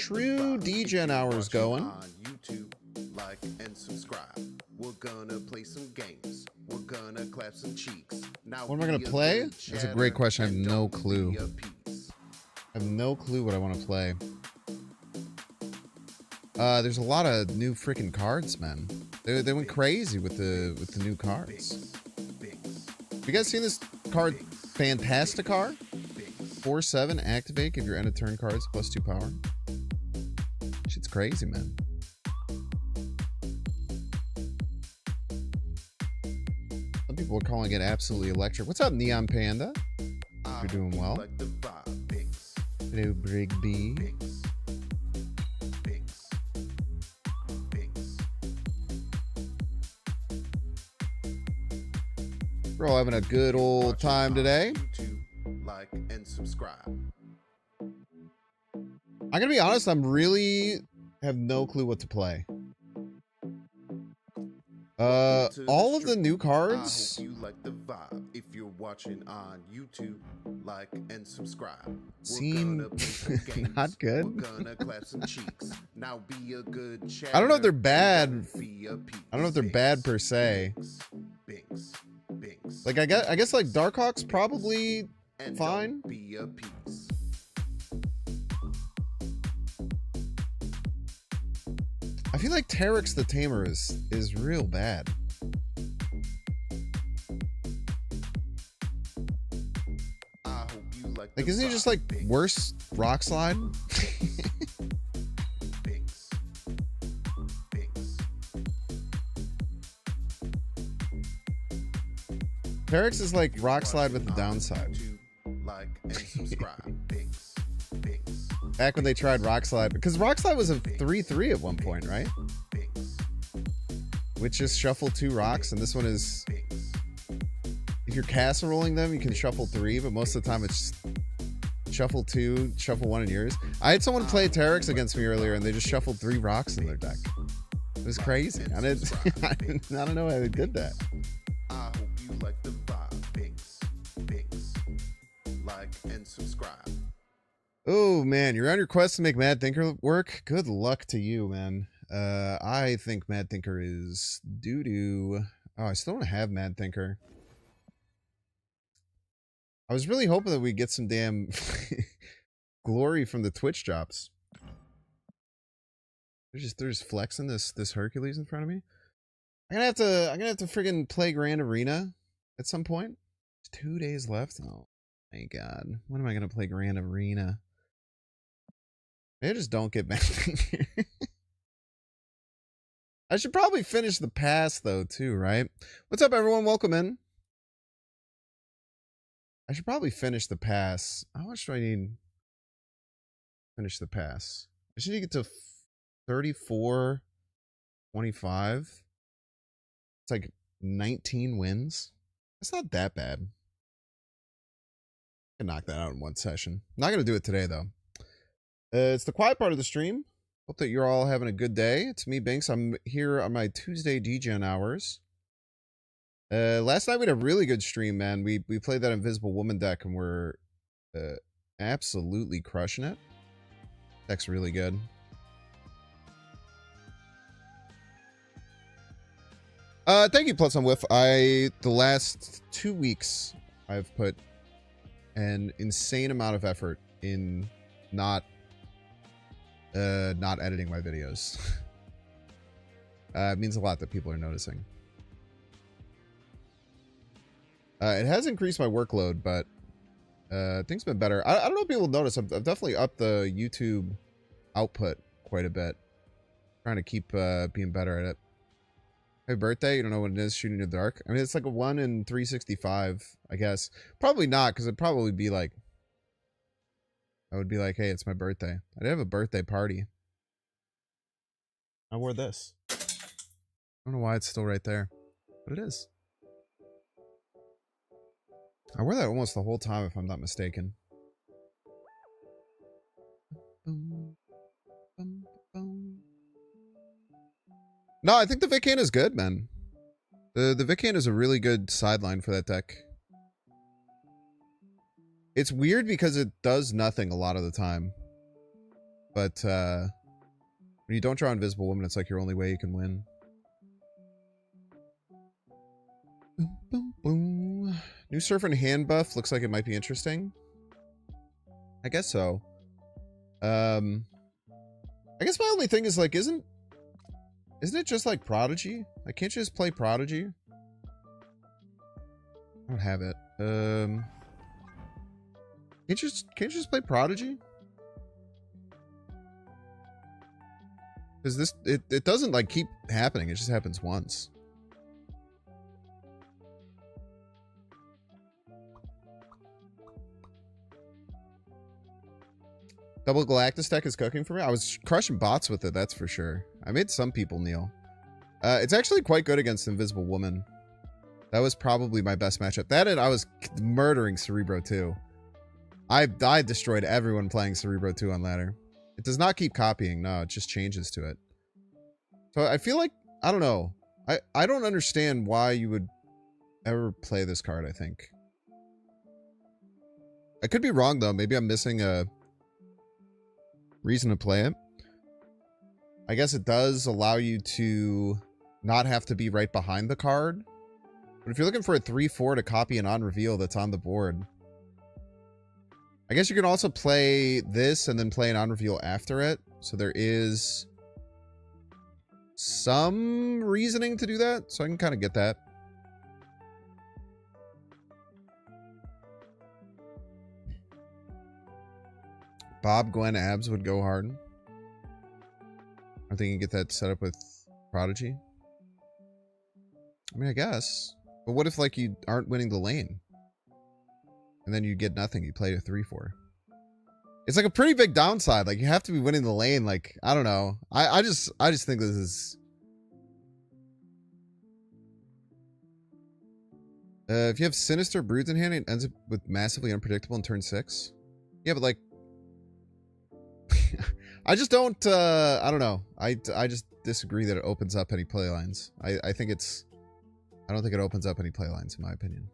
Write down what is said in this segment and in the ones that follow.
true degen hours going. On YouTube, like and subscribe. We're gonna play some games. We're gonna clap some cheeks. Now What am I gonna play? That's a great question. I have no clue. I have no clue what I want to play. There's a lot of new freaking cards, man. They went crazy with the new cards. Have you guys seen this card, Fantasticar? 4/7 activate. Give your end of turn cards +2 power. Shit's crazy, man. Some people are calling it absolutely electric. What's up, Neon Panda? You're doing well. Hello, Brigby. We're all having a good old time today. Like and subscribe. I'm gonna be honest, I'm really have no clue what to play. All of the new cards. I hope you like the vibe. If you're watching on YouTube, like and subscribe. Seem not good. We're gonna clap some cheeks. Now be a good chat. I don't know if they're bad. I don't know if they're bad per se. Like I guess like Darkhawk's probably fine. Be a piece. I feel like Terex the Tamer is real bad. I hope you like isn't he just like worse Rock Slide? Terex is like Rock Slide with the downside. Like and subscribe. Back when they tried Rock Slide, because Rock Slide was a 3/3 at one point, right? Which just shuffle 2 rocks, and this one is, if you're casserolling them, you can shuffle 3, but most of the time it's shuffle 2, shuffle 1 in yours. I had someone play Terex against me earlier, and they just shuffled 3 rocks in their deck. It was crazy. I don't know how they did that. I hope you like the vibe. Binks. Like and subscribe. Oh man, you're on your quest to make Mad Thinker work? Good luck to you, man. I think Mad Thinker is doo-doo. Oh, I still don't have Mad Thinker. I was really hoping that we'd get some damn glory from the Twitch drops. They're just flexing this Hercules in front of me. I'm gonna have to friggin' play Grand Arena at some point. There's 2 days left. Oh my god. When am I gonna play Grand Arena? Maybe I just don't get Mad Thinker. I should probably finish the pass though too, right? What's up everyone? Welcome in. I should probably finish the pass. How much do I need to finish the pass? I should get to 34.25. It's like 19 wins. It's not that bad. I can knock that out in one session. Not gonna do it today though. It's the quiet part of the stream. Hope that you're all having a good day. It's me, Binks. I'm here on my Tuesday degen hours. Last night we had a really good stream, man. We played that Invisible Woman deck and we're absolutely crushing it. Deck's really good. Thank you, Plus on Whiff. The last 2 weeks I've put an insane amount of effort in not editing my videos. It means a lot that people are noticing. It has increased my workload, but things have been better. I don't know if people notice. I've definitely upped the YouTube output quite a bit. Trying to keep being better at it. Happy birthday. You don't know what it is, shooting in the dark. I mean, it's like a 1 in 365, I guess. Probably not, because it'd probably be like, I would be like, hey, it's my birthday. I did have a birthday party. I wore this. I don't know why it's still right there, but it is. I wore that almost the whole time, if I'm not mistaken. No, I think the Vicane is good, man. The Vicane is a really good sideline for that deck. It's weird because it does nothing a lot of the time. but when you don't draw Invisible Woman, it's like your only way you can win. Boom, boom, boom. New Surfer and hand buff looks like it might be interesting. I guess so. I guess my only thing is like, isn't it just like Prodigy? Like, can't you just play Prodigy? I don't have it. Can't you just play Prodigy? Because it doesn't like keep happening. It just happens once. Double Galactus deck is cooking for me. I was crushing bots with it, that's for sure. I made some people kneel. It's actually quite good against Invisible Woman. That was probably my best matchup. That and I was murdering Cerebro 2. I destroyed everyone playing Cerebro 2 on ladder. It does not keep copying. No, it just changes to it. So I feel like, I don't know. I don't understand why you would ever play this card, I think. I could be wrong, though. Maybe I'm missing a reason to play it. I guess it does allow you to not have to be right behind the card. But if you're looking for a 3/4 to copy an on-reveal that's on the board, I guess you can also play this and then play an on-reveal after it. So there is some reasoning to do that. So I can kind of get that. Bob, Gwen, Abs would go hard. I think you can get that set up with Prodigy. I mean, I guess. But what if, like, you aren't winning the lane? And then you get nothing. You play a 3/4. It's like a pretty big downside. Like, you have to be winning the lane. Like, I don't know. I just think this is... if you have Sinister Broods in hand, it ends up with massively unpredictable in turn 6. Yeah, but, like... I just don't, I don't know. I just disagree that it opens up any play lines. I think it's... I don't think it opens up any play lines, in my opinion.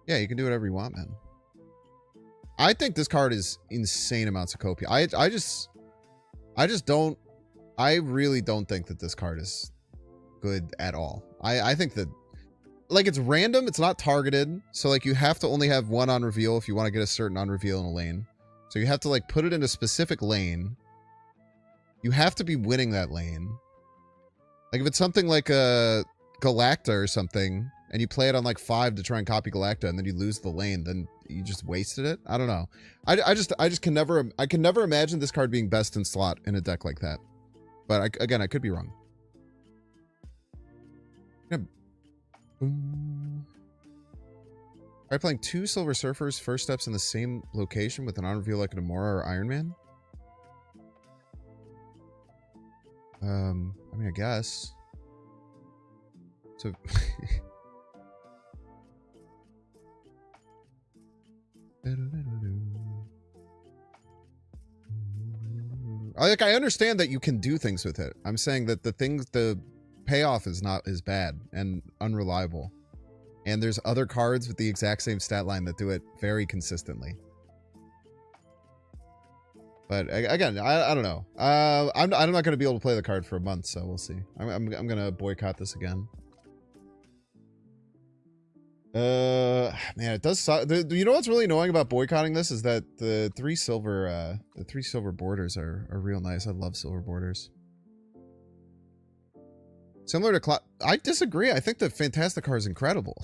Yeah, you can do whatever you want, man. I think this card is insane amounts of copy. I just don't... I really don't think that this card is good at all. I think that... Like, it's random, it's not targeted, so, like, you have to only have one on reveal if you want to get a certain on reveal in a lane. So you have to, like, put it in a specific lane. You have to be winning that lane. Like, if it's something like a Galacta or something, and you play it on, like, 5 to try and copy Galacta, and then you lose the lane, then you just wasted it? I don't know. I just can never imagine this card being best in slot in a deck like that. But, again, I could be wrong. Try playing 2 Silver Surfers first steps in the same location with an on-reveal like an Amora or Iron Man. I mean, I guess. So... Like, I understand that you can do things with it. I'm saying that the payoff is not as bad and unreliable. And there's other cards with the exact same stat line that do it very consistently. But again, I don't know. I'm not going to be able to play the card for a month, so we'll see. I'm going to boycott this again. Man, it does suck. You know what's really annoying about boycotting this is that the 3 silver borders are real nice. I love silver borders. Similar to I disagree. I think the Fantasticar is incredible.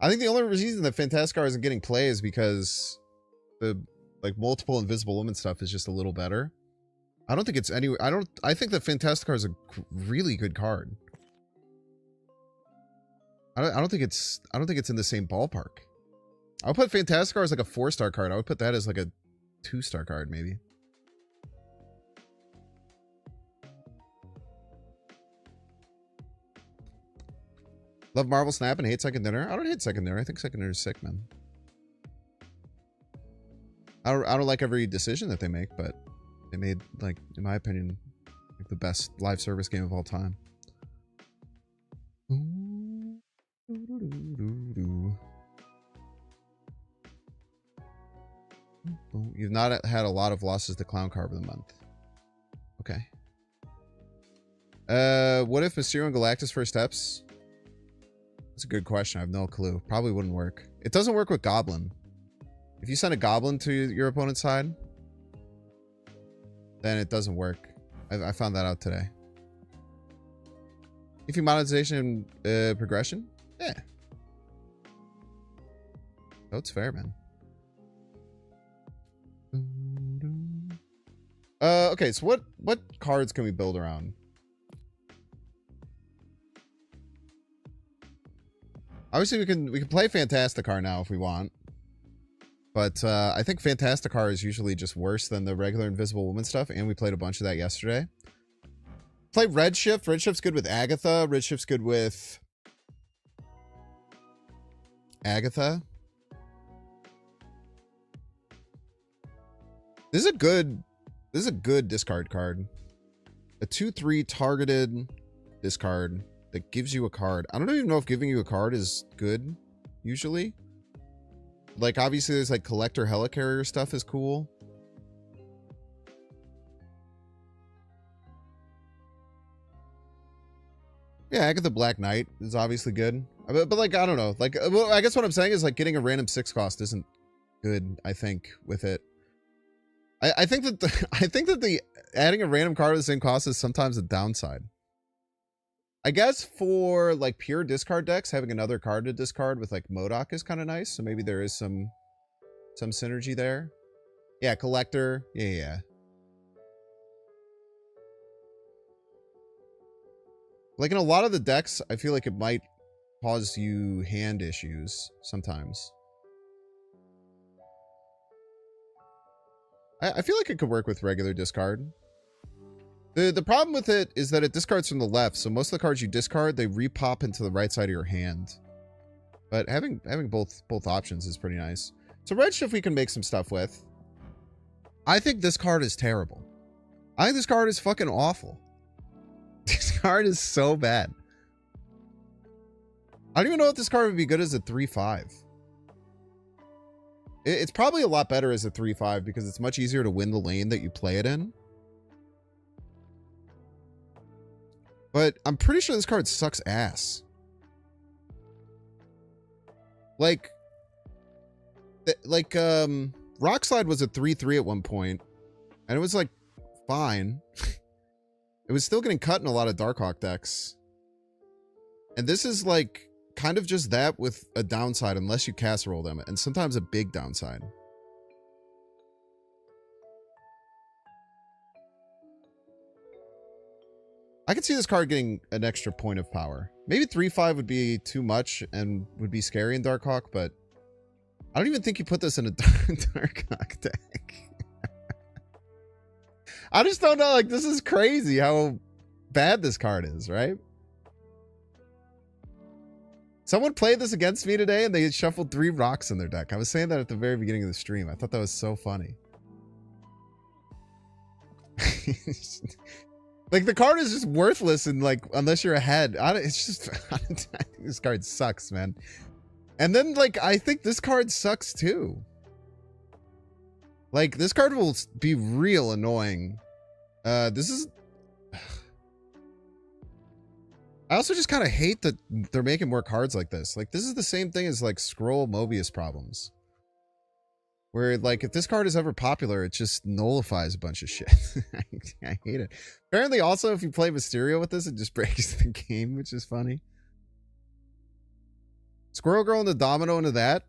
I think the only reason that Fantasticar isn't getting play is because the like multiple Invisible Woman stuff is just a little better. I don't think it's any. I think that Fantasticar is a really good card. I don't think it's in the same ballpark. I would put Fantasticar as like a 4-star card. I would put that as like a 2-star card maybe. Love Marvel Snap and hate Second Dinner. I don't hate Second Dinner. I think Second Dinner is sick, man. I don't like every decision that they make, but they made, like, in my opinion, like the best live service game of all time. You've not had a lot of losses to Clown Carb of the month. Okay. What if Mysterio and Galactus first steps? That's a good question. I have no clue. Probably wouldn't work. It doesn't work with Goblin. If you send a Goblin to your opponent's side, then it doesn't work. I found that out today. If you monetization progression, yeah. Oh, it's fair, man. Okay, so what cards can we build around? Obviously, we can play Fantasticar now if we want. But I think Fantasticar is usually just worse than the regular Invisible Woman stuff, and we played a bunch of that yesterday. Play Redshift. Redshift's good with Agatha. Redshift's good with Agatha. This is a good discard card. A 2/3 targeted discard that gives you a card. I don't even know if giving you a card is good, usually. Like, obviously, there's like Collector Helicarrier stuff is cool. Yeah, Agatha Black Knight is obviously good. But like, I don't know. Like, well, I guess what I'm saying is like getting a random 6 cost isn't good, I think, with it. I think that the adding a random card at the same cost is sometimes a downside. I guess for like pure discard decks, having another card to discard with like MODOK is kind of nice. So maybe there is some synergy there. Yeah, Collector. Yeah. Like in a lot of the decks, I feel like it might cause you hand issues sometimes. I feel like it could work with regular discard. The problem with it is that it discards from the left, so most of the cards you discard, they repop into the right side of your hand. But having both options is pretty nice. So Redshift we can make some stuff with. I think this card is terrible. I think this card is fucking awful. This card is so bad. I don't even know if this card would be good as a 3/5. It's probably a lot better as a 3/5 because it's much easier to win the lane that you play it in. But I'm pretty sure this card sucks ass. Like Rockslide was a 3/3 at one point, and it was like fine. It was still getting cut in a lot of Darkhawk decks. And this is like kind of just that with a downside unless you casserole them, and sometimes a big downside. I could see this card getting an extra point of power. Maybe 3/5 would be too much and would be scary in Darkhawk, but I don't even think you put this in a Darkhawk deck. I just don't know, like, this is crazy how bad this card is, right? Someone played this against me today and they had shuffled 3 rocks in their deck. I was saying that at the very beginning of the stream. I thought that was so funny. Like, the card is just worthless and like, unless you're ahead. It's just, I think this card sucks, man. And then, like, I think this card sucks too. Like, this card will be real annoying. This is... I also just kind of hate that they're making more cards like this. Like, this is the same thing as, like, Scroll Mobius problems. Where, like, if this card is ever popular, it just nullifies a bunch of shit. I hate it. Apparently, also, if you play Mysterio with this, it just breaks the game, which is funny. Squirrel Girl into Domino into that?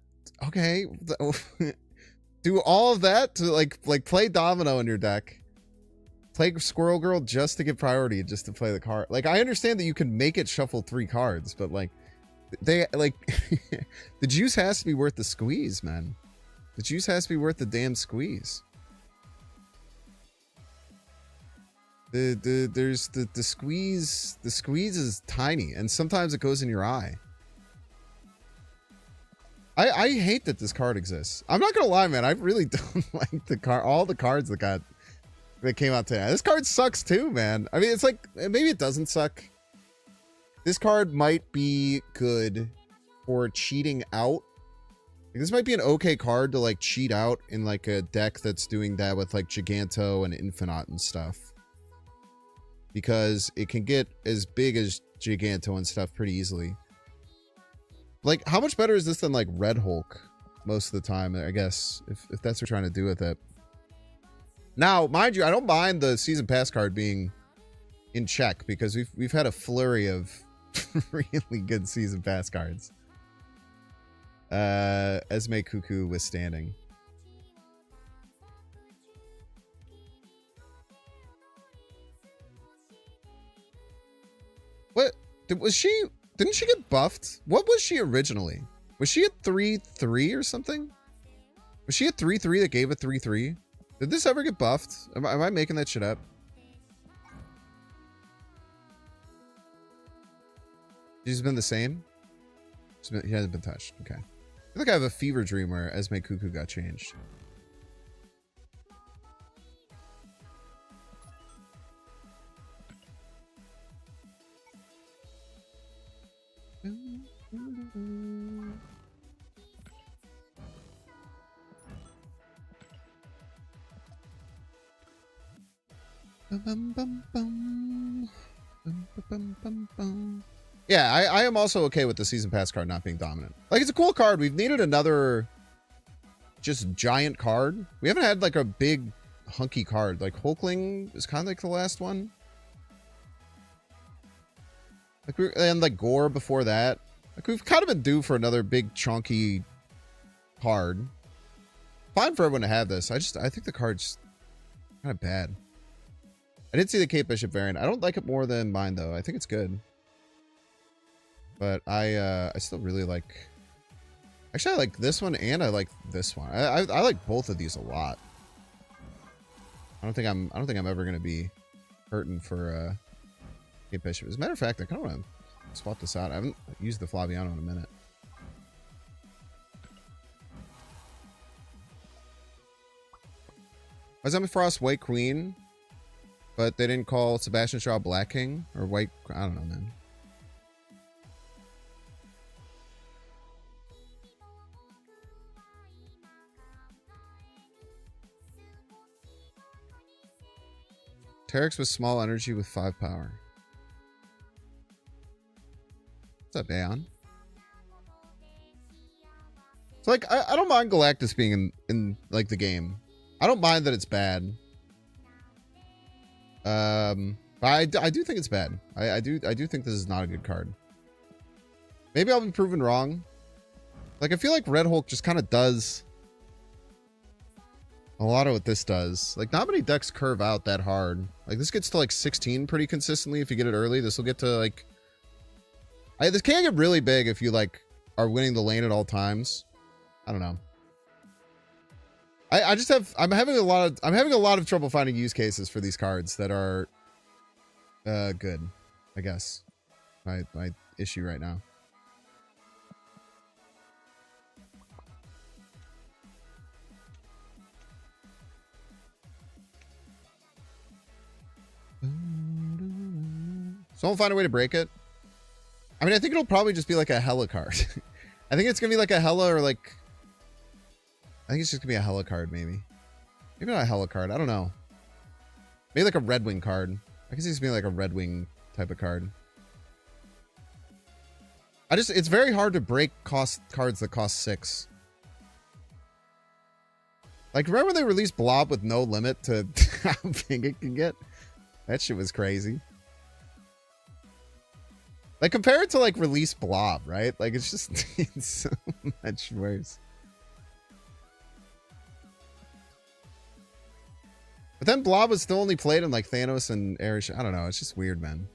Okay. Do all of that to, like play Domino in your deck. Play Squirrel Girl just to get priority, just to play the card. Like, I understand that you can make it shuffle 3 cards, but, like, they, like, the juice has to be worth the squeeze, man. The juice has to be worth the damn squeeze. There's the squeeze. The squeeze is tiny, and sometimes it goes in your eye. I hate that this card exists. I'm not gonna lie, man. I really don't like the card. All the cards that came out today. This card sucks too, man. I mean, it's like, maybe it doesn't suck. This card might be good for cheating out. Like, this might be an okay card to like cheat out in like a deck that's doing that with like Giganto and Infinite and stuff. Because it can get as big as Giganto and stuff pretty easily. Like, how much better is this than like Red Hulk most of the time, I guess, if that's what you're trying to do with it. Now, mind you, I don't mind the season pass card being in check because we've had a flurry of really good season pass cards. Esme Cuckoo withstanding. What was she? Didn't she get buffed? What was she originally? Was she at 3-3 or something? Was she at 3-3 that gave a 3-3? Did this ever get buffed? Am I making that shit up? She's been the same? He hasn't been touched. Okay. I feel like I have a fever dream where Esme Cuckoo got changed. Yeah, I am also okay with the season pass card not being dominant. Like, it's a cool card. We've needed another just giant card. We haven't had like a big hunky card. Like Hulkling is kind of like the last one. Like and like Gore before that. Like, we've kind of been due for another big chunky card. Fine for everyone to have this. I think the card's kind of bad. I did see the Kate Bishop variant. I don't like it more than mine though. I think it's good. But I still really like. Actually, I like this one and I like this one. I like both of these a lot. I don't think I'm ever gonna be hurting for Kate Bishop. As a matter of fact, I kind of want to swap this out. I haven't used the Flaviano in a minute. Was Emma Frost White Queen? But they didn't call Sebastian Shaw Black King or White. I don't know, man. Terex with small energy with 5 power. What's up, Aeon? So, like, I don't mind Galactus being in like the game. I don't mind that it's bad. But I do think it's bad. I do think this is not a good card. Maybe I'll be proven wrong. Like, I feel like Red Hulk just kind of does a lot of what this does. Like, not many decks curve out that hard. Like, this gets to like 16 pretty consistently if you get it early. This will get to like, this can get really big if you like are winning the lane at all times. I don't know. I'm having a lot of trouble finding use cases for these cards that are good, I guess. My issue right now. Someone find a way to break it. I mean, I think it'll probably just be like a Hella card. I think it's gonna be like a Hella or like. I think it's just gonna be a Hella card, maybe. Maybe not a Hella card. I don't know. Maybe like a Red Wing card. I can see this being like a Red Wing type of card. It's very hard to break cards that cost 6. Like, remember when they released Blob with no limit to how big it can get? That shit was crazy. Like, compare it to like release Blob, right? Like, it's just it's so much worse. But then Blob was still only played in like Thanos and Erish. I don't know. It's just weird, man.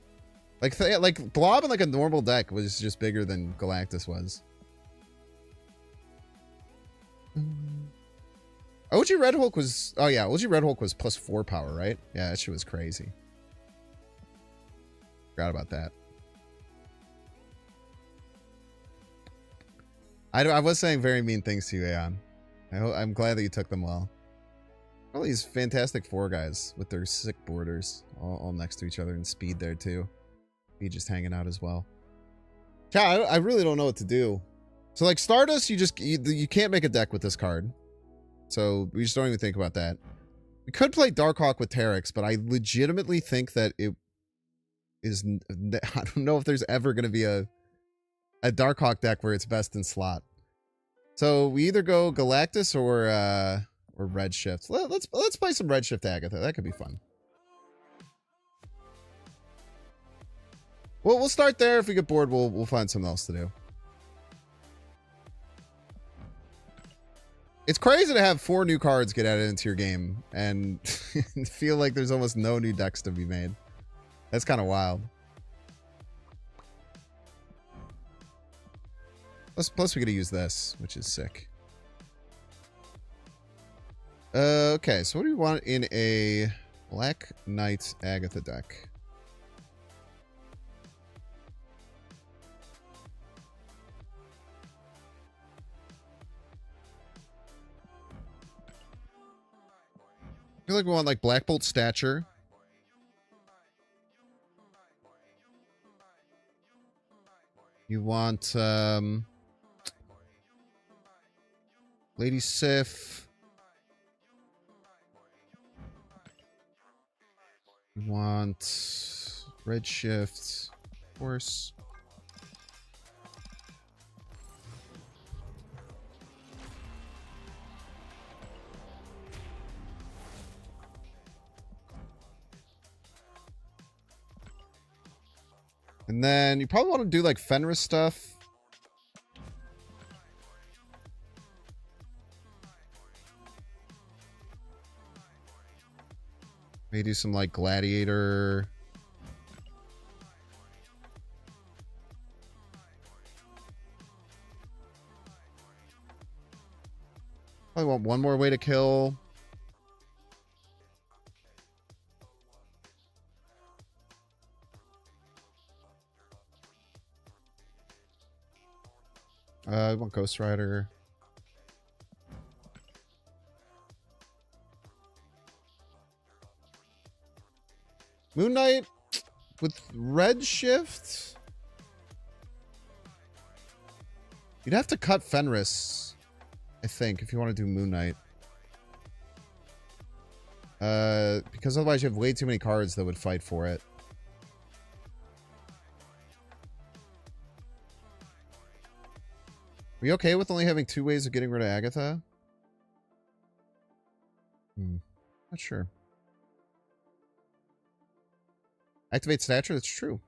Like Blob in like a normal deck was just bigger than Galactus was. OG Red Hulk was. Oh yeah, OG Red Hulk was plus 4 power, right? Yeah, that shit was crazy. Forgot about that. I was saying very mean things to you, Aeon. I'm glad that you took them well. All these fantastic 4 guys with their sick borders all next to each other, and Speed there too. He just hanging out as well. Yeah, I really don't know what to do. So like Stardust, you can't make a deck with this card. So we just don't even think about that. We could play Darkhawk with Terex, but I legitimately think that it is... I don't know if there's ever going to be a Darkhawk deck where it's best in slot. So we either go Galactus or Redshift. Let's play some Redshift Agatha. That could be fun. Well, we'll start there. If we get bored, we'll find something else to do. It's crazy to have 4 new cards get added into your game and feel like there's almost no new decks to be made. That's kind of wild. Plus we get to use this, which is sick. Okay, so what do we want in a Black Knight Agatha deck? I feel like we want like Black Bolt Stature. You want Lady Sif. You want Redshift, of course. And then you probably want to do like Fenris stuff. Maybe do some like Gladiator. Probably want one more way to kill. I want Ghost Rider. Moon Knight with Redshift. You'd have to cut Fenris, I think, if you want to do Moon Knight. Because otherwise you have way too many cards that would fight for it. Are you okay with only having 2 ways of getting rid of Agatha? Not sure. Activate Stature? That's true.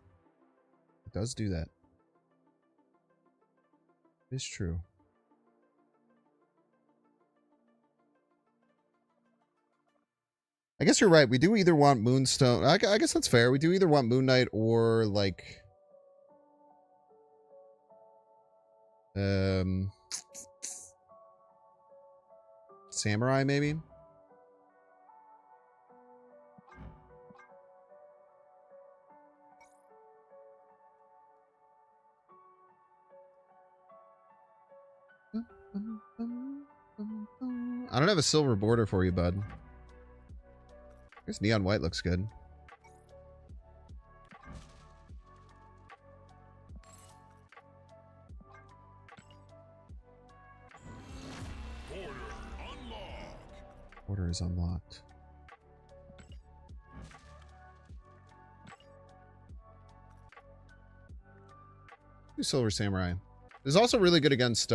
It does do that. It's true. I guess you're right. We do either want Moonstone. I guess that's fair. We do either want Moon Knight or like... Samurai, maybe? I don't have a silver border for you, bud. I guess neon white looks good. Border is unlocked. Do Silver Samurai. It's also really good against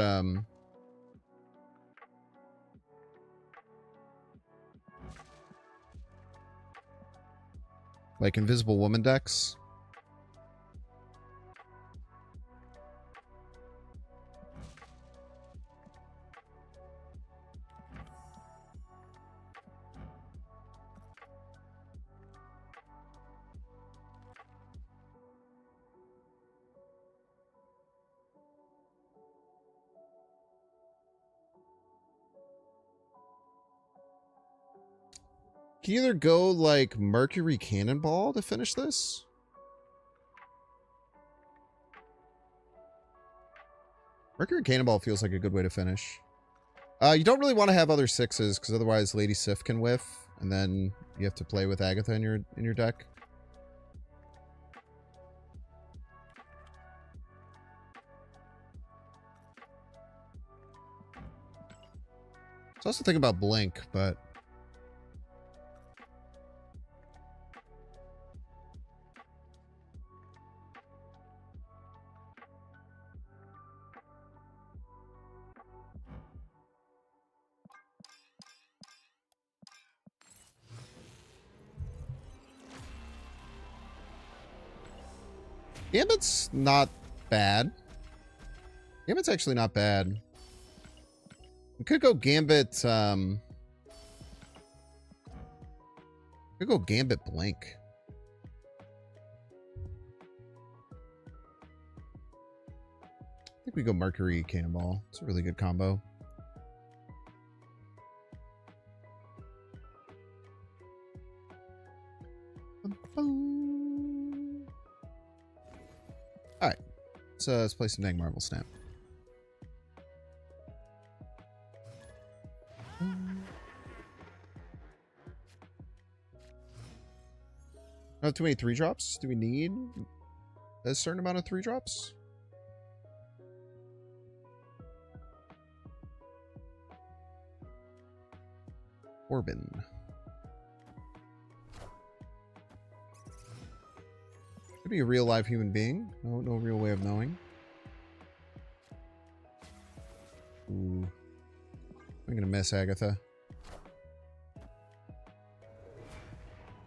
like Invisible Woman decks. Can you either go like Mercury Cannonball to finish this? Mercury Cannonball feels like a good way to finish. You don't really want to have other 6s because otherwise Lady Sif can whiff, and then you have to play with Agatha in your deck. was also thinking about Blink, but Gambit's not bad. Gambit's actually not bad. We could go Gambit, could go Gambit Blink. I think we go Mercury Cannonball. It's a really good combo. All right, let's play some dang Marvel Snap. Not too many 3-drops. Do we need a certain amount of 3-drops? Corbin. Could be a real live human being. No real way of knowing. Ooh. I'm gonna miss Agatha.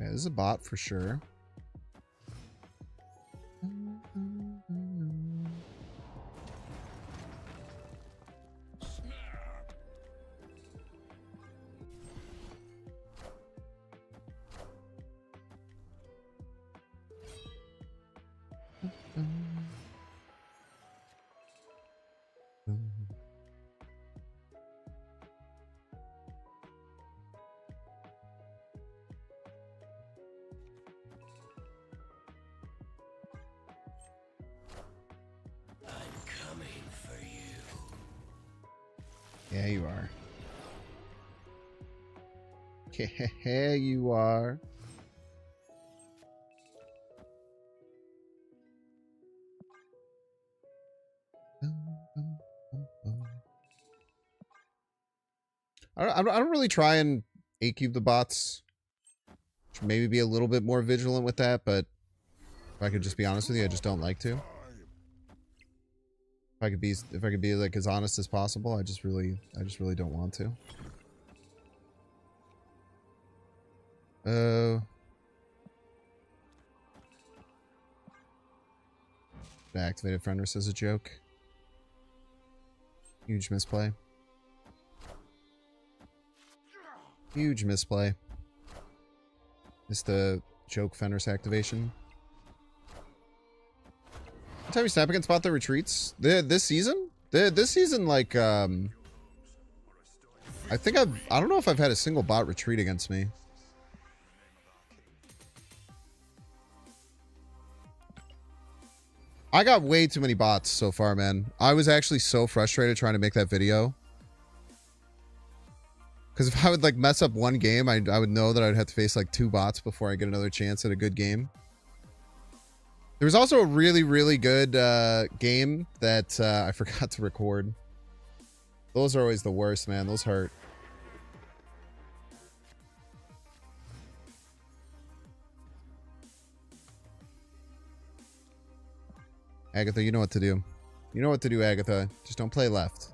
Yeah, this is a bot for sure. Yeah, you are. Yeah, you are. I don't really try and A-cube the bots. Should maybe be a little bit more vigilant with that, but if I could just be honest with you, I just don't like to. If I could be like as honest as possible, I just really don't want to. The activated Fenris as a joke. Huge misplay. Huge misplay. It's the joke Fenris activation. Every time you snap against bot that retreats this season, like I don't know if I've had a single bot retreat against me. I got way too many bots so far, man. I was actually so frustrated trying to make that video. Because if I would like mess up one game, I would know that I'd have to face like 2 bots before I get another chance at a good game. There was also a really, really good game that I forgot to record. Those are always the worst, man. Those hurt. Agatha, you know what to do. You know what to do, Agatha. Just don't play left.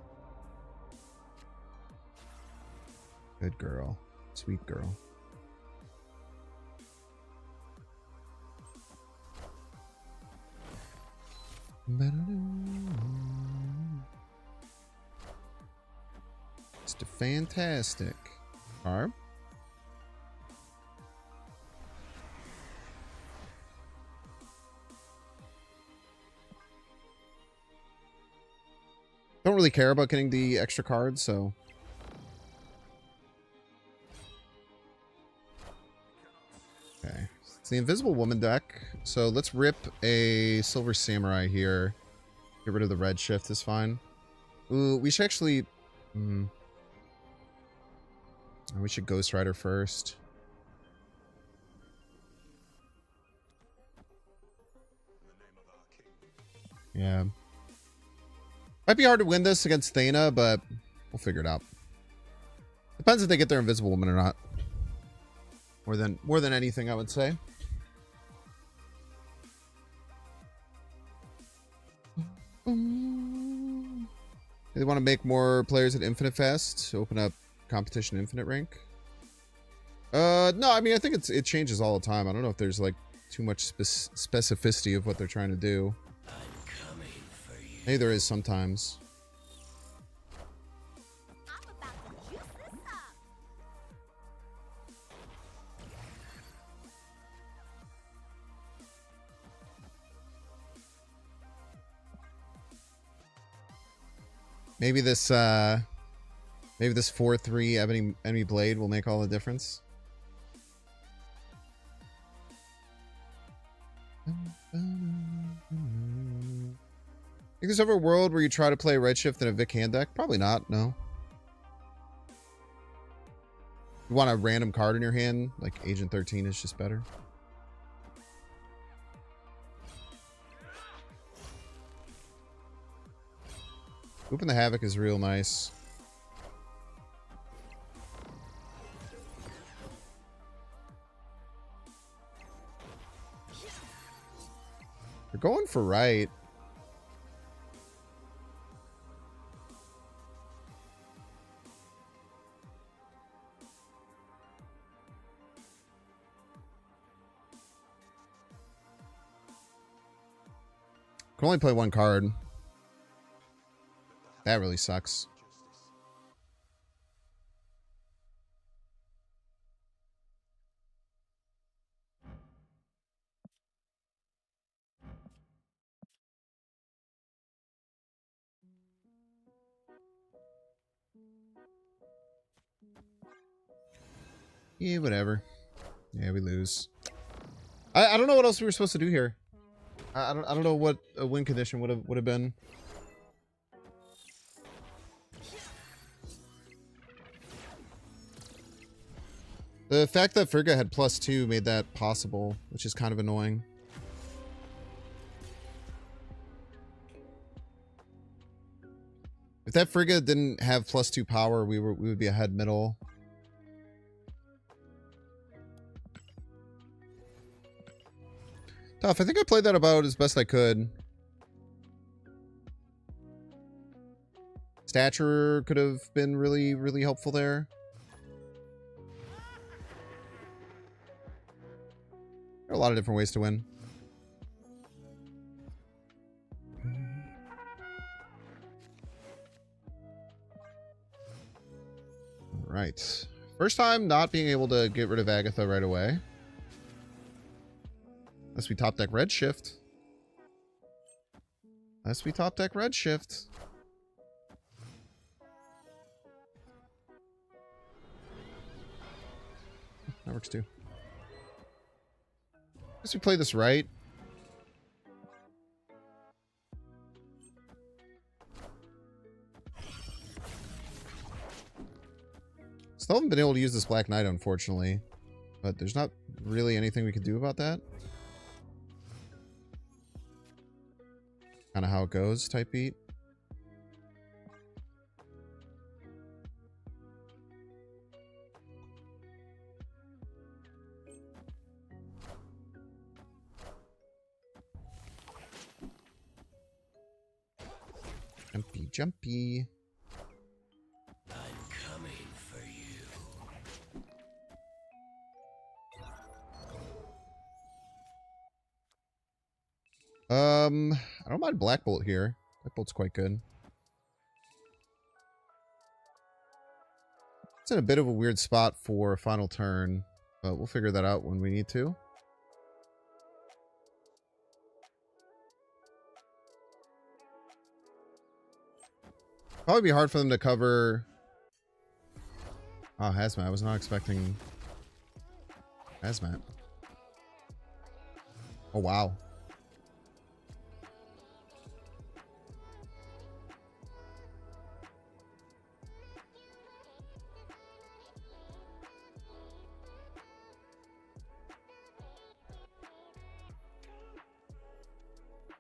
Good girl. Sweet girl. It's fantastic. Arm. Don't really care about getting the extra cards, so. Okay. It's the Invisible Woman deck. So let's rip a Silver Samurai here. Get rid of the red shift is fine. Ooh, we should actually... we should Ghost Rider first. Yeah. Might be hard to win this against Thana, but we'll figure it out. Depends if they get their Invisible Woman or not. More than anything, I would say. They want to make more players at Infinite Fest, open up competition Infinite rank. No, I mean, I think it changes all the time. I don't know if there's like too much specificity of what they're trying to do. Maybe there is sometimes. Maybe this 4/3 enemy blade will make all the difference. Think there's ever a world where you try to play Redshift in a Vic hand deck? Probably not, no. You want a random card in your hand, like Agent 13 is just better. Open the Havoc is real nice. They're going for right. Can only play one card. That really sucks. Yeah, whatever. Yeah, we lose. I don't know what else we were supposed to do here. I don't know what a win condition would have been. The fact that Frigga had +2 made that possible, which is kind of annoying. If that Frigga didn't have +2 power, we would be ahead middle. Tough. I think I played that about as best I could. Stature could have been really, really helpful there. There are a lot of different ways to win. All right. First time not being able to get rid of Agatha right away. Unless we top deck Redshift. Unless we top deck Redshift. That works too. Guess we play this right. Still haven't been able to use this Black Knight, unfortunately. But there's not really anything we can do about that. Kind of how it goes type beat. Jumpy, jumpy. I'm coming for you. I don't mind Black Bolt here. Black Bolt's quite good. It's in a bit of a weird spot for a final turn, but we'll figure that out when we need to. Probably be hard for them to cover. Oh, Hazmat. I was not expecting Hazmat. Oh, wow.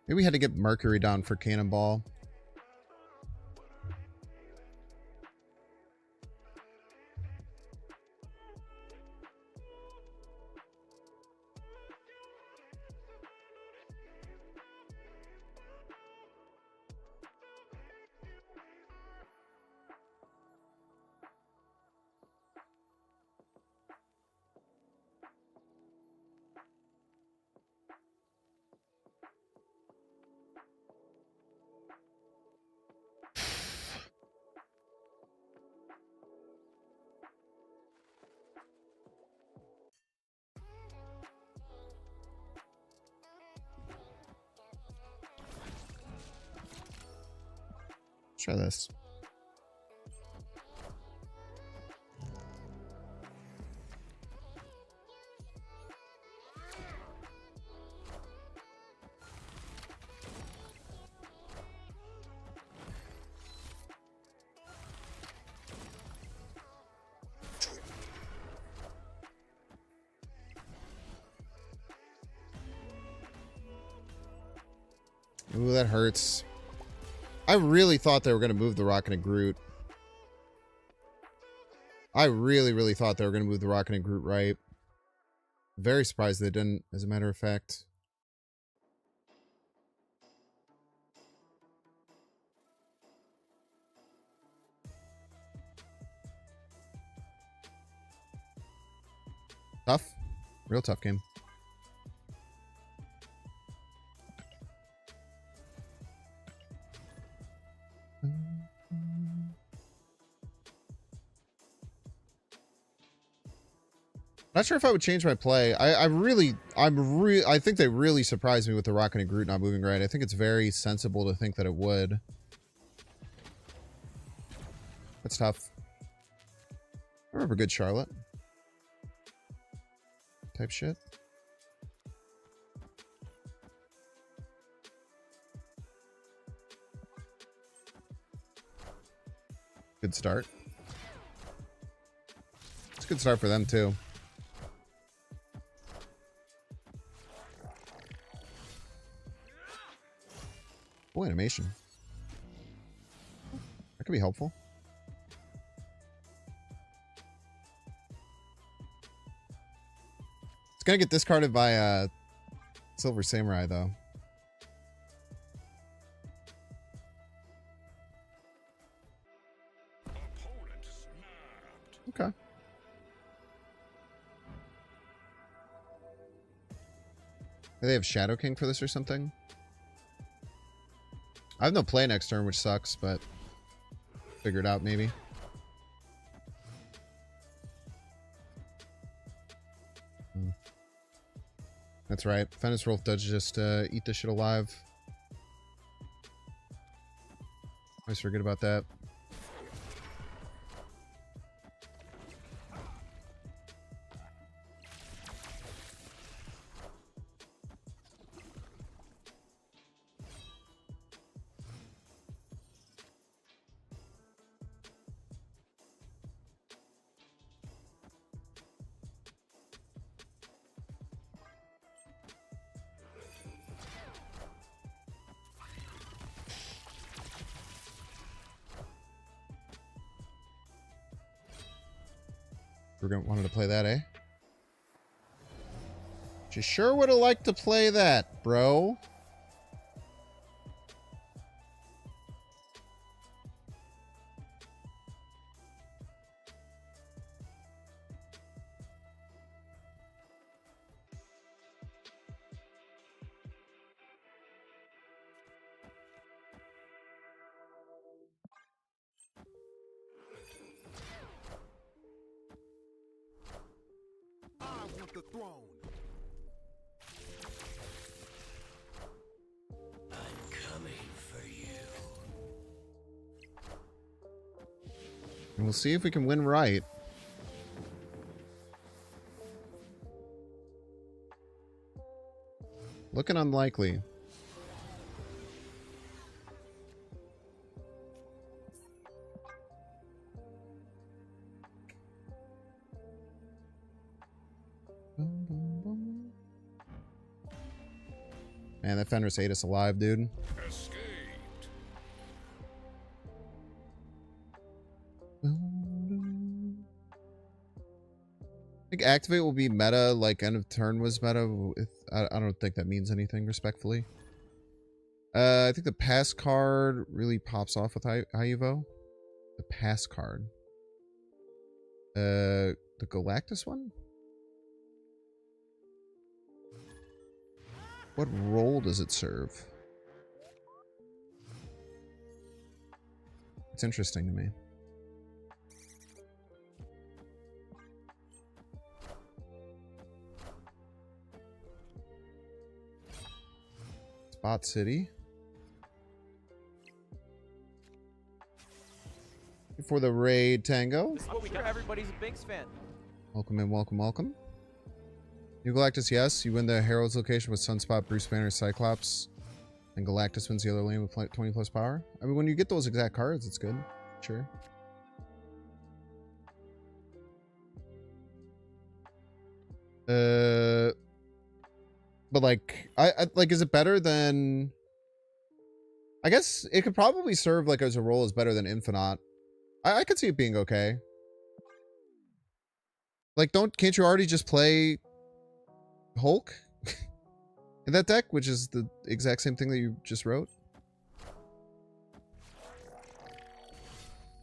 Maybe we had to get Mercury down for Cannonball. try this. Ooh, that hurts. I really thought they were going to move the Rocket and Groot. I really, really thought they were going to move the Rocket and Groot right. Very surprised they didn't, as a matter of fact. Tough. Real tough game. Not sure if I would change my play. I think they really surprised me with the Rocket and Groot not moving right. I think it's very sensible to think that it would. That's tough. I remember good Charlotte. Type shit. Good start. It's a good start for them too. Oh, animation. That could be helpful. It's gonna get discarded by Silver Samurai though. Okay. Do they have Shadow King for this or something? I have no play next turn, which sucks, but figure it out maybe. That's right. Fenris Wolf does just eat this shit alive. Always forget about that. We're gonna wanted to play that, eh? You sure would have liked to play that, bro. I want the throne. I'm coming for you. And we'll see if we can win right. Looking unlikely. Man, that Fenris ate us alive, dude. Escaped. I think activate will be meta, like end of turn was meta. I don't think that means anything, respectfully. I think the pass card really pops off with Hayuvo. The pass card. The Galactus one? What role does it serve? It's interesting to me. Spot City. For the raid, Tango. This is what we got. Everybody's a Binks fan. Welcome in, welcome, welcome. New Galactus, yes. You win the Herald's location with Sunspot, Bruce Banner, Cyclops. And Galactus wins the other lane with 20 plus power. I mean, when you get those exact cards, it's good. Sure. But like, I like, is it better than... I guess it could probably serve like as a role as better than Infinite. I could see it being okay. Like, can't you already just play Hulk in that deck, which is the exact same thing that you just wrote?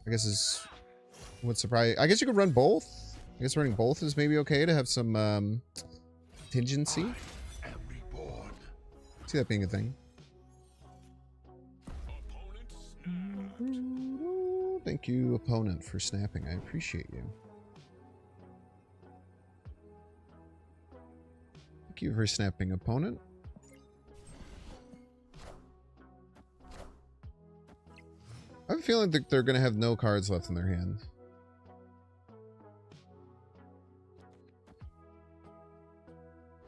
I guess is what surprise. I guess you could run both. I guess running both is maybe okay to have some contingency. See that being a thing. Thank you, opponent, for snapping. I appreciate you. Thank you for snapping, opponent. I have a feeling that they're going to have no cards left in their hand.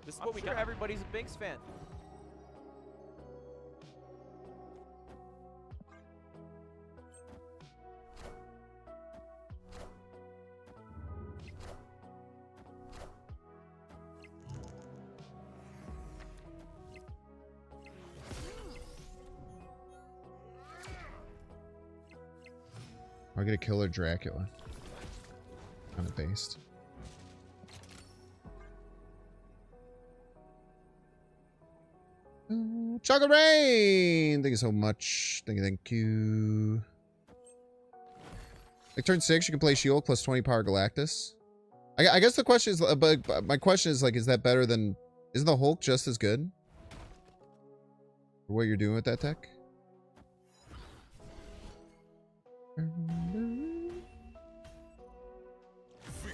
This is what we got. Everybody's a Binks fan. I'll get a Killer Dracula. Kind of based. Chocolate Rain! Thank you so much. Thank you, thank you. Like turn 6, you can play Shield plus 20 power Galactus. I guess the question is, but my question is like, is that better than... Isn't the Hulk just as good? For what you're doing with that tech?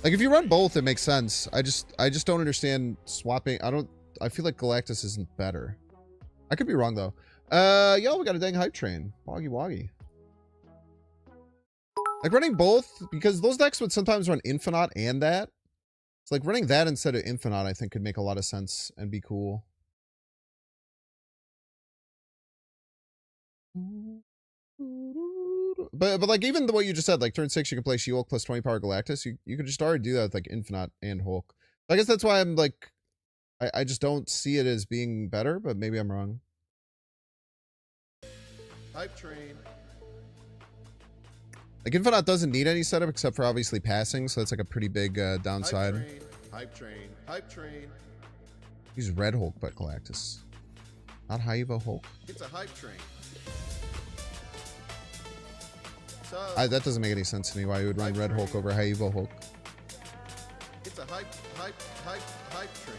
Like if you run both, it makes sense. I just don't understand swapping. I feel like Galactus isn't better. I could be wrong though. Yo, we got a dang hype train. Woggy woggy. Like running both, because those decks would sometimes run Infinite and that. It's like running that instead of Infinite, I think could make a lot of sense and be cool. But like even the way you just said, like turn 6 you can play She-Hulk plus 20 power Galactus. You could just already do that with like Infinite and Hulk. I guess that's why I'm like, I just don't see it as being better, but maybe I'm wrong. Hype train. Like Infinite doesn't need any setup except for obviously passing, so that's like a pretty big downside. Hype train. Hype train. Use Red Hulk but Galactus. Not Haiva Hulk. It's a hype train. That doesn't make any sense to me why you would run Red Hulk over Haiva Hulk. It's a hype train.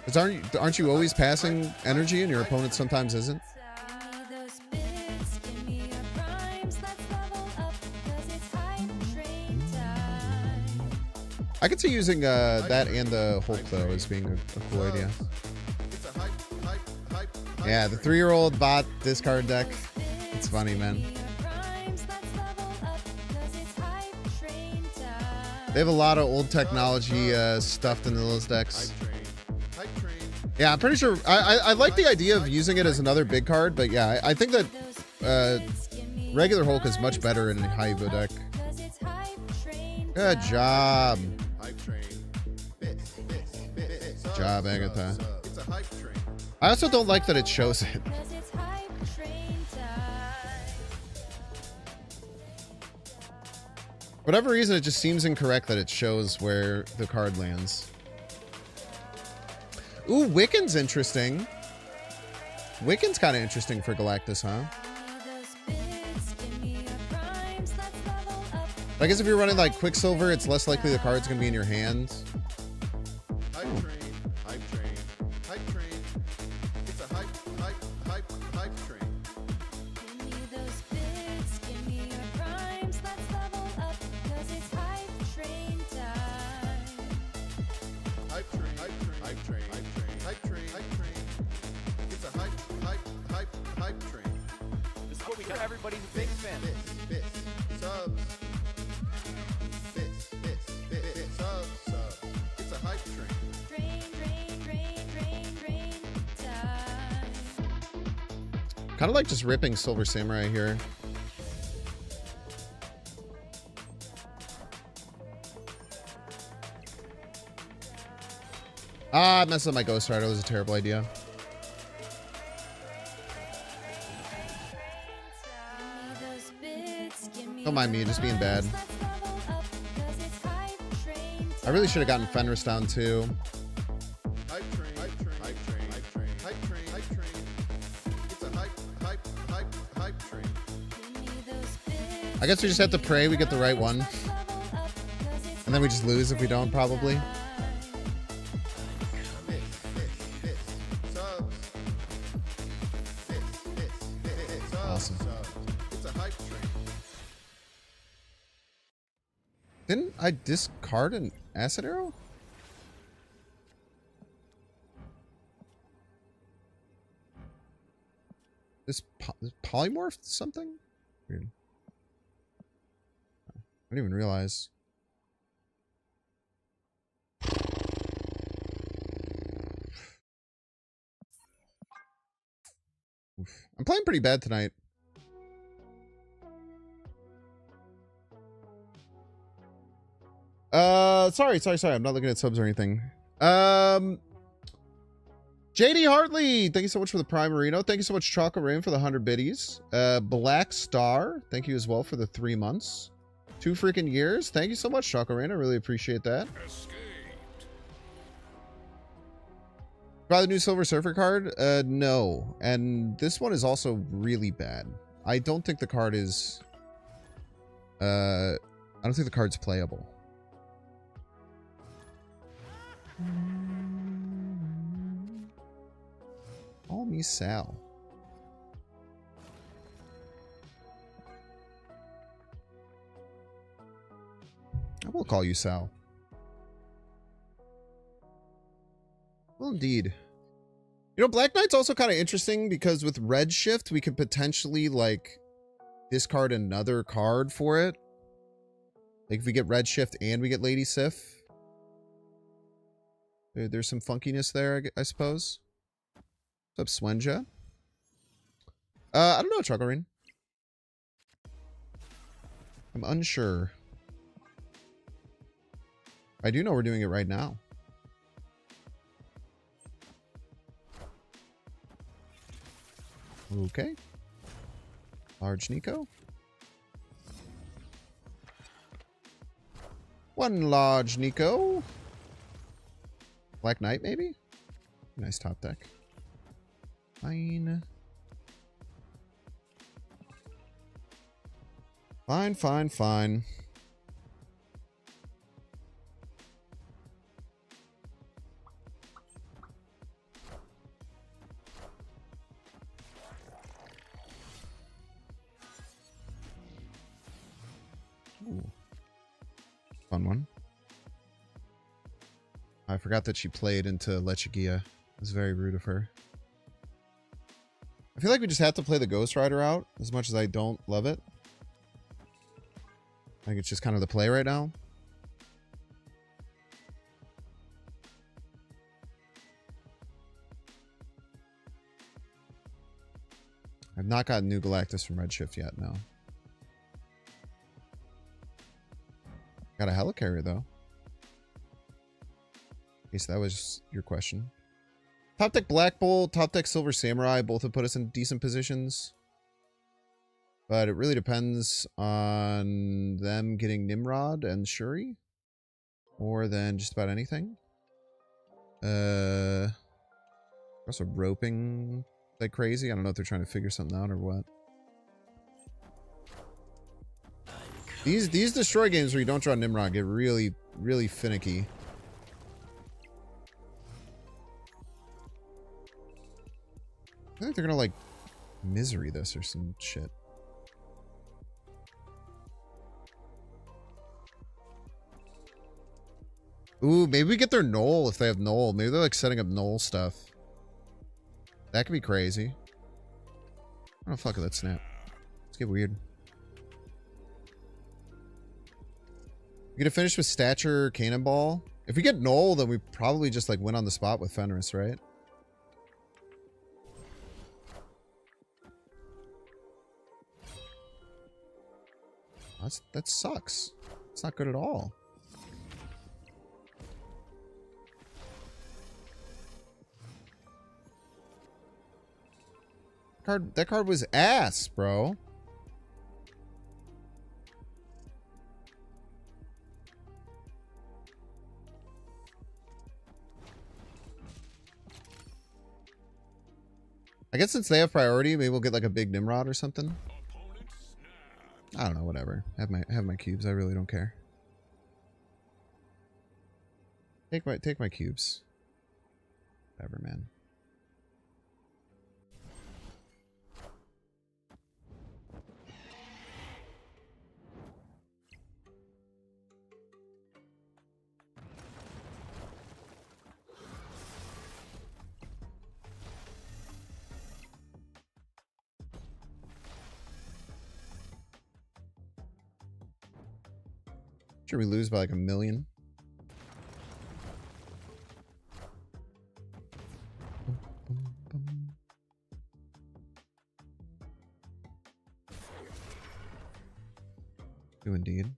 Because aren't you always passing energy and your opponent sometimes isn't? I could see using that and the Hulk though as being a cool idea. Yeah, the 3-year-old bot discard deck. It's funny, man. They have a lot of old technology stuffed into those decks. Yeah, I'm pretty sure. I like the idea of using it as another big card, but yeah, I think that regular Hulk is much better in a Haiva deck. Good job. Good job, Agatha. I also don't like that it shows it. For whatever reason, it just seems incorrect that it shows where the card lands. Ooh, Wiccan's interesting. Wiccan's kind of interesting for Galactus, huh? I guess if you're running like Quicksilver, it's less likely the card's going to be in your hand. Hype train. Hype train. Hype train. It's a hype train. Give me those bits, give me your primes, let's level up, 'cause it's hype train time. Hype train. Hype train. Hype train. Hype train. Hype train. It's a hype train. This is what we got. Everybody's a Binks fan. This. So subs. Bits, subs. It's a hype train. Train time. Kind of like just ripping Silver Samurai here. Ah, I messed up my Ghost Rider. That was a terrible idea. Don't mind me, just being bad. I really should have gotten Fenris down too. Hype train. It's a hype train. I guess we just have to pray we get the right one. And then we just lose if we don't, probably. Subs. Awesome. It's a hype train. Didn't I discard an acid arrow? This polymorphed something? Weird. I didn't even realize. Oof. I'm playing pretty bad tonight. Sorry. I'm not looking at subs or anything. JD Hartley, thank you so much for the Prime Marino. Thank you so much, Choco Rain, for the 100 biddies. Black Star, thank you as well for the 3 months. 2 freaking years. Thank you so much, Choco Rain. I really appreciate that. Buy the new Silver Surfer card? No. And this one is also really bad. I don't think the card is... I don't think the card's playable. Call me Sal. I will call you Sal. Well, indeed. You know, Black Knight's also kind of interesting because with Redshift, we could potentially, like, discard another card for it. Like, if we get Redshift and we get Lady Sif. There's some funkiness there, I suppose. What's up, Swenja? I don't know, Chucklerin. I'm unsure. I do know we're doing it right now. Okay. Large Nico. One large Nico. Black Knight, maybe? Nice top deck. Fine. Fine. Ooh. Fun one. I forgot that she played into Lechigia. It was very rude of her. I feel like we just have to play the Ghost Rider out, as much as I don't love it. I think it's just kind of the play right now. I've not gotten New Galactus from Redshift yet, no. Got a Helicarrier, though. Okay, so that was your question. Top deck Black Bolt, top deck Silver Samurai, both have put us in decent positions. But it really depends on them getting Nimrod and Shuri. More than just about anything. Also roping like crazy. I don't know if they're trying to figure something out or what. These destroy games where you don't draw Nimrod get really, really finicky. I think they're gonna, like, misery this or some shit. Ooh, maybe we get their Null if they have Null. Maybe they're, like, setting up Null stuff. That could be crazy. Oh, fuck it, let's snap. Let's get weird. We get to finish with Stature, Cannonball. If we get Null, then we probably just like win on the spot with Fenris, right? That sucks. It's not good at all. That card was ass, bro. I guess since they have priority, maybe we'll get like a big Nimrod or something. I don't know, whatever. Have my cubes. I really don't care. Take my cubes. Whatever, man. Sure, we lose by like 1 million. Do indeed.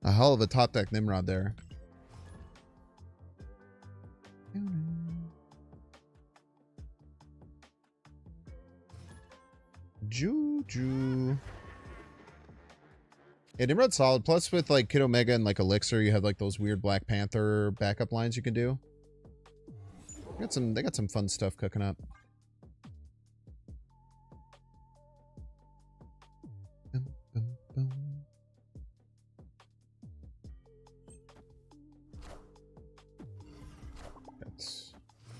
A hell of a top deck Nimrod there. Juju. Yeah, Nimrod's solid. Plus with like Kid Omega and like Elixir, you have like those weird Black Panther backup lines you can do. They got some fun stuff cooking up.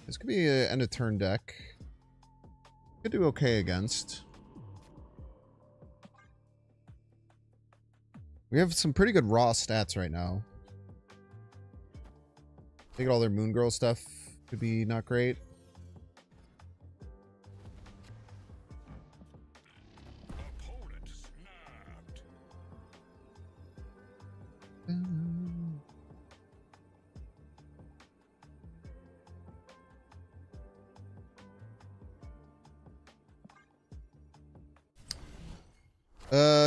This could be an end of turn deck. Could do okay against. We have some pretty good raw stats right now. I think all their Moon Girl stuff could be not great.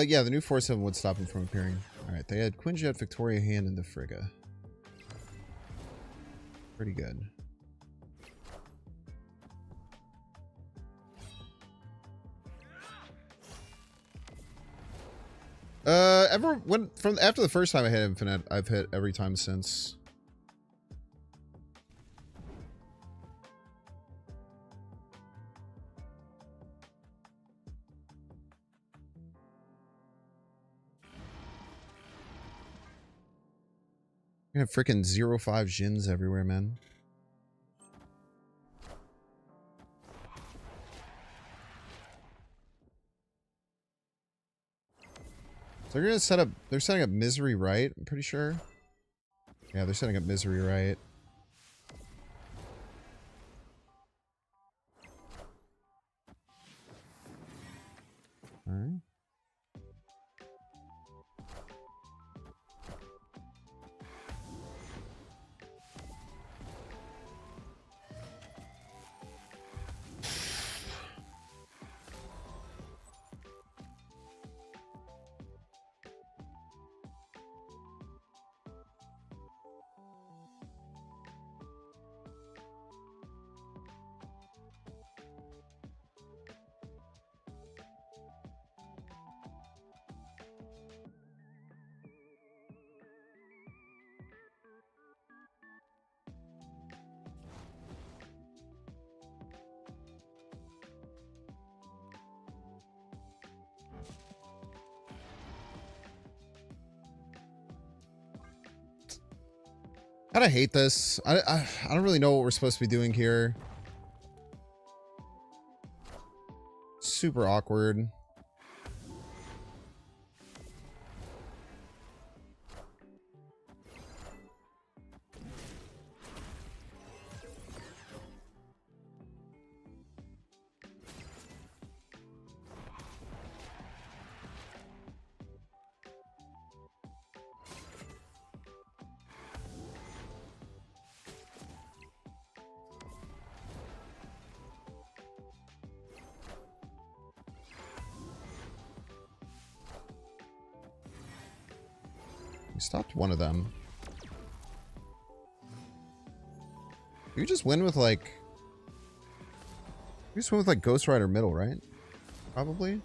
Yeah, the new 4/7 would stop him from appearing. Alright, they had Quinjet, Victoria Hand, and the Frigga. Pretty good. After the first time I hit Infinite, I've hit every time since. We have freaking 0-5 Jins everywhere, man. So they're gonna they're setting up Misery Right, I'm pretty sure. Yeah, they're setting up Misery Right. Alright. I kinda hate this. I don't really know what we're supposed to be doing here. Super awkward. We stopped one of them. You just win with like... You just win with like Ghost Rider middle, right? Probably.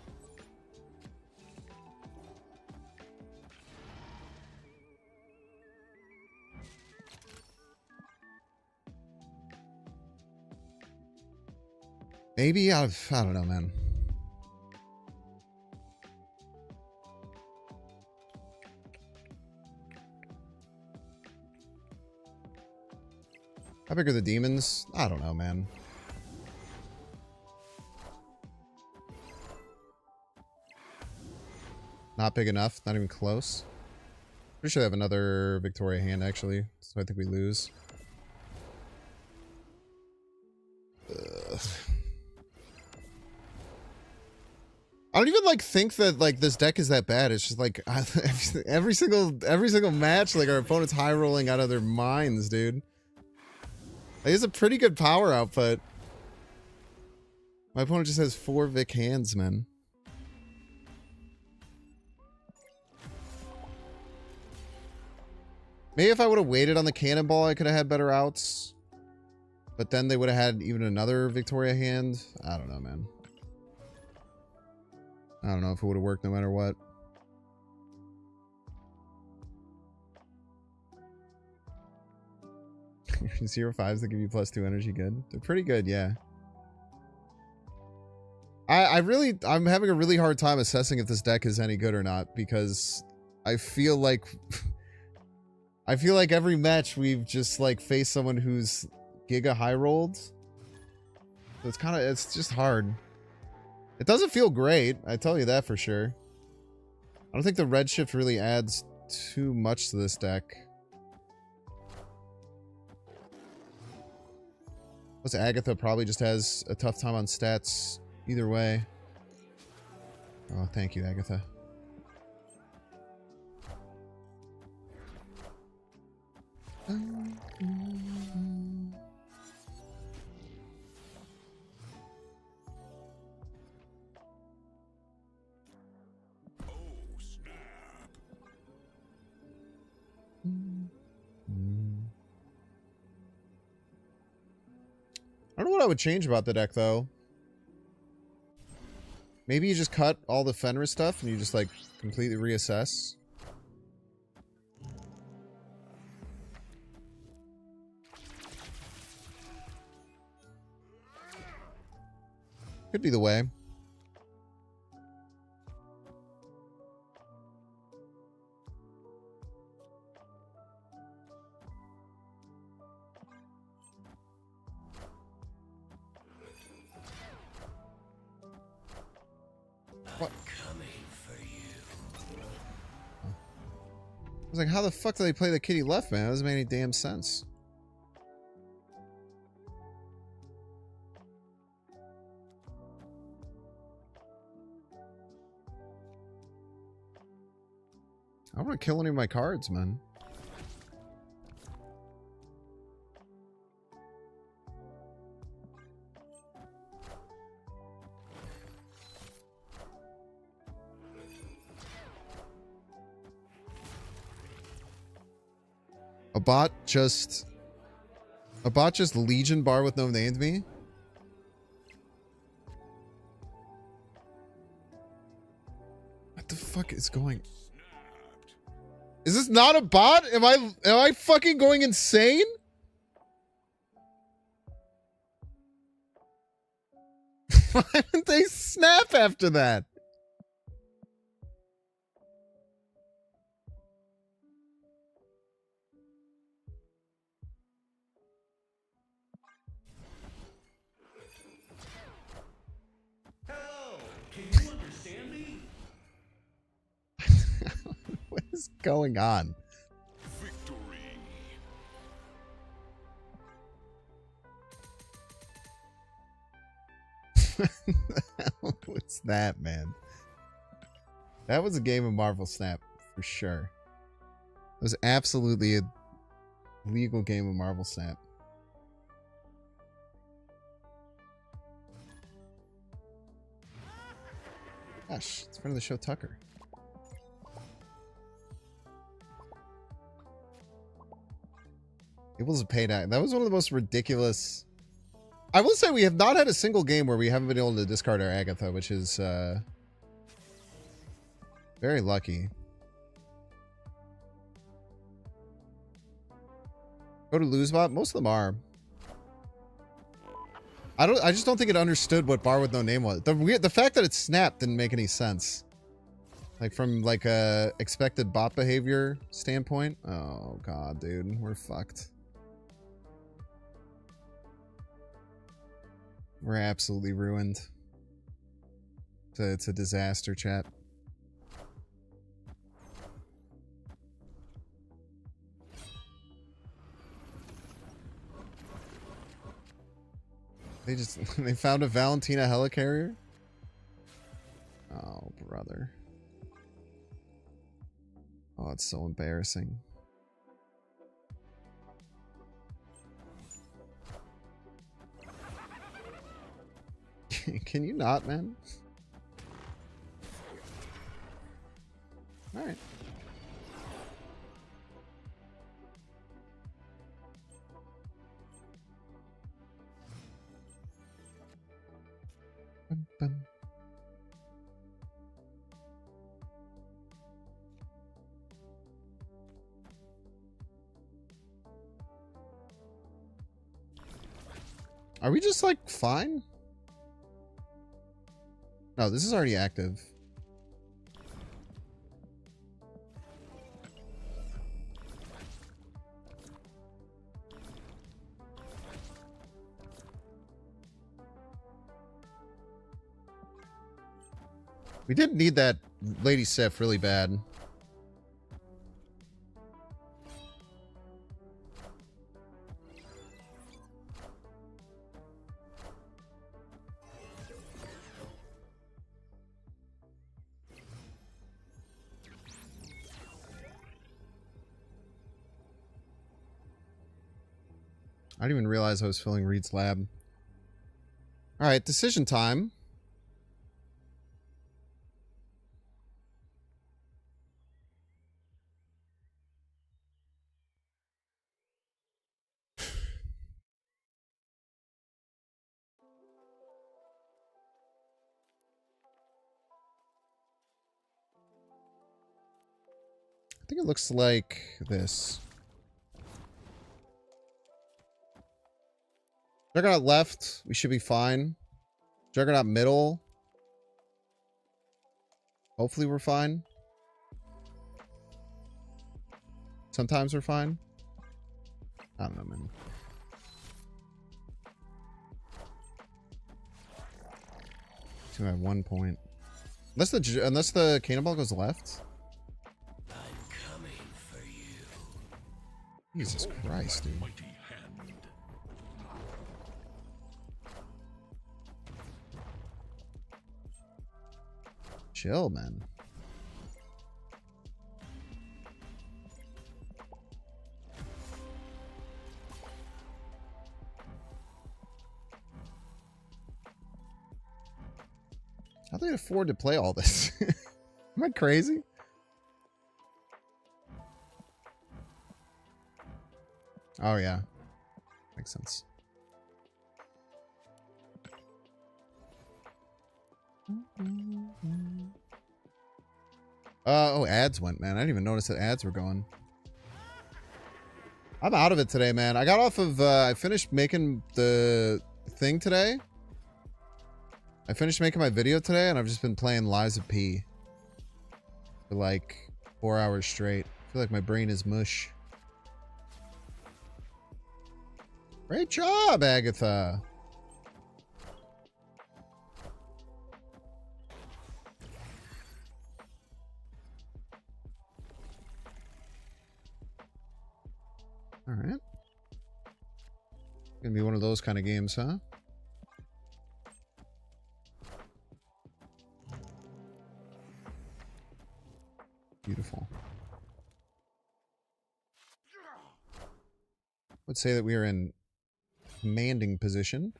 Maybe? I don't know, man. How big are the demons? I don't know, man. Not big enough. Not even close. Pretty sure they have another Victoria hand, actually. So I think we lose. Ugh. I don't even like think that like this deck is that bad. It's just like every single match, like our opponent's high rolling out of their minds, dude. Like, it's a pretty good power output. My opponent just has 4 Vic hands, man. Maybe if I would have waited on the cannonball, I could have had better outs. But then they would have had even another Victoria hand. I don't know, man. I don't know if it would have worked no matter what. Zero fives that give you +2 energy, good. They're pretty good, yeah. I'm having a really hard time assessing if this deck is any good or not, because I feel like every match we've just like faced someone who's giga high rolled. So it's just hard. It doesn't feel great, I tell you that for sure. I don't think the redshift really adds too much to this deck. Plus Agatha probably just has a tough time on stats either way. Oh, thank you, Agatha. I don't know what I would change about the deck, though. Maybe you just cut all the Fenris stuff and you just, like, completely reassess. Could be the way. What? Coming for you. I was like, how the fuck do they play the kitty left, man? That doesn't make any damn sense. I don't want to kill any of my cards, man. A bot just Legion bar with no named me? What the fuck is going? Is this not a bot? Am I fucking going insane? Why didn't they snap after that? What is going on? What's that, man? That was a game of Marvel Snap for sure. It was absolutely a legal game of Marvel Snap. Gosh, it's friend of the show, Tucker. It was a payback. That was one of the most ridiculous. I will say we have not had a single game where we haven't been able to discard our Agatha, which is very lucky. Go to Losebot? Most of them are. I just don't think it understood what bar with no name was. The fact that it snapped didn't make any sense. Like from like a expected bot behavior standpoint. Oh god, dude, we're fucked. We're absolutely ruined. It's a disaster, chat. They found a Valentina helicarrier? Oh, brother. Oh, it's so embarrassing. Can you not, man? Alright. Are we just like fine? No, this is already active. We did need that Lady Sif really bad. I didn't even realize I was filling Reed's lab. All right, decision time. I think it looks like this. Juggernaut left, we should be fine. Juggernaut middle. Hopefully we're fine. Sometimes we're fine. I don't know, man. Two at 1 point. Unless the cannonball goes left. I'm coming for you. Jesus Christ, dude. Chill, man. How do they afford to play all this? Am I crazy? Oh, yeah. Makes sense. Oh, ads went, man. I didn't even notice that ads were going. I'm out of it today, man. I got off of, I finished making the thing today. I finished making my video today, and I've just been playing Lies of P for like 4 hours straight. I feel like my brain is mush. Great job, Agatha. All right. Gonna be one of those kind of games, huh? Beautiful. Would say that we are in commanding position.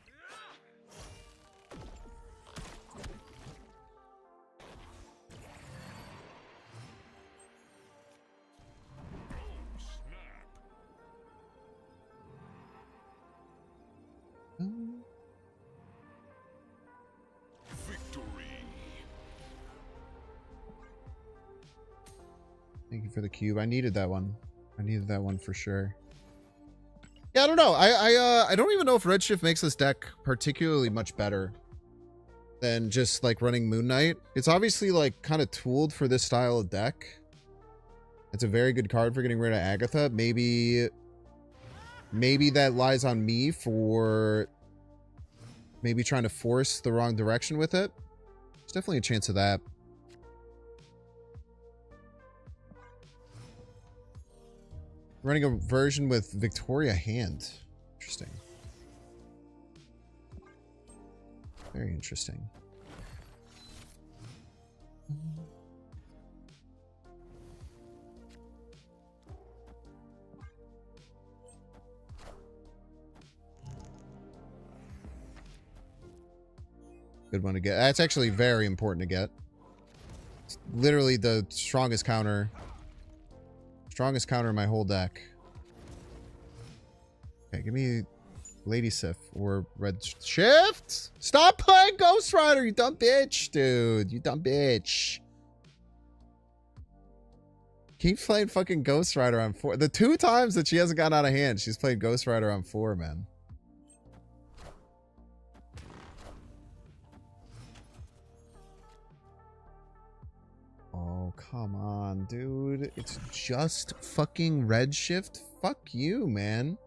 for the cube. I needed that one. I needed that one for sure. Yeah, I don't know. I don't even know if Redshift makes this deck particularly much better than just like running Moon Knight. It's obviously like kind of tooled for this style of deck. It's a very good card for getting rid of Agatha. Maybe that lies on me for maybe trying to force the wrong direction with it. There's definitely a chance of that. Running a version with Victoria Hand. Interesting. Very interesting. Good one to get. That's actually very important to get. It's literally the strongest counter. Strongest counter in my whole deck. Okay, give me Lady Sif or Redshift. Stop playing Ghost Rider, you dumb bitch, dude. You dumb bitch. Keep playing fucking Ghost Rider on 4. The 2 times that she hasn't gotten out of hand, she's played Ghost Rider on 4, man. Oh, come on, dude. It's just fucking Redshift. Fuck you, man.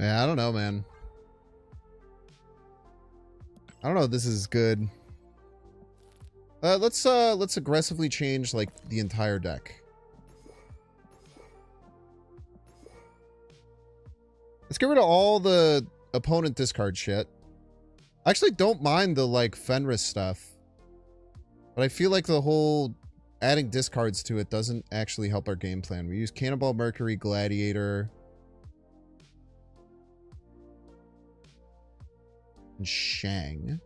Yeah, I don't know, man. I don't know if this is good. Let's aggressively change like the entire deck. Let's get rid of all the opponent discard shit. I actually don't mind the like Fenris stuff, but I feel like the whole adding discards to it doesn't actually help our game plan. We use Cannonball Mercury, Gladiator, and Shang.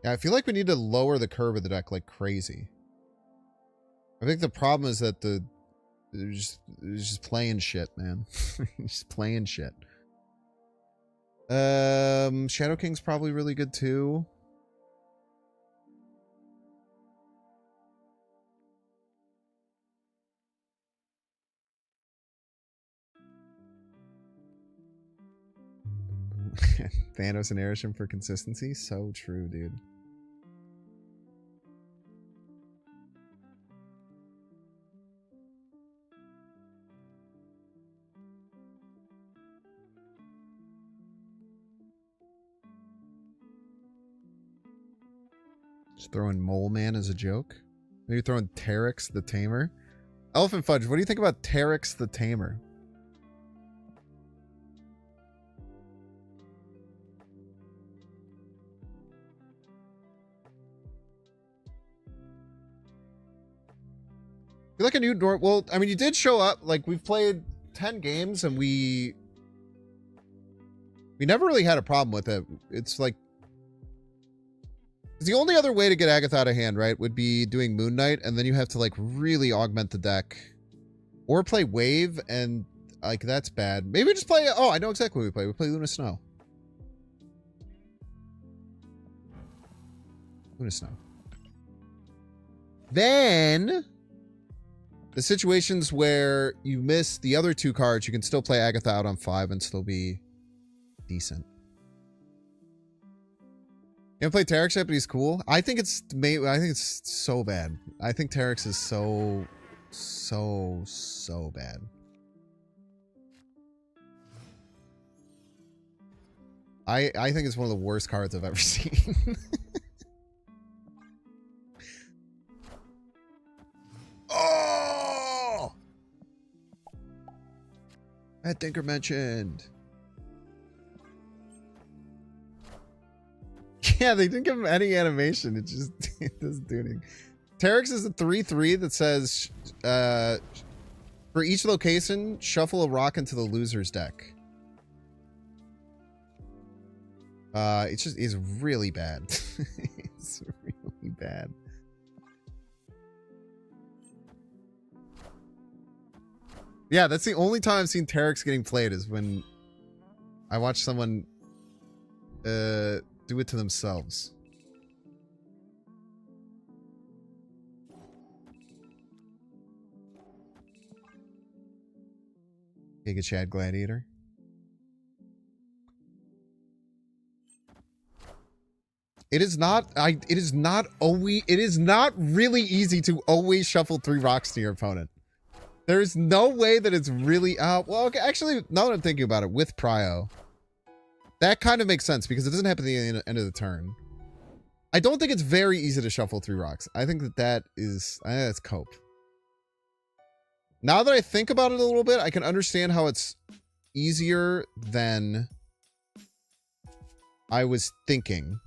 Yeah, I feel like we need to lower the curve of the deck like crazy. I think the problem is that it's just playing shit, man. Just playing shit. Shadow King's probably really good too. Thanos and Arishem for consistency. So true, dude. Just throwing Mole Man as a joke. Maybe throwing Terex the Tamer. Elephant Fudge, what do you think about Terex the Tamer? You're like a new door. Well, I mean, you did show up. Like, we've played 10 games and we never really had a problem with it. It's like, the only other way to get Agatha out of hand, right, would be doing Moon Knight, and then you have to, like, really augment the deck. Or play Wave, and, like, that's bad. Maybe we just play... Oh, I know exactly what we play. We play Luna Snow. Luna Snow. Then... the situations where you miss the other 2 cards, you can still play Agatha out on 5 and still be decent. You haven't played Terex yet, but he's cool. I think it's so bad. I think Terex is so bad. I think it's one of the worst cards I've ever seen. Oh! I Thinker mentioned. Yeah, they didn't give him any animation. It just it doesn't do anything. Terex is a 3/3 that says, for each location, shuffle a rock into the loser's deck. It's really bad. It's really bad. Yeah, that's the only time I've seen Terex getting played is when I watch someone do it to themselves. Giga Chad Gladiator. It is not really easy to always shuffle 3 rocks to your opponent. There's no way that it's really well, okay, actually, now that I'm thinking about it, with Prio, that kind of makes sense because it doesn't happen at the end of the turn. I don't think it's very easy to shuffle 3 rocks. I think that's cope. Now that I think about it a little bit, I can understand how it's easier than I was thinking.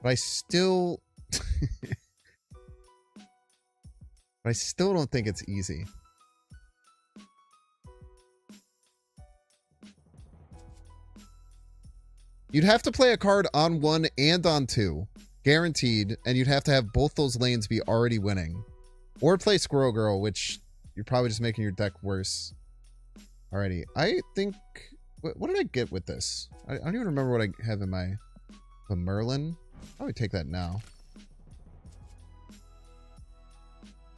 But I still don't think it's easy. You'd have to play a card on 1 and on 2, guaranteed, and you'd have to have both those lanes be already winning. Or play Squirrel Girl, which you're probably just making your deck worse already. I think... What did I get with this? I don't even remember what I have in my... The Merlin? I would take that now.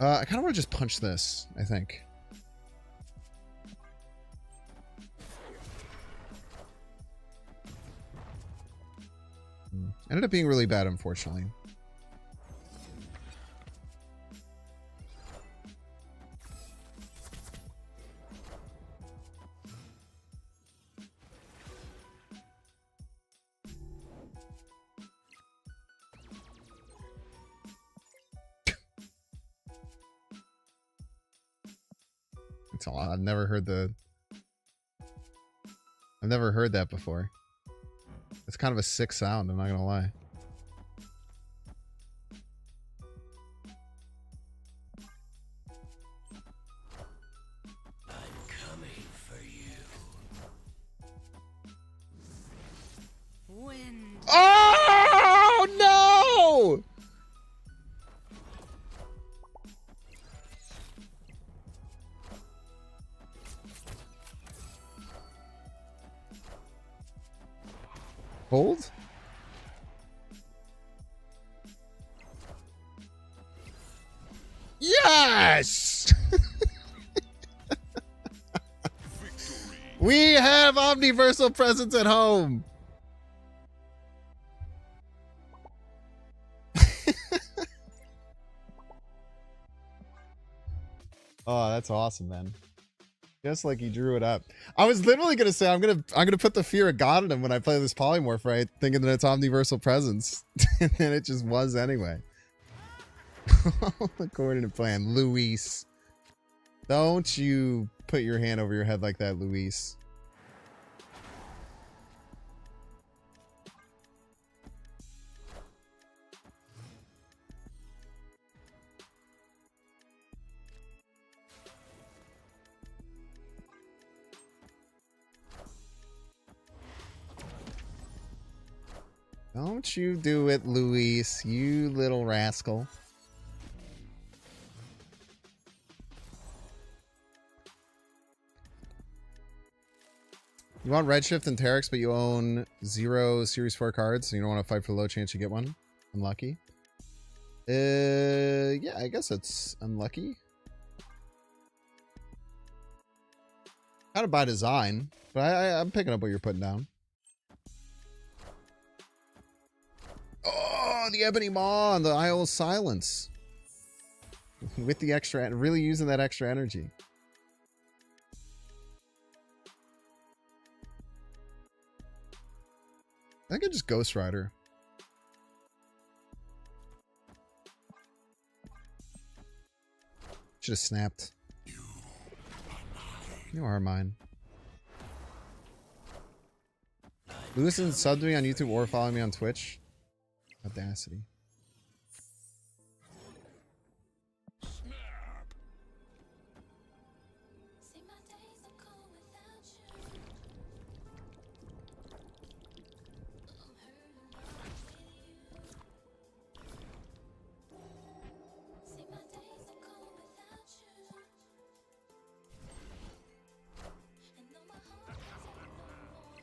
I kind of want to just punch this, I think. Ended up being really bad, unfortunately. It's a lot. I've never heard that before. It's kind of a sick sound, I'm not gonna lie. I'm coming for you. Wind. Oh no! Hold? Yes! We have Omniversal Presence at home. Oh, that's awesome, man. Just like he drew it up. I was literally gonna say I'm gonna put the Fear of God in him when I play this polymorph, right? Thinking that it's Omniversal Presence. And then it just was anyway. According to plan. Luis. Don't you put your hand over your head like that, Luis. Don't you do it, Luis, you little rascal. You want Redshift and Terex, but you own 0 Series 4 cards, so you don't want to fight for the low chance you get one? Unlucky. Yeah, I guess it's unlucky. Kind of by design, but I'm picking up what you're putting down. Oh, the Ebony Maw and the Isle of Silence. With the extra, really using that extra energy. I could just Ghost Rider. Should have snapped. You You are mine. Lewison subbed me on YouTube or following me on Twitch. Audacity. See my days are cold without you. I'm hurting with you. See my days are cold without you. And though my heart can't take no more.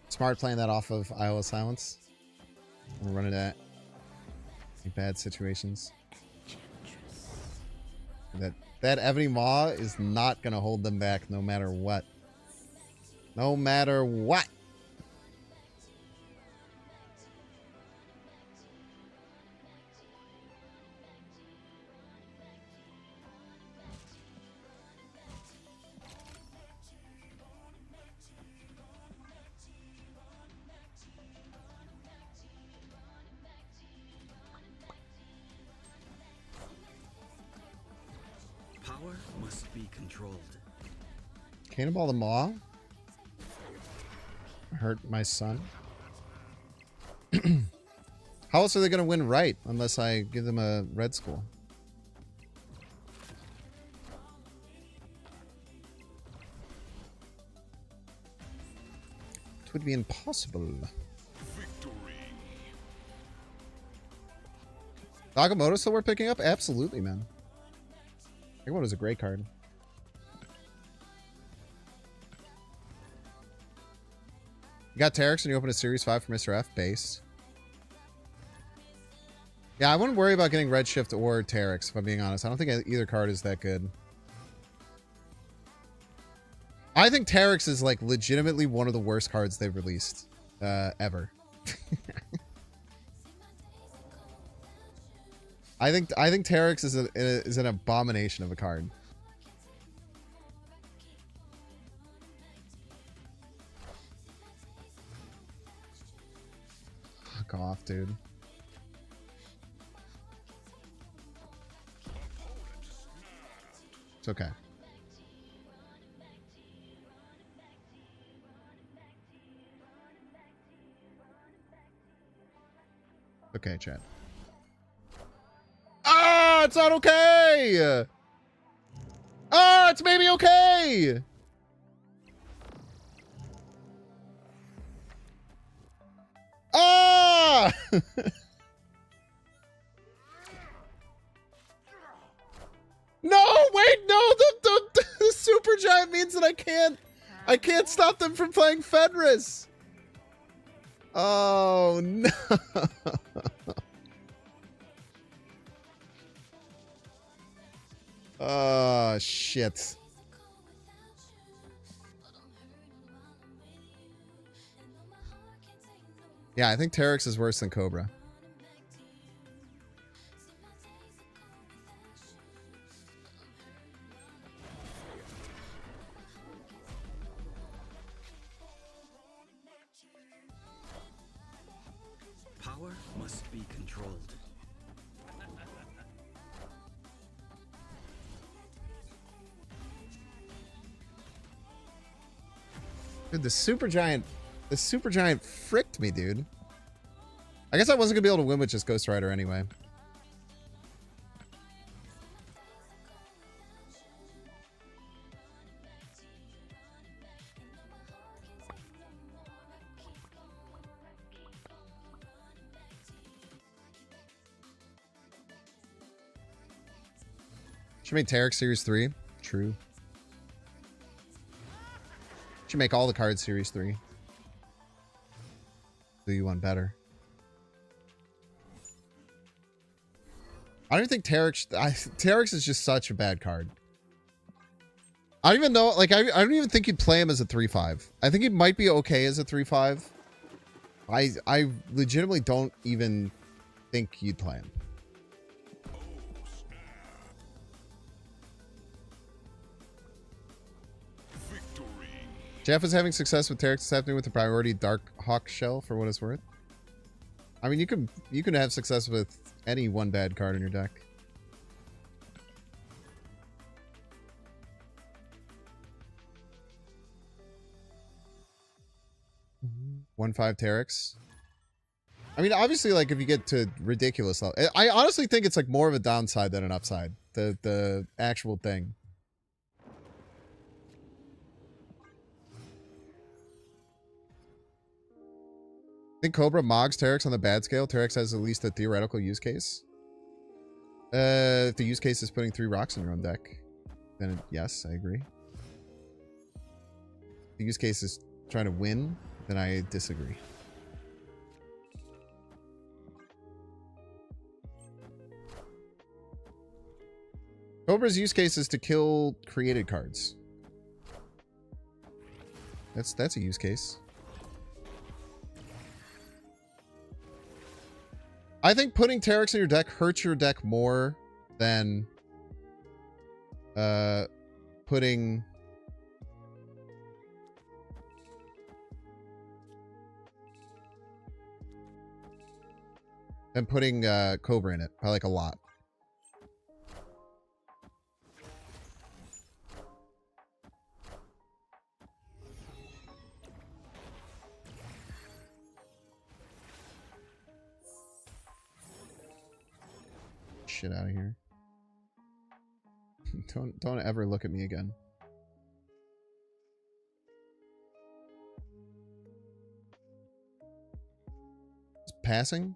Smart playing that off of Iowa Silence. We're running at bad situations. That Ebony Maw is not gonna hold them back no matter what. No matter what. Power must be controlled. Cannonball the Maw. Hurt my son. How else are they gonna win right unless I give them a red school? It would be impossible. Nagamoto still worth picking up? Absolutely, man. Nagamoto's a great card. You got Terex and you open a Series 5 for Mr. F base. Yeah, I wouldn't worry about getting Redshift or Terex, if I'm being honest. I don't think either card is that good. I think Terex is like legitimately one of the worst cards they've released ever. I think Terex is an abomination of a card. Fuck off, dude. It's okay. Okay, chat. Ah, it's not okay. Ah, it's maybe okay. Ah! No, wait, no, the super giant means that I can't stop them from playing Fenris. Oh no. Oh shit. Yeah, I think Terex is worse than Cobra. Power must be controlled. Dude, the super giant fricked me, dude. I guess I wasn't gonna be able to win with just Ghost Rider anyway. Should make Terex Series 3. True. Should make all the cards Series 3. Do you want better? I don't think Terex... Terex is just such a bad card. I don't even know... Like, I don't even think you'd play him as a 3-5. I think he might be okay as a 3-5. I legitimately don't even think you'd play him. Jeff is having success with Terex this afternoon with the priority Dark Hawk shell for what it's worth. I mean, you can have success with any one bad card in your deck. 1/5 Terex. I mean, obviously, like, if you get to ridiculous level, I honestly think it's like more of a downside than an upside. The actual thing. I think Cobra mogs Terex on the bad scale. Terex has at least a theoretical use case. If the use case is putting 3 rocks in your own deck, then yes, I agree. If the use case is trying to win, then I disagree. Cobra's use case is to kill created cards. That's a use case. I think putting Terex in your deck hurts your deck more than putting Cobra in it by like a lot. Shit out of here. Don't ever look at me again. Just passing?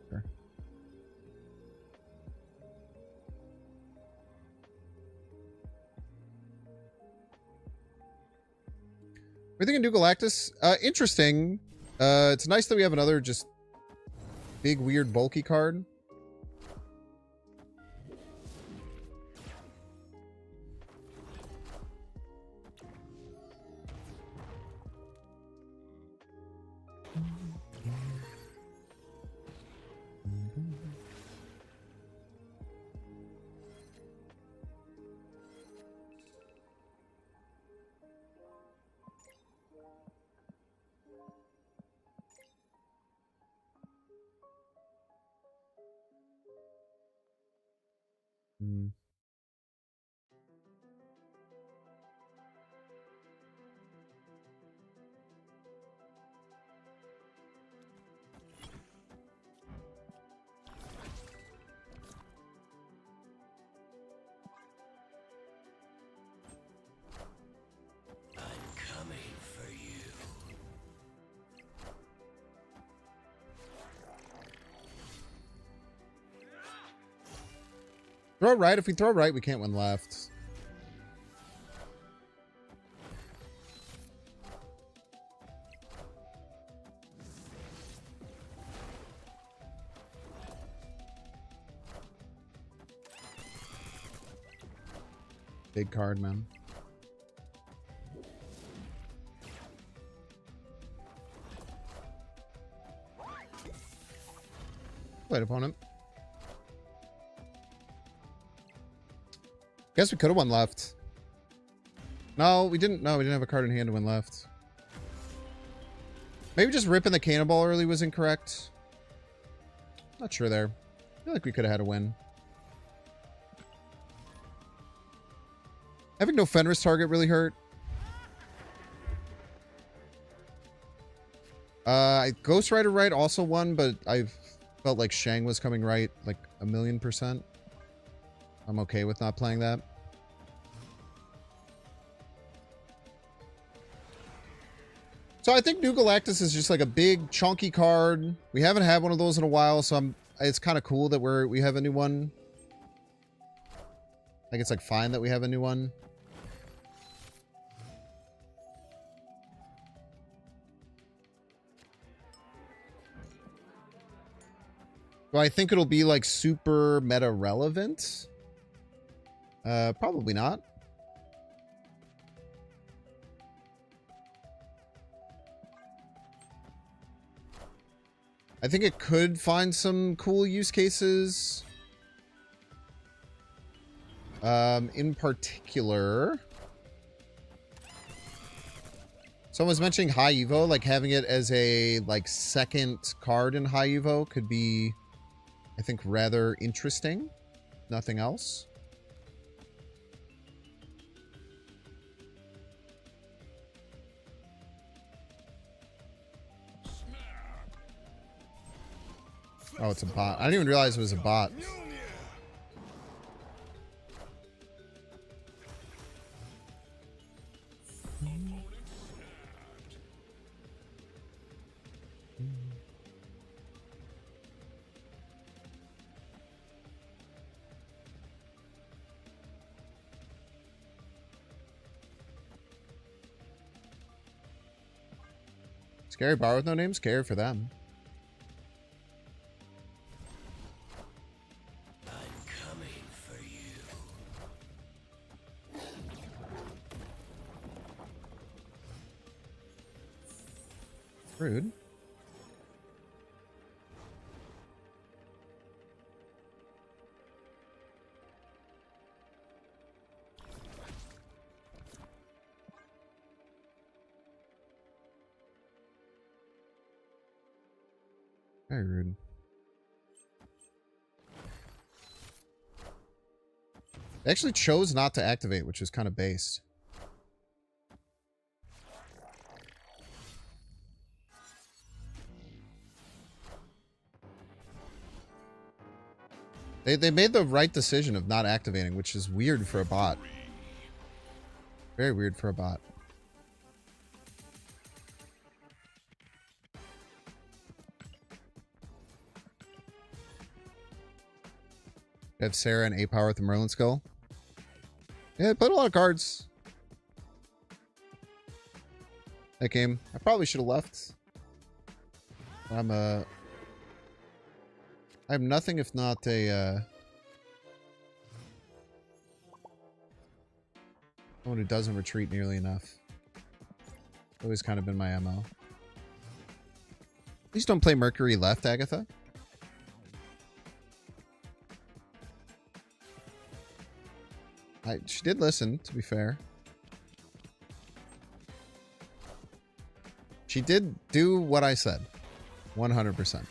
Sure. What do you think of New Galactus? Interesting. It's nice that we have another just big, weird, bulky card. Hmm. Throw it right. If we throw it right, we can't win left. Big card, man. Played opponent. Guess we could have won left. No, we didn't. No, we didn't have a card in hand to win left. Maybe just ripping the cannonball early was incorrect. Not sure there. I feel like we could have had a win. Having no Fenris target really hurt. Ghost Rider right also won, but I felt like Shang was coming right like 1,000,000%. I'm okay with not playing that. So I think New Galactus is just like a big chunky card. We haven't had one of those in a while, so it's kind of cool that we have a new one. Like it's like fine that we have a new one. Do I think it'll be like super meta relevant? Probably not. I think it could find some cool use cases. In particular, someone was mentioning High Evo, like having it as a like second card in High Evo could be, I think, rather interesting. Nothing else. Oh, it's a bot. I didn't even realize it was a bot. Scary bar with no name? Scary for them. Rude. Very rude. They actually chose not to activate, which is kind of based. They made the right decision of not activating, which is weird for a bot. Very weird for a bot. I have Sarah and A-Power with the Merlin Skull. Yeah, I played a lot of cards. That game. I probably should have left. I'm nothing if not a someone who doesn't retreat nearly enough. Always kind of been my MO. Please don't play Mercury left, Agatha. She did listen, to be fair. She did do what I said. 100%.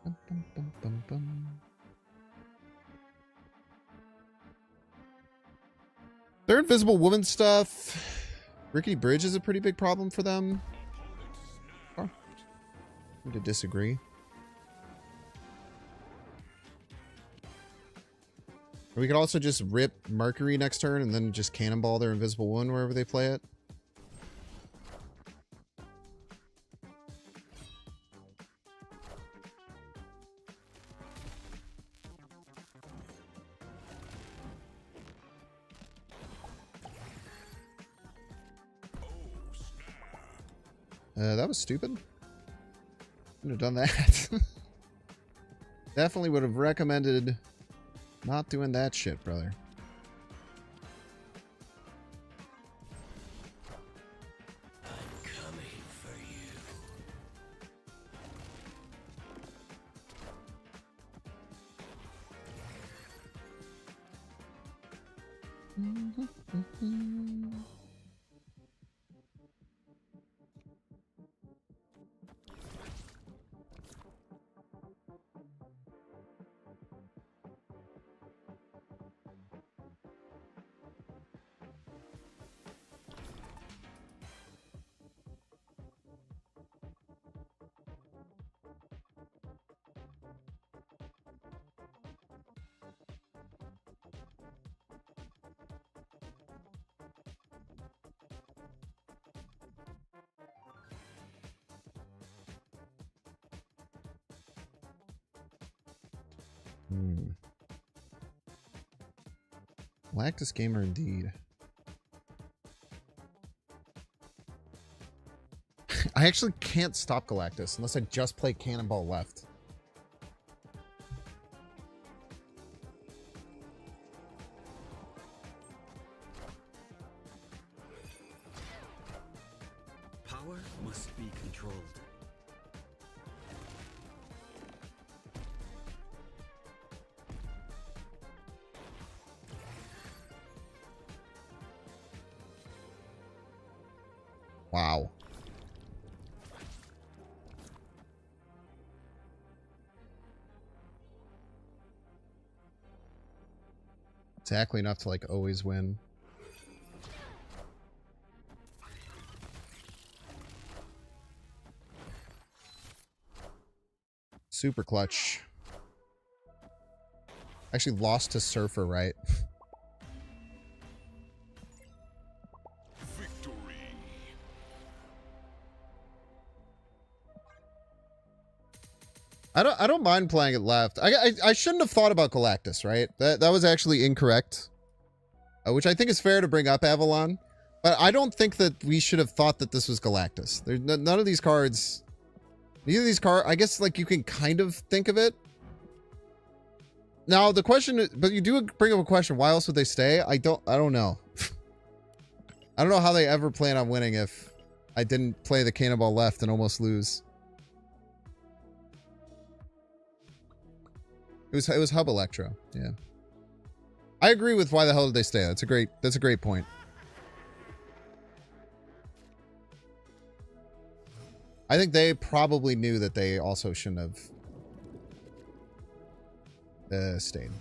Bum, bum, bum, bum, bum. Their Invisible Woman stuff. Rickety Bridge is a pretty big problem for them. Oh, I'm to disagree. Or we could also just rip Mercury next turn and then just cannonball their Invisible Woman wherever they play it. That was stupid. Wouldn't have done that. Definitely would have recommended not doing that shit, brother. I'm coming for you. Galactus Gamer indeed. I actually can't stop Galactus unless I just play Cannonball left. Power must be controlled. Wow. exactly enough to like always win. Super clutch. Actually lost to Surfer, right? I don't mind playing it left. I shouldn't have thought about Galactus, right? That was actually incorrect. Which I think is fair to bring up Avalon. But I don't think that we should have thought that this was Galactus. There's none of these cards. Neither of these cards, I guess like you can kind of think of it. Now the question, but you do bring up a question. Why else would they stay? I don't know. I don't know how they ever plan on winning if I didn't play the Cannonball left and almost lose. It was Hub Electro, yeah. I agree with why the hell did they stay. That's a great point. I think they probably knew that they also shouldn't have stayed.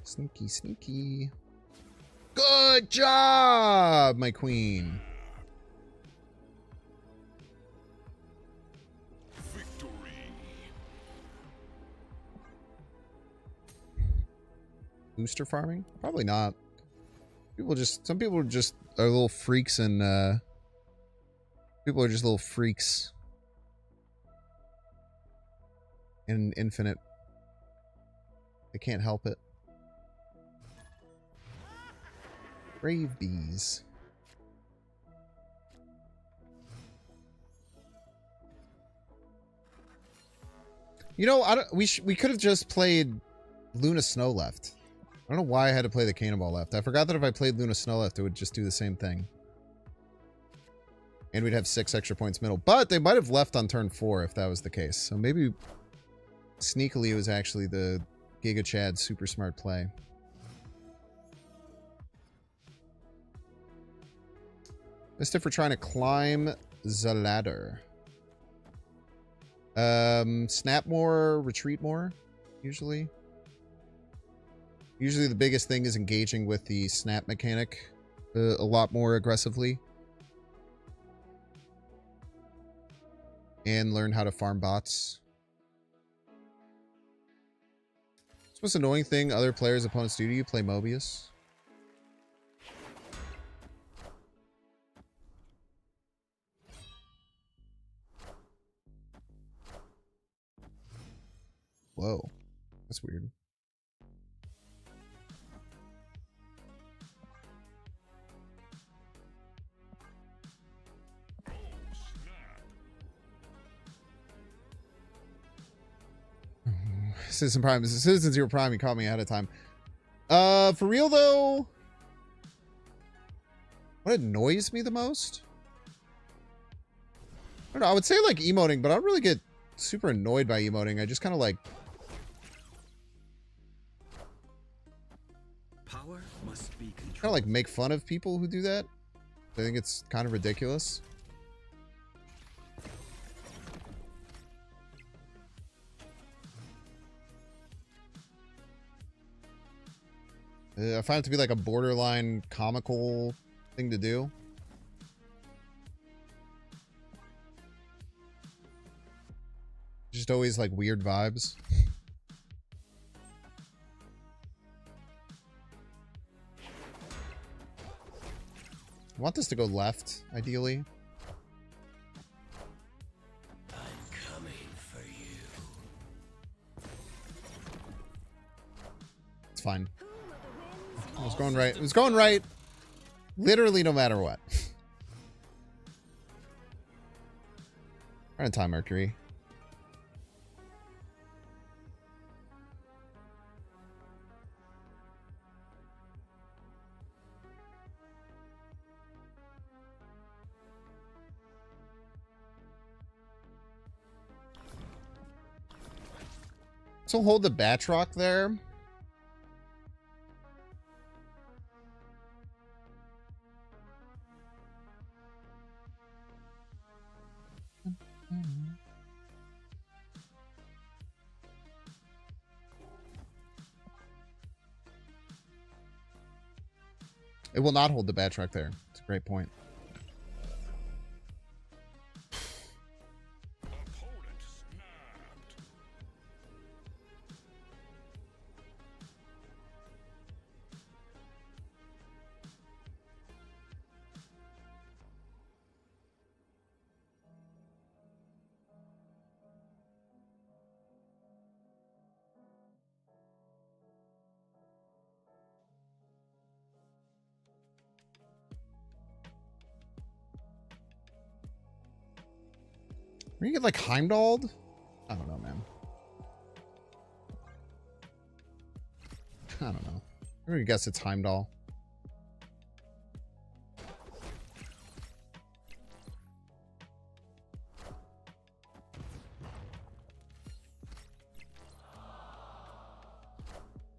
Sneaky, sneaky. Good job, my queen. Booster farming? Probably not. Some people are just are little freaks and people are just little freaks. In Infinite. They can't help it. Brave bees. You know, we could have just played Luna Snow left. I don't know why I had to play the Cannonball left. I forgot that if I played Luna Snow left, it would just do the same thing. And we'd have 6 extra points middle. But they might have left on turn 4 if that was the case. So maybe sneakily it was actually the Giga Chad super smart play. Missed it for trying to climb the ladder. Snap more, retreat more, usually. Usually the biggest thing is engaging with the snap mechanic a lot more aggressively. And learn how to farm bots. What's the most annoying thing other players' opponents do to you? Play Mobius. Whoa. That's weird. Citizen Zero Prime, you caught me ahead of time. For real though, what annoys me the most? I don't know, I would say like emoting, but I don't really get super annoyed by emoting. I just kind of like... Power must be controlled. Kind of like make fun of people who do that. I think it's kind of ridiculous. I find it to be like a borderline comical thing to do. Just always like weird vibes. I want this to go left, ideally. I'm coming for you. It's fine. It was going right. It was going right. Literally no matter what. Right on time, Mercury. So hold the Batroc there. It will not hold the Batroc there. It's a great point. Are you get like Heimdalled? I don't know, man. I don't know. I'm gonna guess it's Heimdall.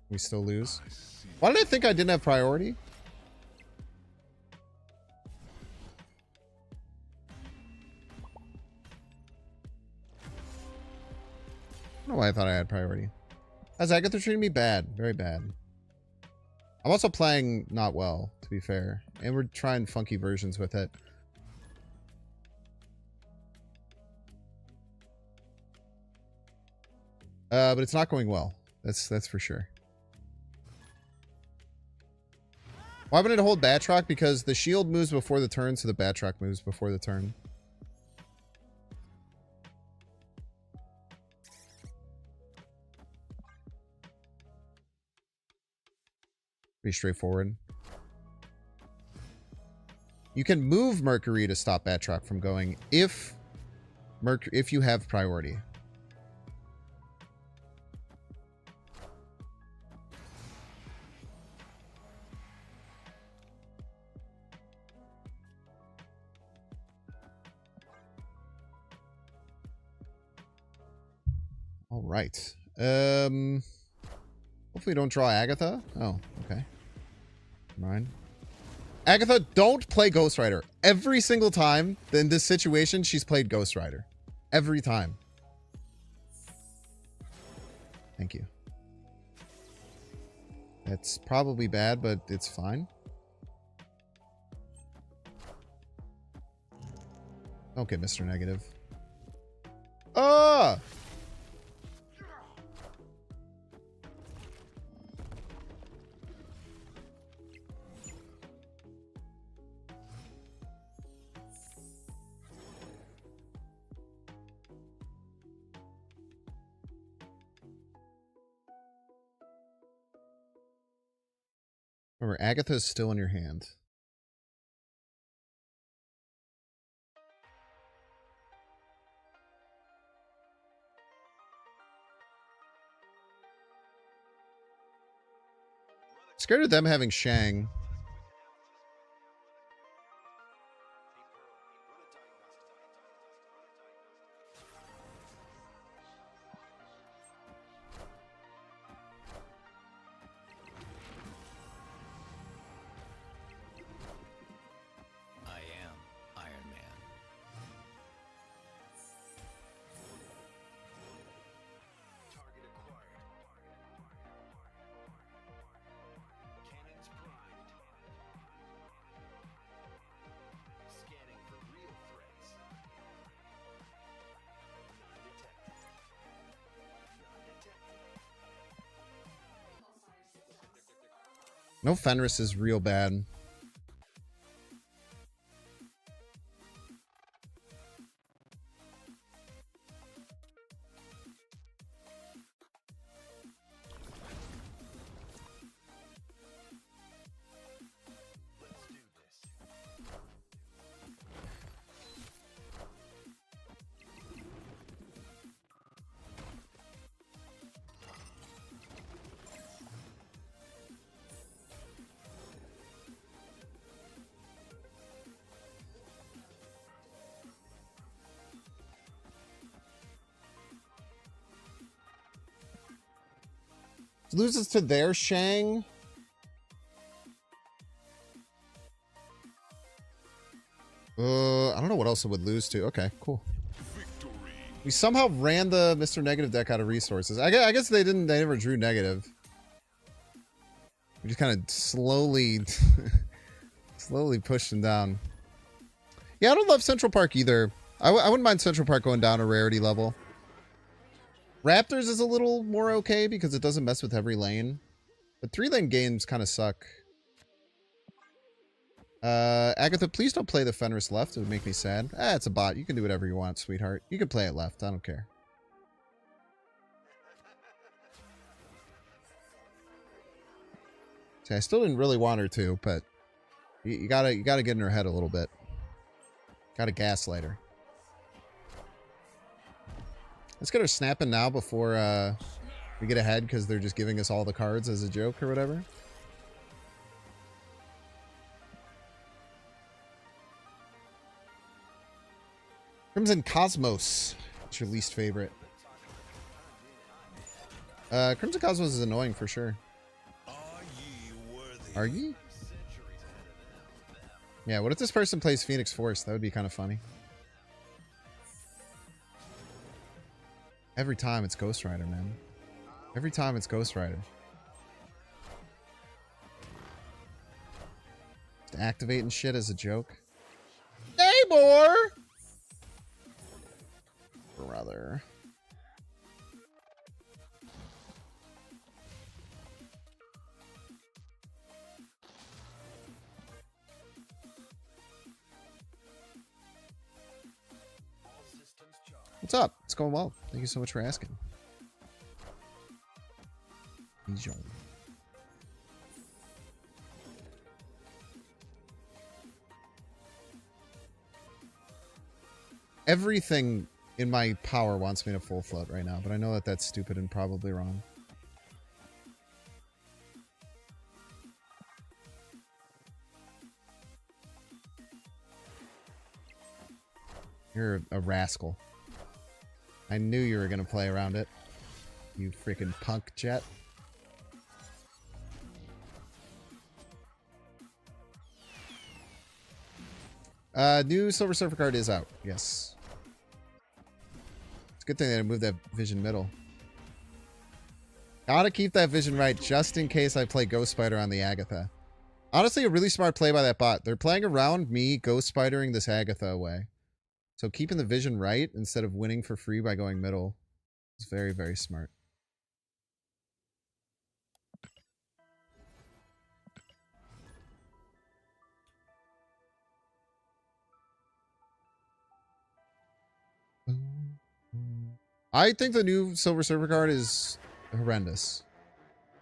We still lose. Why did I think I didn't have priority? I don't know why I thought I had priority. As Agatha treating me bad. Very bad. I'm also playing not well, to be fair. And we're trying funky versions with it. But it's not going well. That's for sure. Why would it hold Batroc? Because the shield moves before the turn, so the Batroc moves before the turn. Pretty straightforward. You can move Mercury to stop Batroc from going if you have priority. All right. Hopefully don't draw Agatha. Oh, okay. Mine. Agatha, don't play Ghost Rider. Every single time in this situation, she's played Ghost Rider. Every time. Thank you. That's probably bad, but it's fine. Okay, Mr. Negative. Ah! Remember, Agatha is still in your hand. Scared of them having Shang. I am Iron Man. Target acquired. Cannon's primed. Scanning for real threats. Undetected. No, Fenris is real bad. Let's do this. Loses to their Shang. I don't know what else it would lose to. Okay, cool. We somehow ran the Mr. Negative deck out of resources. I guess they didn't. They never drew negative. We just kind of slowly Slowly pushing down. Yeah, I don't love Central Park either. I wouldn't mind Central Park going down a rarity level. Raptors is a little more okay because it doesn't mess with every lane. But 3-lane games kind of suck. Agatha, please don't play the Fenris left. It would make me sad. It's a bot. You can do whatever you want, sweetheart. You can play it left. I don't care. See, I still didn't really want her to, but you gotta get in her head a little bit. Gotta gaslight her. Let's get her snapping now before we get ahead because they're just giving us all the cards as a joke or whatever. Crimson Cosmos. What's your least favorite? Crimson Cosmos is annoying for sure. Are ye? Yeah, what if this person plays Phoenix Force? That would be kind of funny. Every time it's Ghost Rider, man. Every time it's Ghost Rider. Just activating shit as a joke. Namor! Brother. What's up? It's going well. Thank you so much for asking. Dijon. Everything in my power wants me to full float right now, but I know that that's stupid and probably wrong. You're a rascal. I knew you were gonna play around it. You freaking punk jet. New Silver Surfer card is out. Yes. It's a good thing they moved that vision middle. Gotta keep that vision right just in case I play Ghost Spider on the Agatha. Honestly, a really smart play by that bot. They're playing around me Ghost Spidering this Agatha away. So keeping the vision right instead of winning for free by going middle is very, very smart. I think the new Silver Surfer card is horrendous.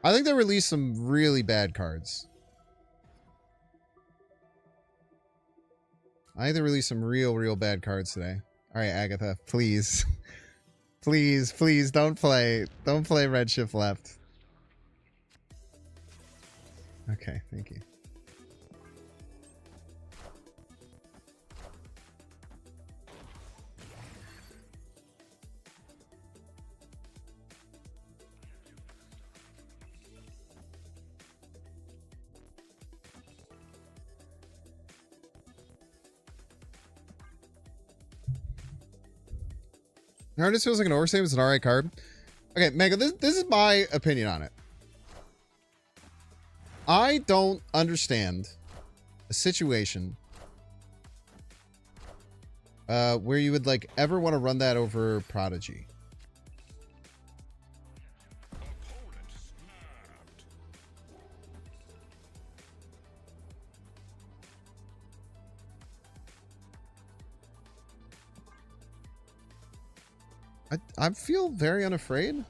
I think they released some really bad cards. I think they released some real bad cards today. Alright, Agatha, please. Please, don't play Redshift left. Okay, thank you. Artist feels like an oversave. It's an alright card. Okay, Mega, this is my opinion on it. I don't understand a situation where you would like ever want to run that over Prodigy. I feel very unafraid.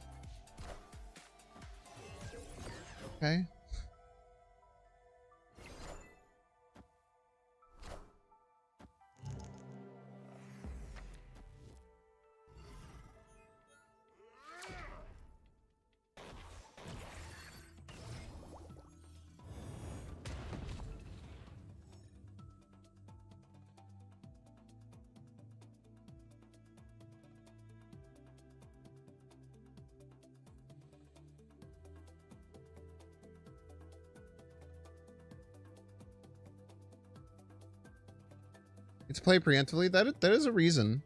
Okay. It's play preemptively. That is a reason.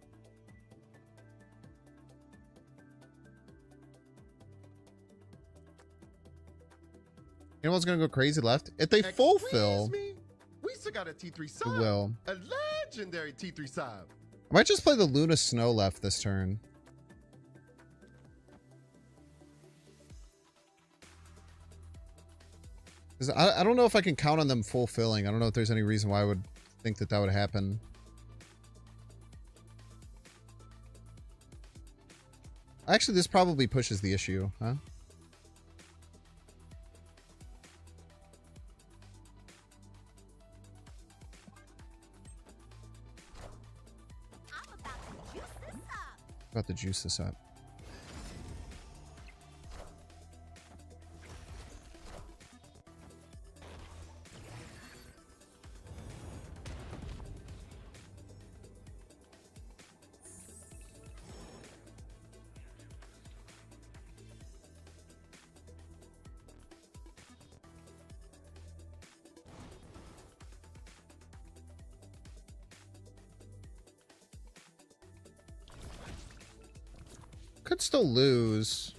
Anyone's gonna go crazy left if they fulfill. We also got a T3 It sub. will. A legendary T3 sub. I might just play the Luna Snow left this turn. 'Cause I don't know if I can count on them fulfilling. I don't know if there's any reason why I would think that that would happen. Actually, this probably pushes the issue, huh? About to juice this up. Could still lose.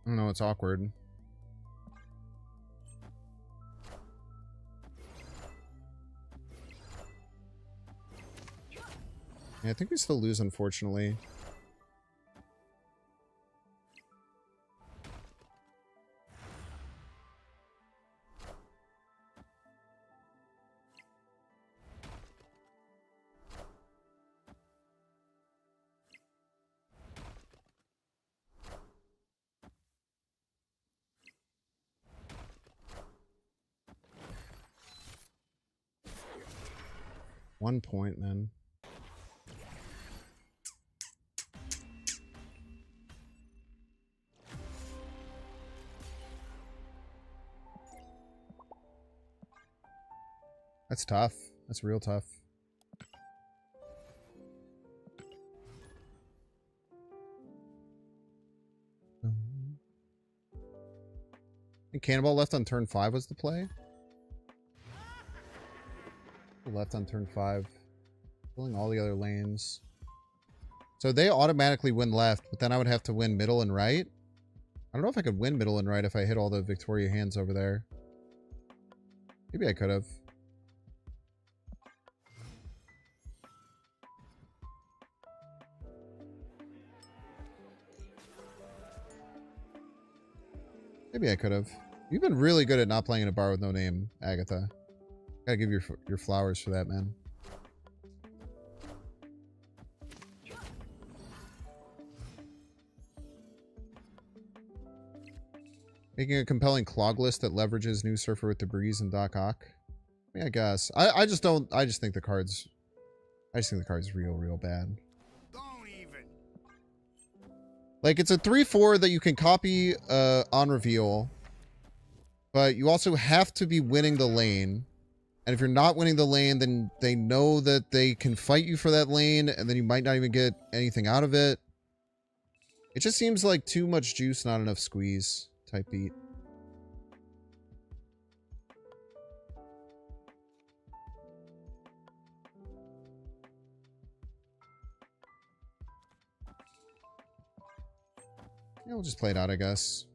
I don't know, it's awkward. Yeah, I think we still lose, unfortunately. One point, then. That's tough. That's real tough. I think Cannonball left on turn 5 was the play. Left on turn 5. Filling all the other lanes. So they automatically win left, but then I would have to win middle and right. I don't know if I could win middle and right if I hit all the Victoria hands over there. Maybe I could have. Maybe I could have. You've been really good at not playing in a bar with no name, Agatha. Gotta give your flowers for that, man. Making a compelling clog list that leverages New Surfer with the Breeze and Doc Ock. I mean, I guess. I just don't. I just think the card's. I just think the card's real bad. Don't even. Like, it's a 3/4 that you can copy on reveal, but you also have to be winning the lane. And if you're not winning the lane, then they know that they can fight you for that lane, and then you might not even get anything out of it. It just seems like too much juice, not enough squeeze type beat. Yeah, we'll just play it out, I guess.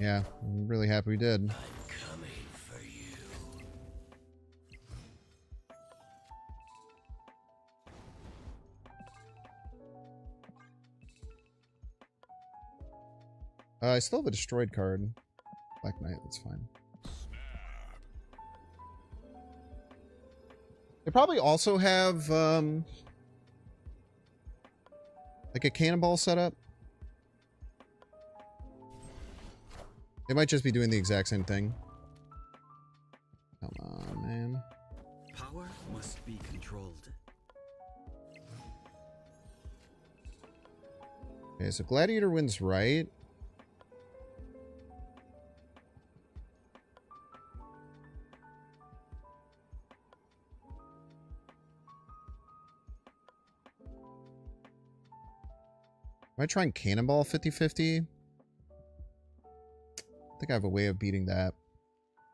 Yeah, I'm really happy we did. I still have a destroyed card. Black Knight, that's fine. They probably also have, like a cannonball setup. They might just be doing the exact same thing. Come on, man. Power must be controlled. Okay, so Gladiator wins right. Am I trying Cannonball 50-50? I think I have a way of beating that.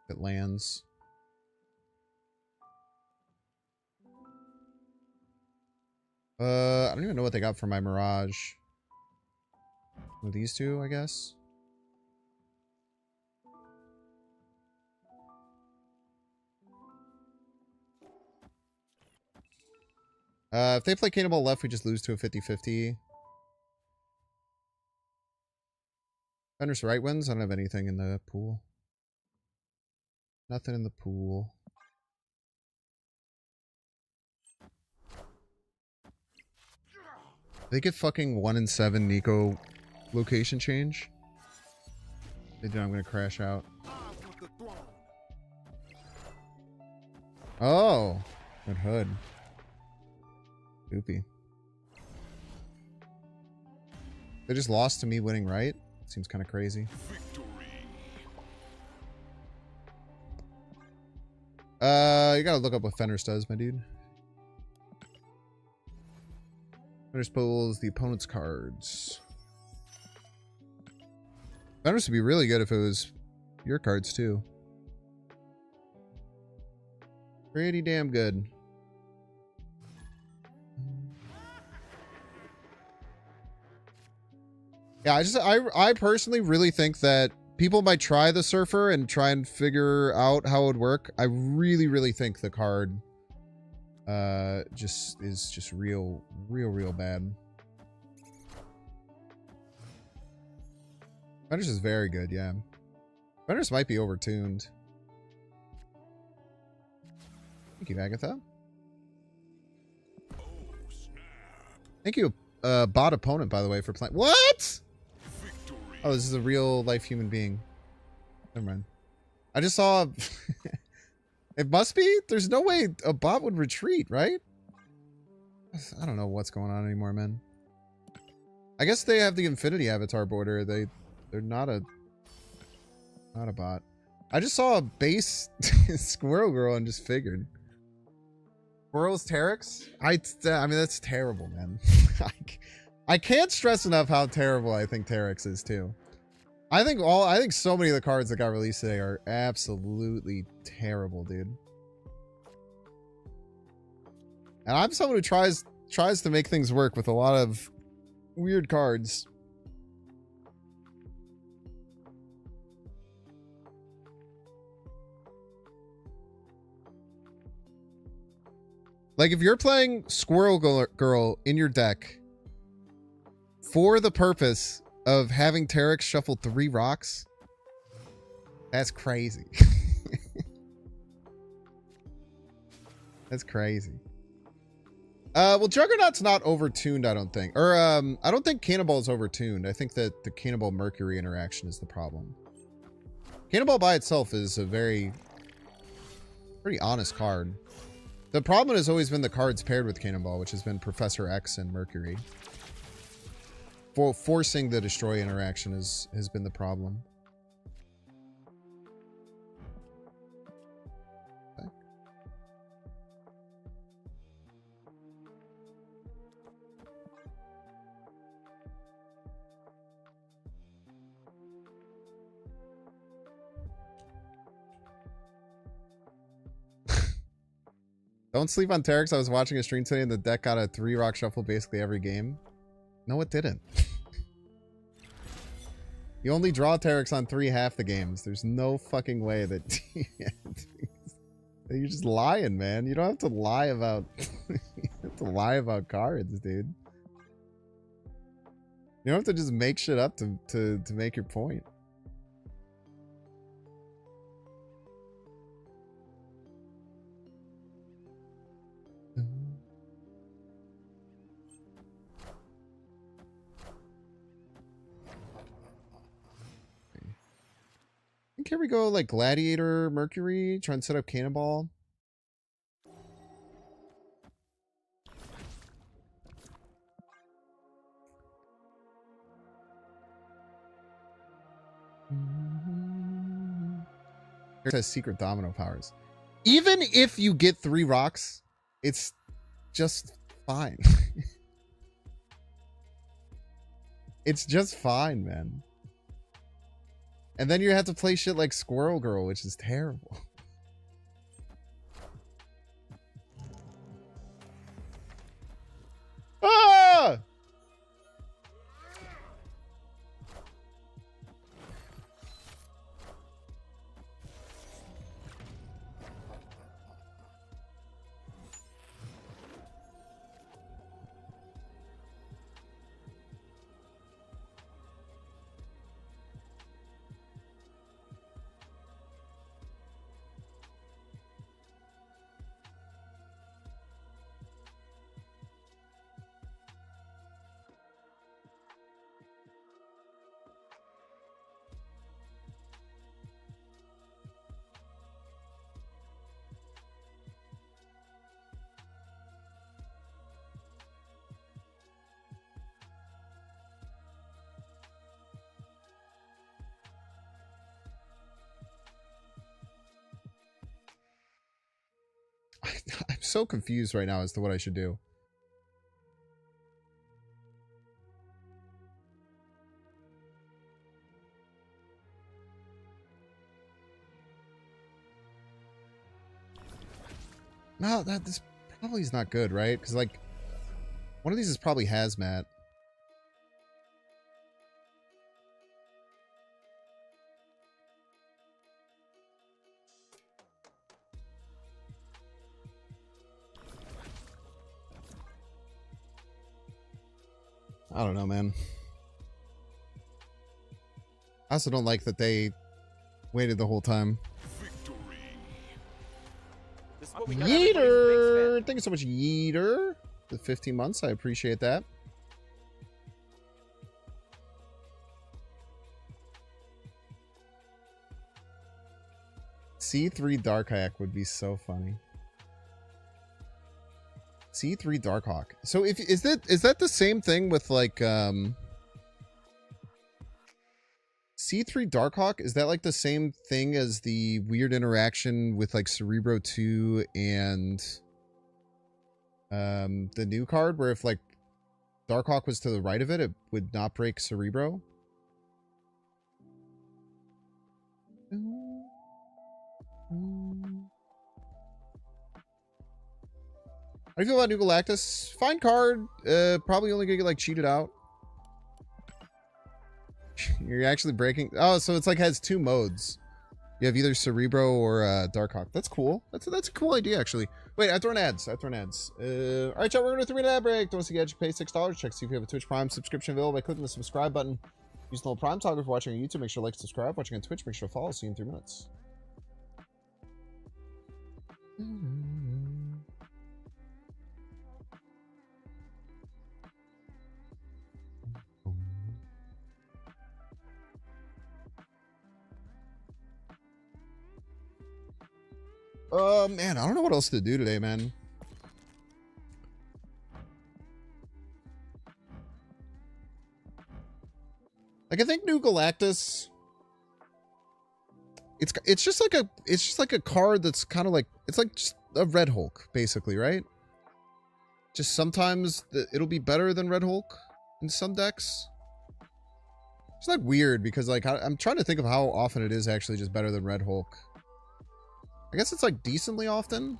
If it lands. I don't even know what they got for my Mirage. With these two, I guess. If they play Cannonball left, we just lose to a 50-50. Fenris right wins. I don't have anything in the pool. Nothing in the pool. They get fucking 1 in 7 Nico location change. They do. I'm gonna crash out. Oh, good hood. Goopy. They just lost to me winning right. Seems kind of crazy. You gotta look up what Fenris does, my dude. Fenris pulls the opponent's cards. Fenris would be really good if it was your cards too. Pretty damn good. Yeah, I personally really think that people might try the Surfer and try and figure out how it would work. I really think the card just is just real bad. Fenris is very good, yeah. Fenris might be overtuned. Thank you, Agatha. Thank you, bot opponent, by the way, for playing. What? Oh, this is a real life human being. Never mind. I just saw. It must be. There's no way a bot would retreat, right? I don't know what's going on anymore, man. I guess they have the Infinity Avatar border. They're not a bot. I just saw a base Squirrel Girl and just figured. Squirrel's Terex? I mean, that's terrible, man. I can't stress enough how terrible I think Terex is too. I think so many of the cards that got released today are absolutely terrible, dude. And I'm someone who tries to make things work with a lot of weird cards. Like if you're playing Squirrel Girl in your deck for the purpose of having Terex shuffle 3 rocks, that's crazy. That's crazy. Well, Juggernaut's not overtuned, I don't think. Or, I don't think Cannonball's overtuned. I think that the Cannonball Mercury interaction is the problem. Cannonball by itself is a pretty honest card. The problem has always been the cards paired with Cannonball, which has been Professor X and Mercury. Forcing the destroy interaction has been the problem. Okay. Don't sleep on Terex. I was watching a stream today and the deck got a 3 rock shuffle basically every game. No, it didn't. You only draw Terex on 3 half the games. There's no fucking way that you're just lying, man. You don't have to lie about you have to lie about cards, dude. You don't have to just make shit up to make your point. I think here we go, like Gladiator, Mercury, try and set up Cannonball. It has secret domino powers. Even if you get 3 rocks, it's just fine. It's just fine, man. And then you have to play shit like Squirrel Girl, which is terrible. Ah! so confused right now as to what I should do. No, this probably is not good, right? Because, like, one of these is probably hazmat. I don't know, man. I also don't like that they waited the whole time. This is what we got. Everybody's a Binks Yeeter! fan. Thank you so much, Yeeter. The 15 months. I appreciate that. C3 Darkhawk would be so funny. C3 Darkhawk. So if is that the same thing with like C3 Darkhawk? Is that like the same thing as the weird interaction with like Cerebro 2 and the new card, where if like Darkhawk was to the right of it, it would not break Cerebro? How do you feel about New Galactus? Fine card. Probably only gonna get like cheated out. You're actually breaking. Oh, so it's like has two modes. You have either Cerebro or Darkhawk. That's cool. That's a cool idea actually. Wait, I've thrown ads. All right, chat. We're gonna do a 3-minute ad break. Don't want to see you guys pay $6. Check to see if you have a Twitch Prime subscription available by clicking the subscribe button. Use the little Prime toggle if you're watching on YouTube. Make sure to like, subscribe. Watching on Twitch, make sure to follow. See you in 3 minutes. Man, I don't know what else to do today, man. Like, I think New Galactus, it's just like a card that's kind of like, it's like just a Red Hulk, basically, right? Just sometimes it'll be better than Red Hulk in some decks. It's like weird because like I'm trying to think of how often it is actually just better than Red Hulk. I guess it's like decently often.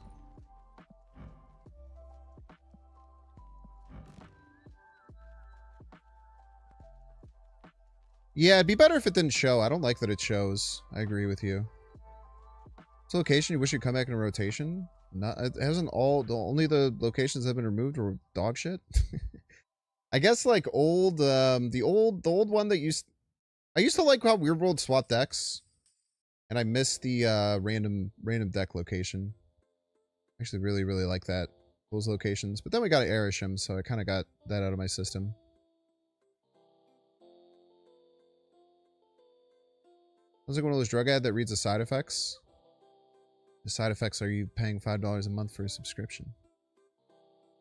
Yeah, it'd be better if it didn't show. I don't like that it shows. I agree with you. It's a location you wish you'd come back in a rotation. Not, it hasn't all. Only the locations that have been removed were dog shit. I guess like old, the old one that I used to like how Weird World swapped decks. And I missed the random deck location. Actually really like those locations. But then we got Erisham, so I kind of got that out of my system. Sounds like one of those drug ads that reads the side effects. The side effects are you paying $5 a month for a subscription.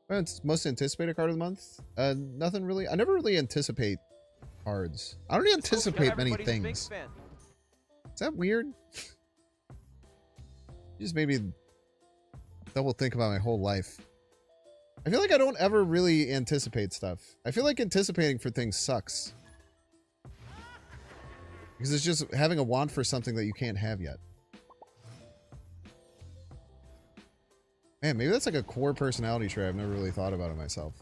Well, it's most anticipated card of the month. Nothing really. I never really anticipate cards. I don't anticipate many Everybody's a Binks things. fan. Is that weird? You just made me double think about my whole life. I feel like I don't ever really anticipate stuff. I feel like anticipating for things sucks. Because it's just having a want for something that you can't have yet. Man, maybe that's like a core personality trait I've never really thought about it myself.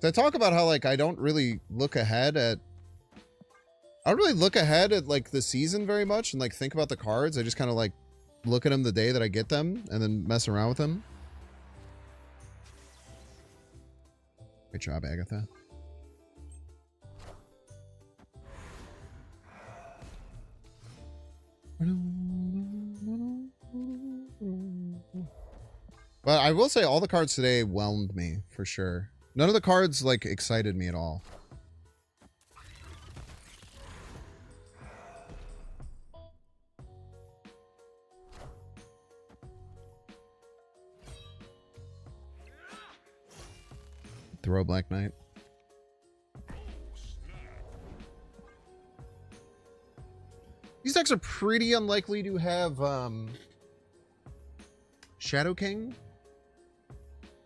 So I talk about how like I don't really look ahead at like the season very much and like think about the cards. I just kind of like look at them the day that I get them and then mess around with them. Great job, Agatha. But I will say all the cards today whelmed me for sure. None of the cards like excited me at all. Throw Black Knight. These decks are pretty unlikely to have Shadow King.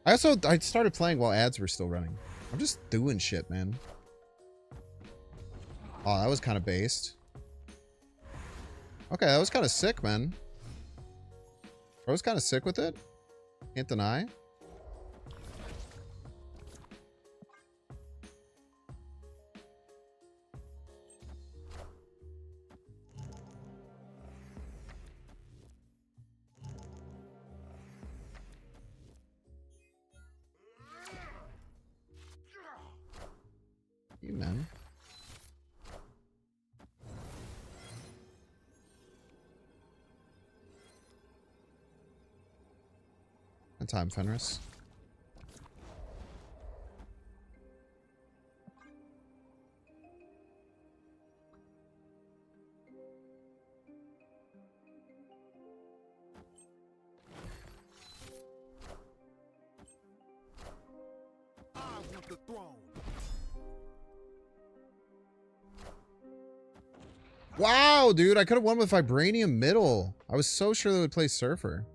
I started playing while ads were still running. I'm just doing shit, man. Oh, that was kind of based. Okay, that was kind of sick, man. I was kind of sick with it. Can't deny. You, man. And time, Fenris. I want the throne. Wow, dude, I could have won with Vibranium middle. I was so sure they would play Surfer.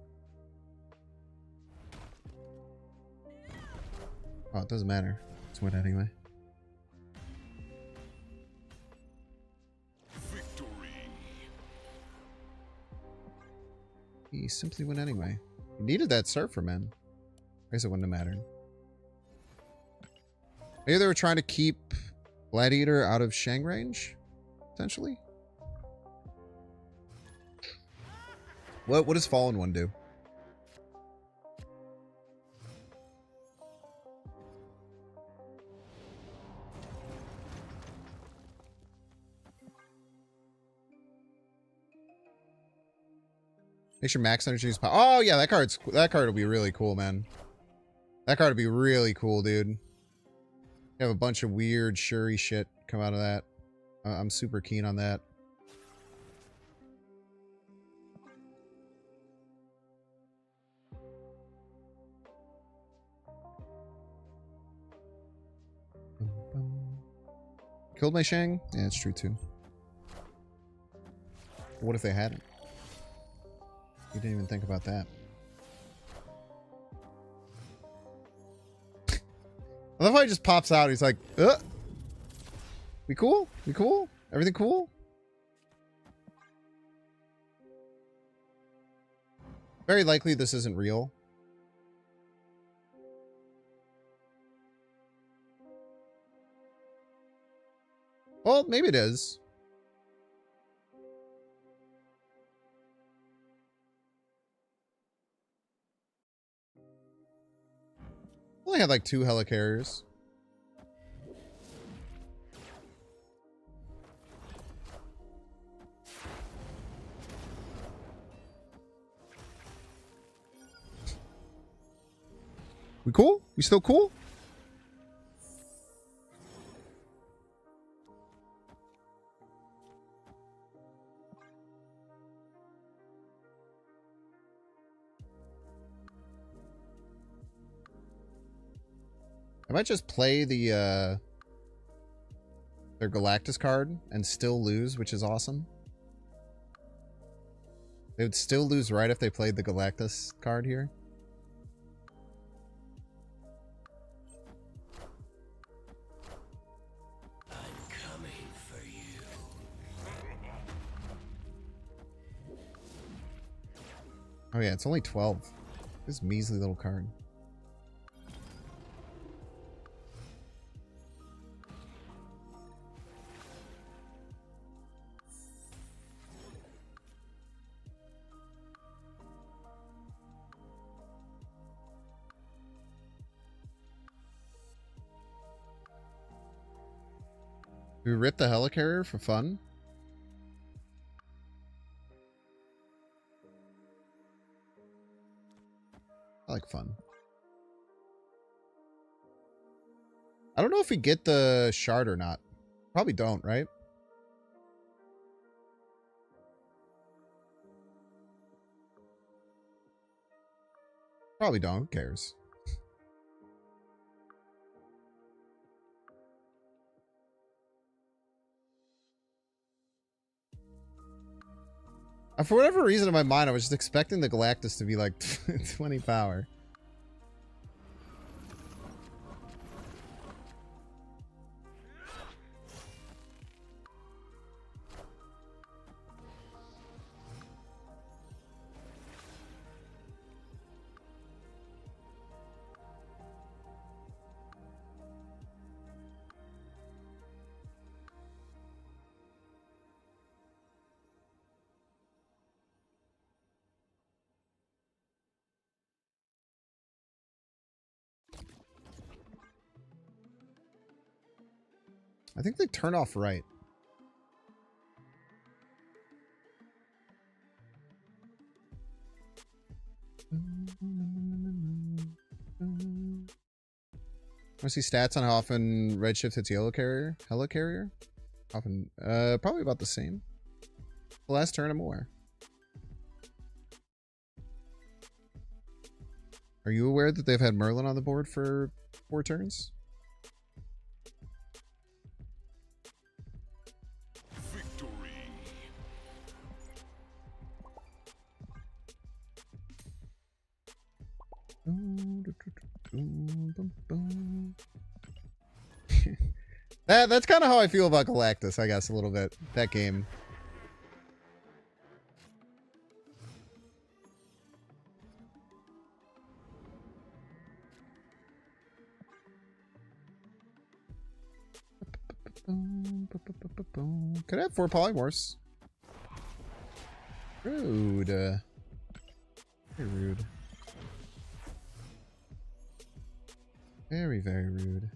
Oh, it doesn't matter. Let's win anyway. Victory. He simply win anyway. He needed that Surfer, man. I guess it wouldn't have mattered. Maybe they were trying to keep Gladiator out of Shang range, potentially. What does Fallen One do? Make sure max energy is oh yeah, that card will be really cool, man. That card would be really cool, dude. You have a bunch of weird Shuri shit come out of that. I'm super keen on that. Killed my Shang? Yeah, it's true too. What if they hadn't? You didn't even think about that. I love how he just pops out. He's like, we cool? We cool? Everything cool? Very likely this isn't real. Well, maybe it is. Only had like 2 helicarriers. We cool? We still cool? I might just play the their Galactus card and still lose, which is awesome. They would still lose right if they played the Galactus card here. I'm coming for you. Oh yeah, it's only 12. This measly little card. Do we rip the helicarrier for fun? I like fun. I don't know if we get the shard or not. Probably don't, right? Probably don't. Who cares? For whatever reason in my mind, I was just expecting the Galactus to be like 20 power. I think they turn off right. Want to see stats on how often Redshift hits yellow carrier? Helicarrier? Often, probably about the same. The last turn or more. Are you aware that they've had Merlin on the board for 4 turns? Victory. That's kind of how I feel about Galactus, I guess, a little bit. That game. Could I have 4 polymorphs? Rude. Very rude. Very, very rude.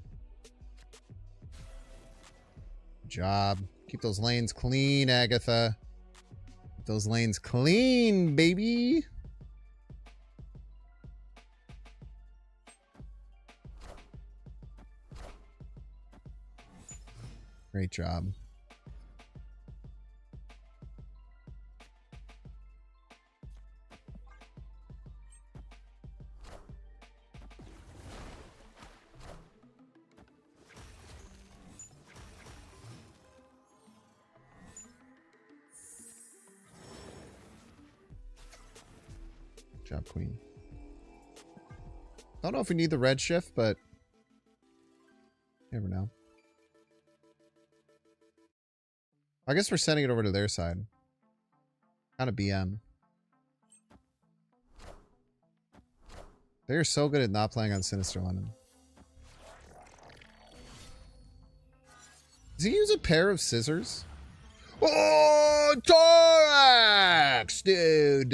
Good job. Keep those lanes clean, Agatha. Keep those lanes clean, baby. Great job. Good job, Queen. Don't know if we need the red shift, but never know. I guess we're sending it over to their side. Kind of BM. They're so good at not playing on Sinister London. Does he use a pair of scissors? Oh, Torax! Dude,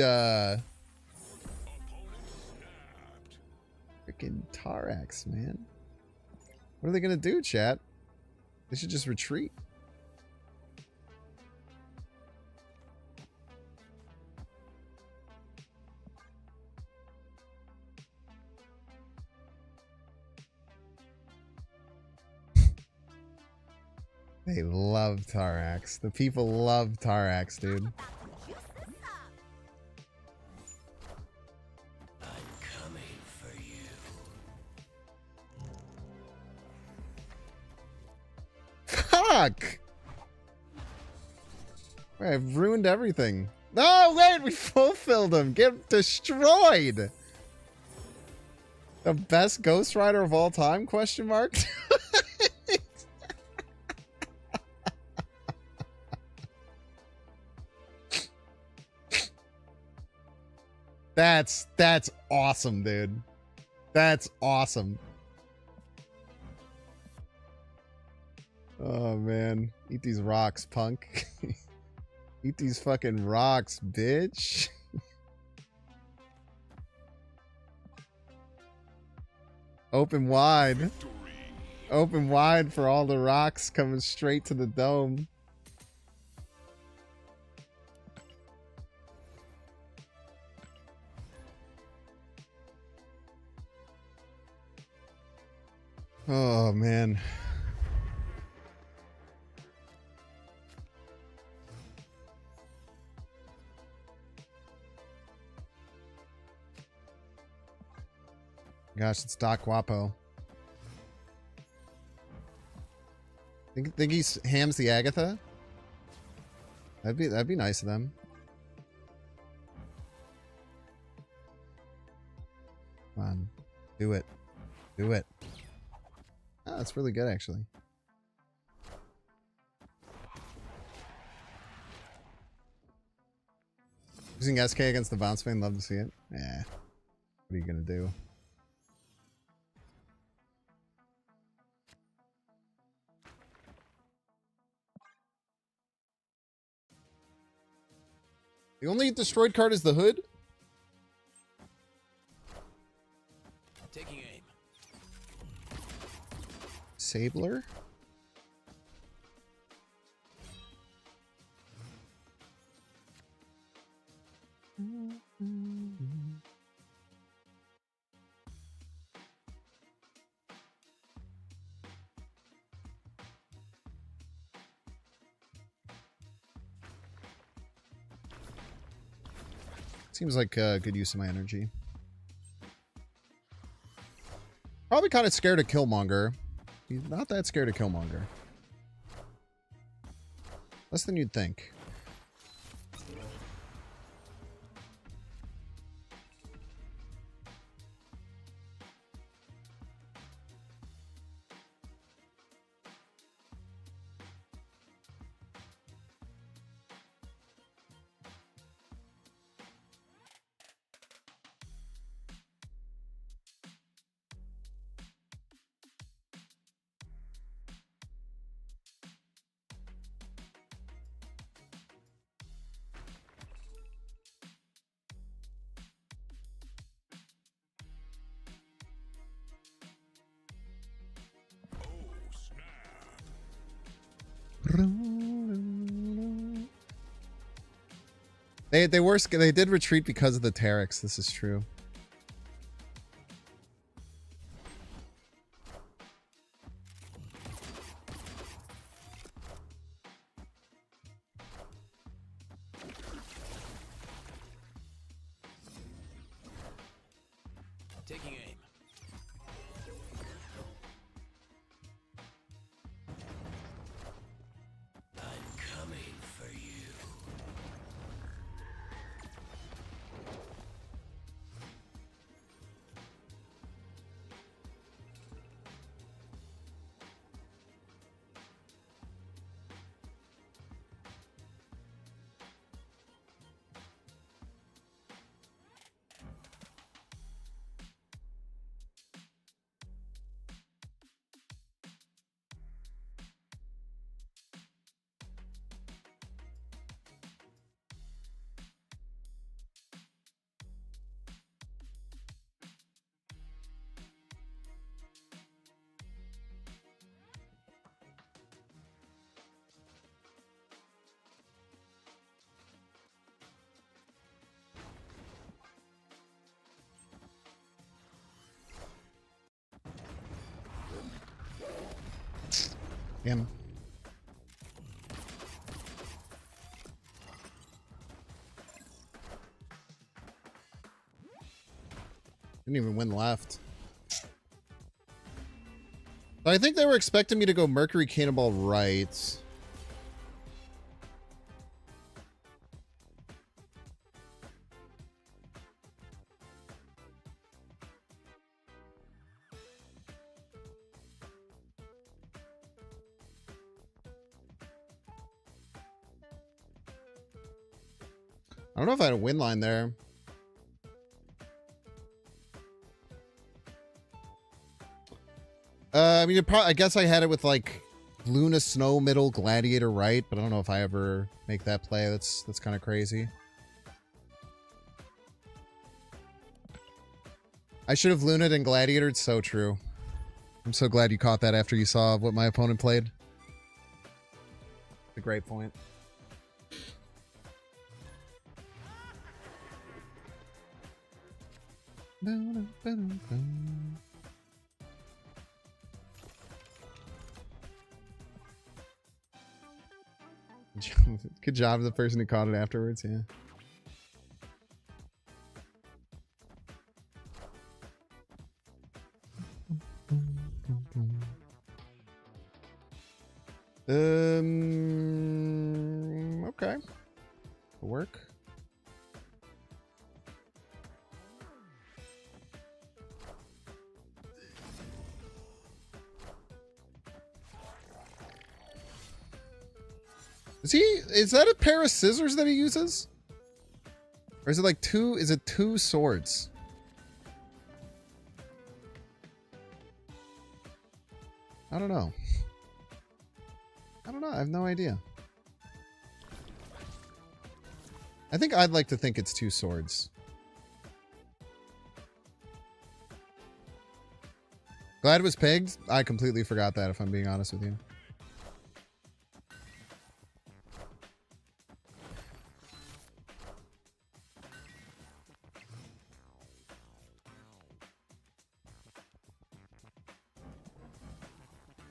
freaking Tarax, man. What are they gonna do, chat? They should just retreat. They love Tarax. The people love Tarax, dude. I'm coming for you. Fuck! Wait, I've ruined everything. No, wait, we fulfilled him. Get destroyed. The best Ghost Rider of all time? Question mark. That's awesome, dude. That's awesome. Oh man, eat these rocks, punk. Eat these fucking rocks, bitch. Open wide. Victory. Open wide for all the rocks coming straight to the dome. Oh, man. Gosh, it's Doc Wapo. Think he hams the Agatha? That'd be nice of them. Come on. Do it. Do it. Oh, that's really good, actually. Using SK against the Bounce Fan, love to see it. Yeah. What are you gonna do? The only destroyed card is the hood? Taking aim. Sabler? Seems like a good use of my energy. Probably kind of scared of Killmonger. He's not that scared of Killmonger. Less than you'd think. They did retreat because of the Terex. This is true. Taking aim. I'm coming for you. Damn. Didn't even win left. I think they were expecting me to go Mercury Cannonball right. I don't know if I had a win line there. I mean, I guess I had it with like Luna Snow middle, Gladiator right, but I don't know if I ever make that play. That's kind of crazy. I should have Luna'd and Gladiator. It's so true. I'm so glad you caught that after you saw what my opponent played. A great point. Good job to the person who caught it afterwards, yeah. Okay. Will work. Is that a pair of scissors that he uses? Or is it like two swords? I don't know. I have no idea. I think I'd like to think it's two swords. Glad it was pegged? I completely forgot that, if I'm being honest with you.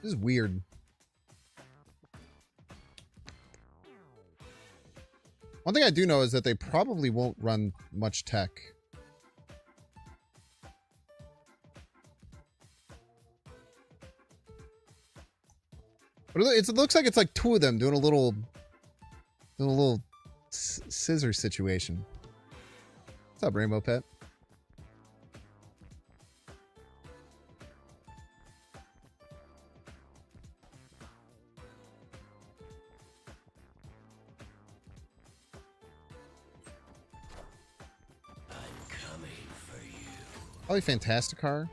This is weird. One thing I do know is that they probably won't run much tech. But it looks like it's like two of them doing a little scissor situation. What's up, Rainbow Pet? I'm coming for you. Probably Fantasticar.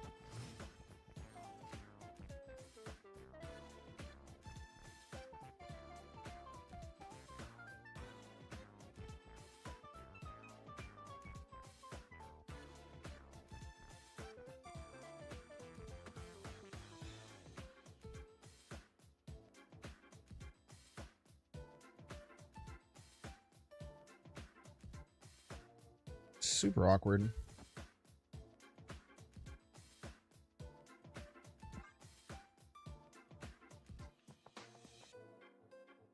Super awkward.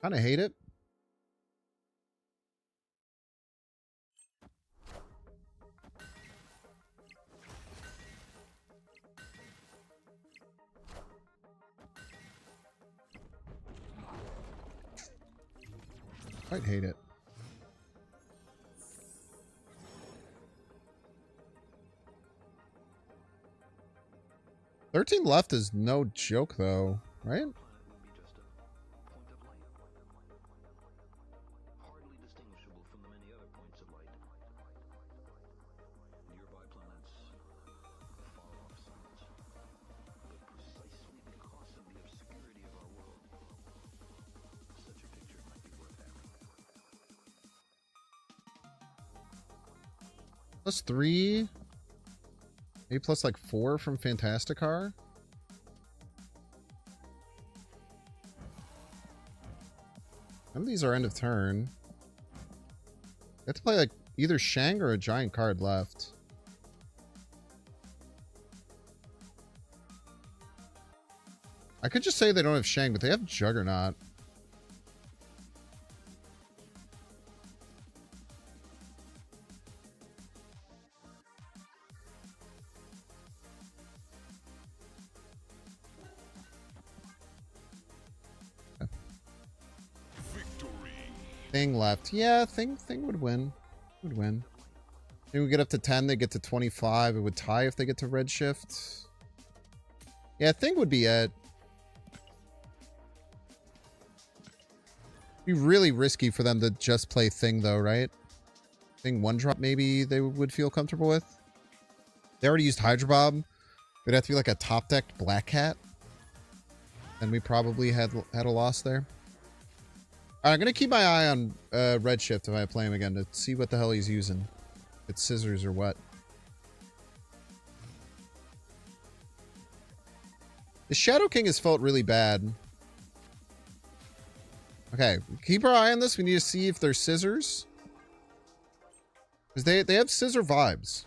Kind of hate it. Quite hate it. $13 left is no joke, though, right? Plus 3, maybe plus like 4 from Fantasticar. None of these are end of turn. You have to play like either Shang or a giant card left. I could just say they don't have Shang, but they have Juggernaut. Thing left. Yeah, Thing would win. Would win. Maybe we get up to 10, they get to 25. It would tie if they get to Redshift. Yeah, Thing would be it. Be really risky for them to just play Thing though, right? Thing 1-drop maybe they would feel comfortable with. They already used Hydra Bob. It'd have to be like a top-decked Black Cat. And we probably had a loss there. Alright, I'm going to keep my eye on Redshift if I play him again to see what the hell he's using. If it's scissors or what. The Shadow King has felt really bad. Okay, keep our eye on this. We need to see if they're scissors. Because they have scissor vibes.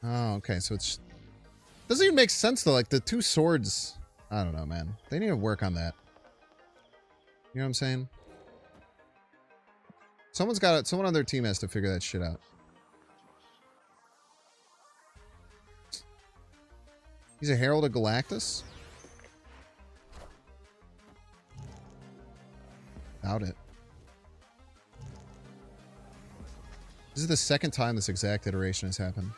Oh, okay, so it's... Doesn't even make sense though, like the two swords... I don't know, man. They need to work on that. You know what I'm saying? Someone's got it. Someone on their team has to figure that shit out. He's a Herald of Galactus? Doubt it. This is the second time this exact iteration has happened.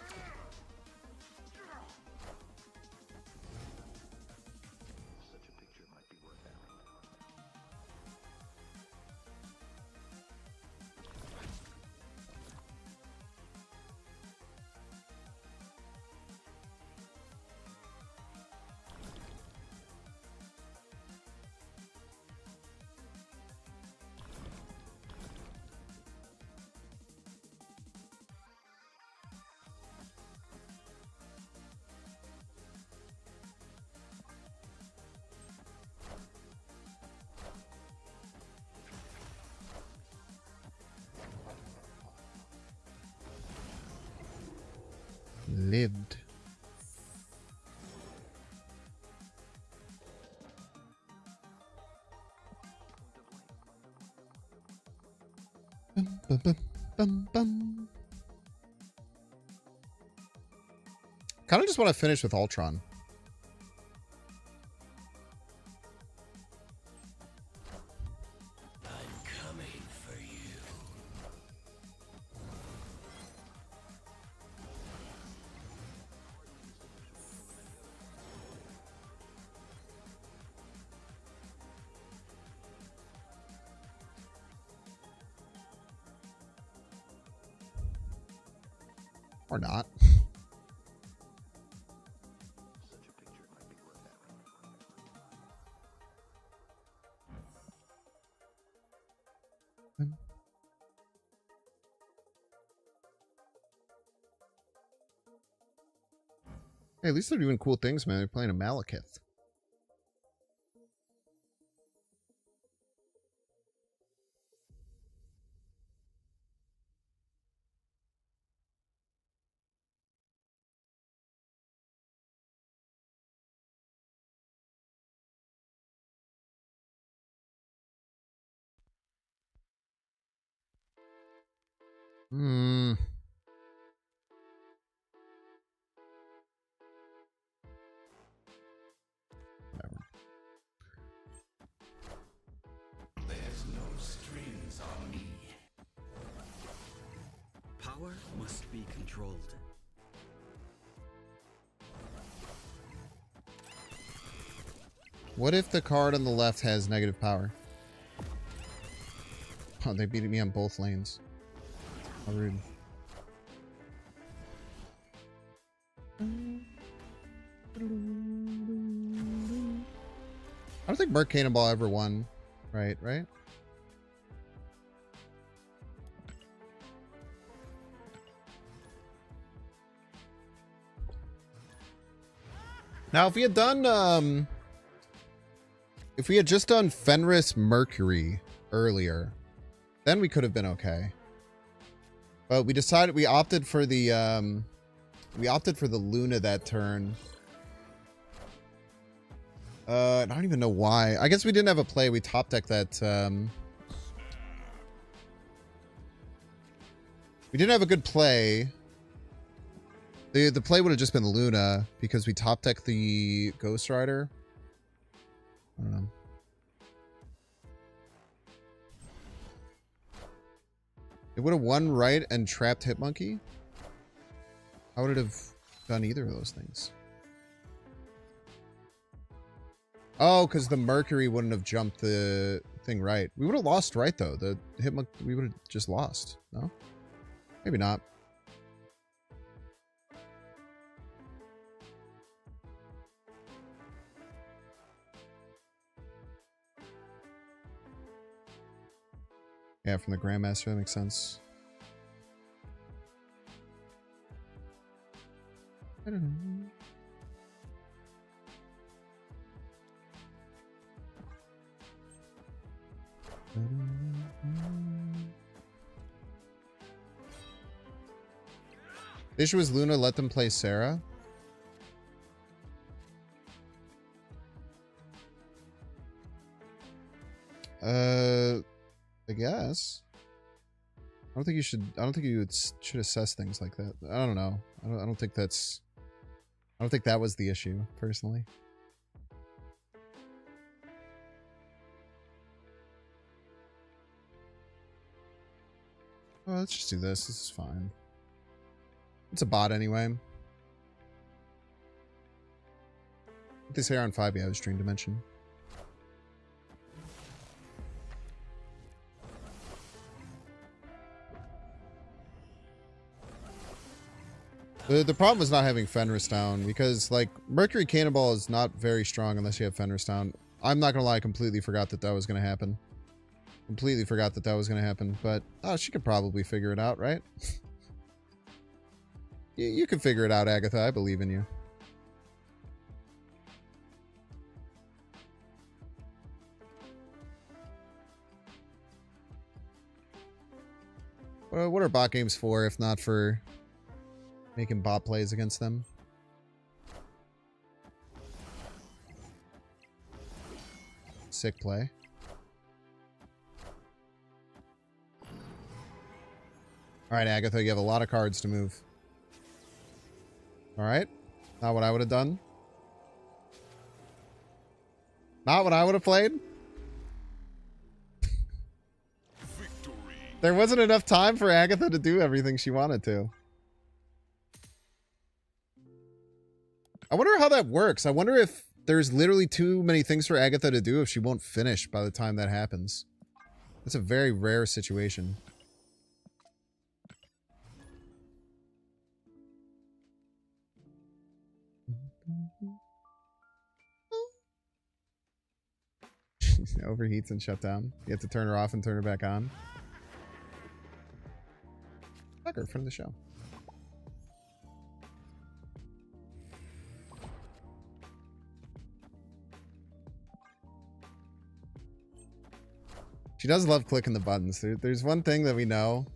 Lived. Bum, bum, bum, bum, bum. Kind of just want to finish with Ultron. I'm coming for you. Or not. Hey, at least they're doing cool things, man. They're playing a Malekith. Hmm. Whatever. There's no strings on me. Power must be controlled. What if the card on the left has negative power? Oh, they beat me on both lanes. How rude. I don't think Merc Cannonball ever won. Right? Now, if we had done, if we had just done Fenris Mercury earlier, then we could have been okay. But we decided, we opted for the Luna that turn. I don't even know why. I guess we didn't have a play. We top decked that, we didn't have a good play. The play would have just been Luna because we top decked the Ghost Rider. I don't know. It would have won right and trapped Hitmonkey. How would it have done either of those things? Oh, because the Mercury wouldn't have jumped the thing right. We would have lost right, though. The Hitmonkey, we would have just lost. No? Maybe not. Yeah, from the Grandmaster, that makes sense. I don't know. The issue was Luna let them play Sarah. I guess. I don't think you should. I don't think you should assess things like that. I don't know. I don't think that's. I don't think that was the issue, personally. Well, let's just do this. This is fine. It's a bot anyway. Put this hair on 5, yeah, it was Dream Dimension. The problem was not having Fenris down, because, like, Mercury Cannonball is not very strong unless you have Fenris down. I'm not gonna lie, I completely forgot that that was gonna happen. Completely forgot that that was gonna happen, but, oh, she could probably figure it out, right? You can figure it out, Agatha. I believe in you. Well, what are bot games for, if not for making bot plays against them? Sick play. All right, Agatha, you have a lot of cards to move. All right. Not what I would have done. Not what I would have played. Victory. There wasn't enough time for Agatha to do everything she wanted to. I wonder how that works. I wonder if there's literally too many things for Agatha to do if she won't finish by the time that happens. That's a very rare situation. Overheats and shut down. You have to turn her off and turn her back on. Fuck her, friend of the show. She does love clicking the buttons. There's one thing that we know.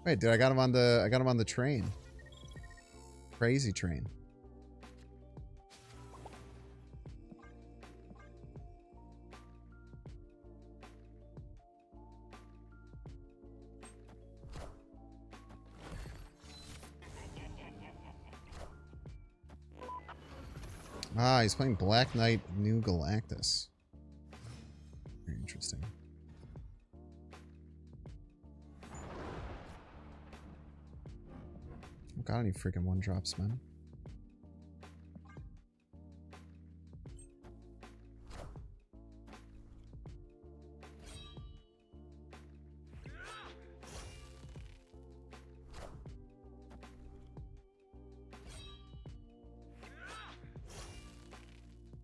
Wait, dude, I got him on the train. Crazy train. Ah, he's playing Black Knight New Galactus. Very interesting. Got any freaking one drops, man?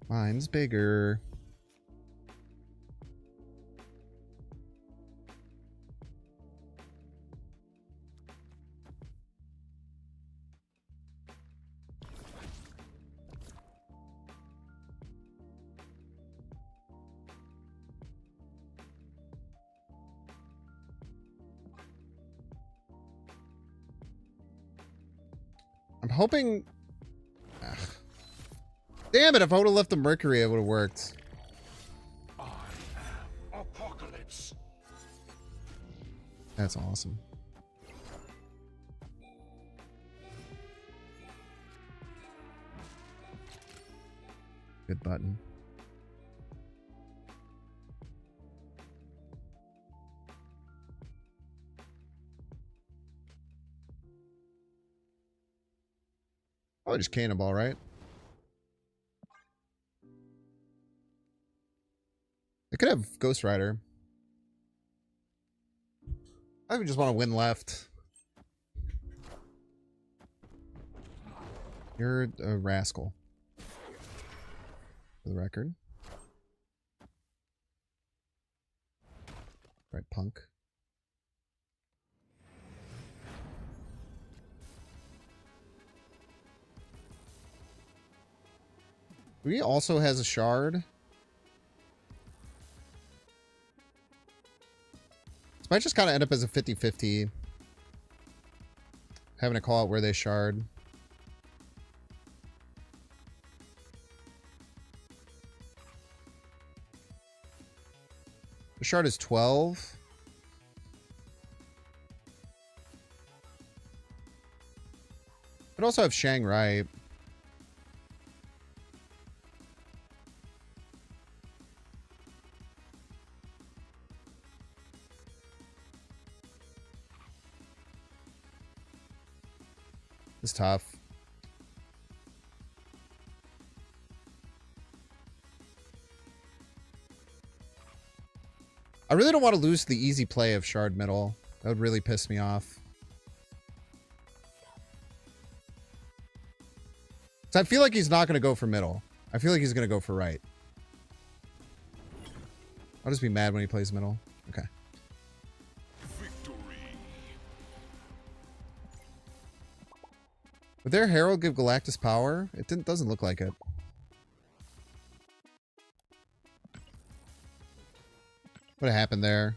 Mine's bigger. I'm hoping... Ugh. Damn it, if I would have left the Mercury, it would have worked. I am Apocalypse. That's awesome. Good button. Oh, just cannonball, right? I could have Ghost Rider. I would just want to win left. You're a rascal. For the record. Right, punk. He also has a shard. This might just kind of end up as a 50-50. Having to call out where they shard. The shard is 12. Could also have Shang Rai. It's tough. I really don't want to lose the easy play of Shard Middle. That would really piss me off. So I feel like he's not going to go for middle. I feel like he's going to go for right. I'll just be mad when he plays middle. Okay. Victory. Would their Herald give Galactus power? It doesn't look like it. What happened there?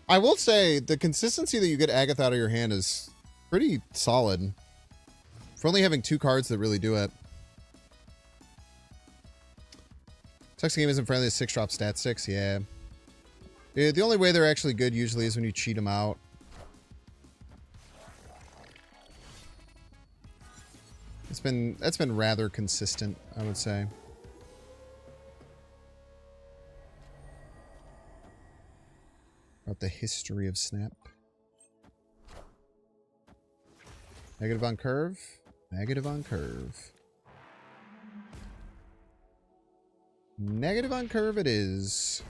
I will say the consistency that you get Agatha out of your hand is pretty solid. For only having 2 cards that really do it. Text game isn't friendly to 6-drop stat 6, yeah. The only way they're actually good usually is when you cheat them out. That's been rather consistent, I would say. About the history of Snap. Negative on curve. Negative on curve. Negative on curve it is.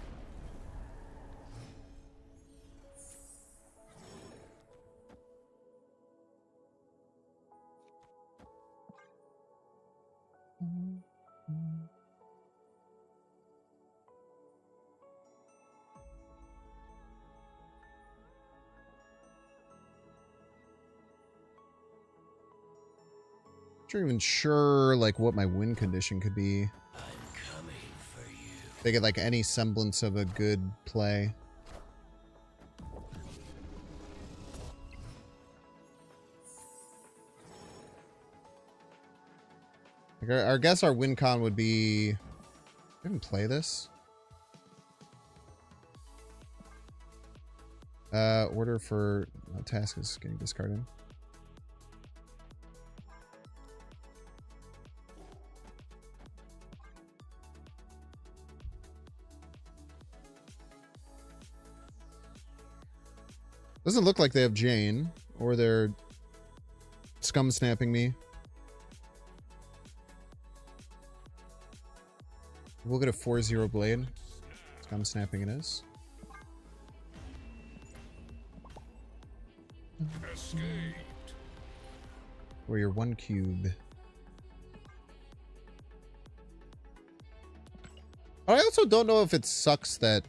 Not even sure like what my win condition could be. I'm coming for you. They get like any semblance of a good play. Like I guess our win con would be. I didn't play this. Order for task is getting discarded. Doesn't look like they have Jane, or they're scum snapping me. We'll get a 4-0 blade. Scum snapping it is. Escaped. Or your 1 cube. I also don't know if it sucks that...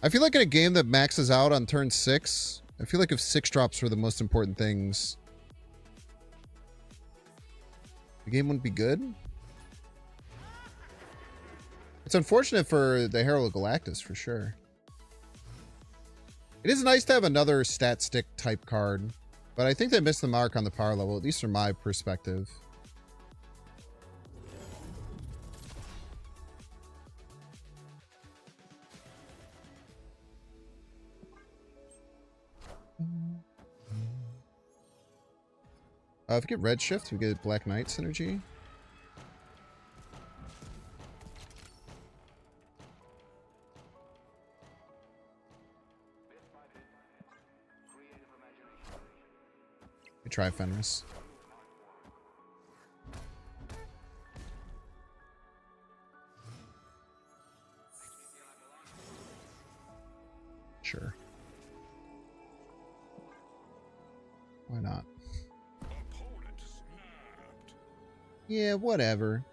I feel like in a game that maxes out on turn 6, I feel like if 6 drops were the most important things, the game wouldn't be good. It's unfortunate for the Herald of Galactus, for sure. It is nice to have another stat stick type card, but I think they missed the mark on the power level, at least from my perspective. If we get Redshift, we get Black Knight synergy. We try Fenris. Sure. Why not? Opponent snapped. Yeah, whatever.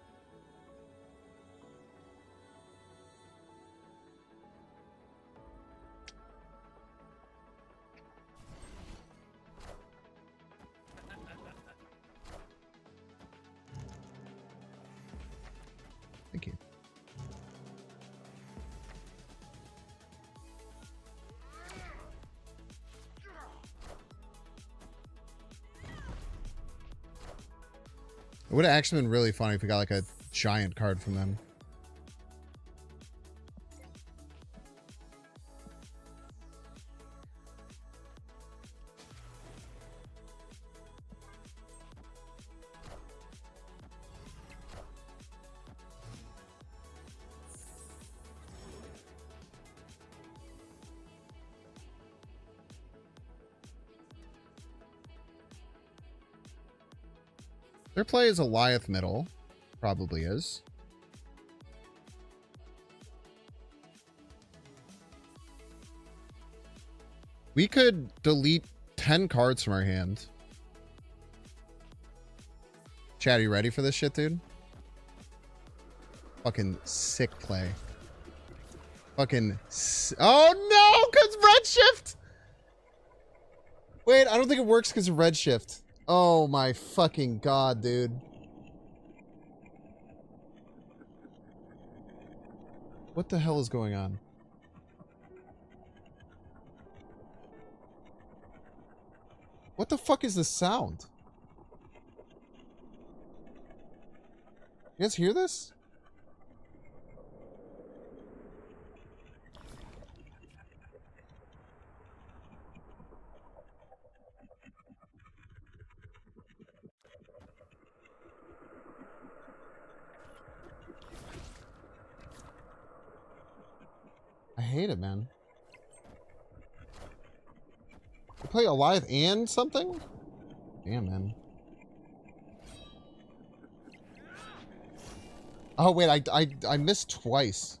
Thank you. It would have actually been really funny if we got like a giant card from them. Their play is Eliath middle. Probably is. We could delete 10 cards from our hand. Chad, are you ready for this shit, dude? Fucking sick play. Fucking... Oh no! Because Redshift! Wait, I don't think it works because of Redshift. Oh my fucking god, dude. What the hell is going on? What the fuck is this sound? You guys hear this? I hate it, man. You play Alive and something? Damn, man. Oh wait, I missed twice.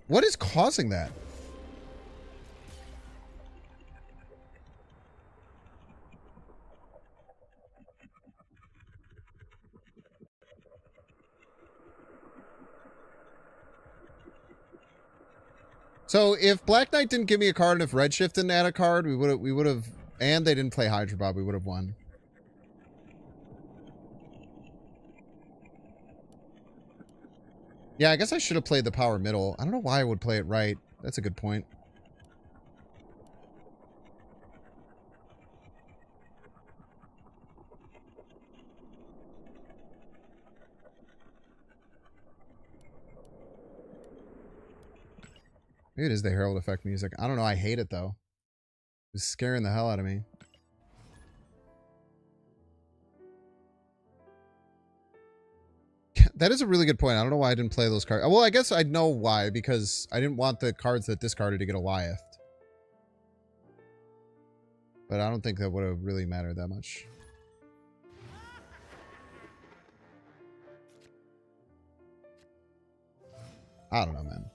What is causing that? So if Black Knight didn't give me a card and if Redshift didn't add a card, we would have, and they didn't play Hydra Bob, we would have won. Yeah, I guess I should have played the power middle. I don't know why I would play it right. That's a good point. Maybe it is the Herald Effect music. I don't know. I hate it, though. It's scaring the hell out of me. That is a really good point. I don't know why I didn't play those cards. Well, I guess I know why. Because I didn't want the cards that discarded to get a Wyeth. But I don't think that would have really mattered that much. I don't know, man.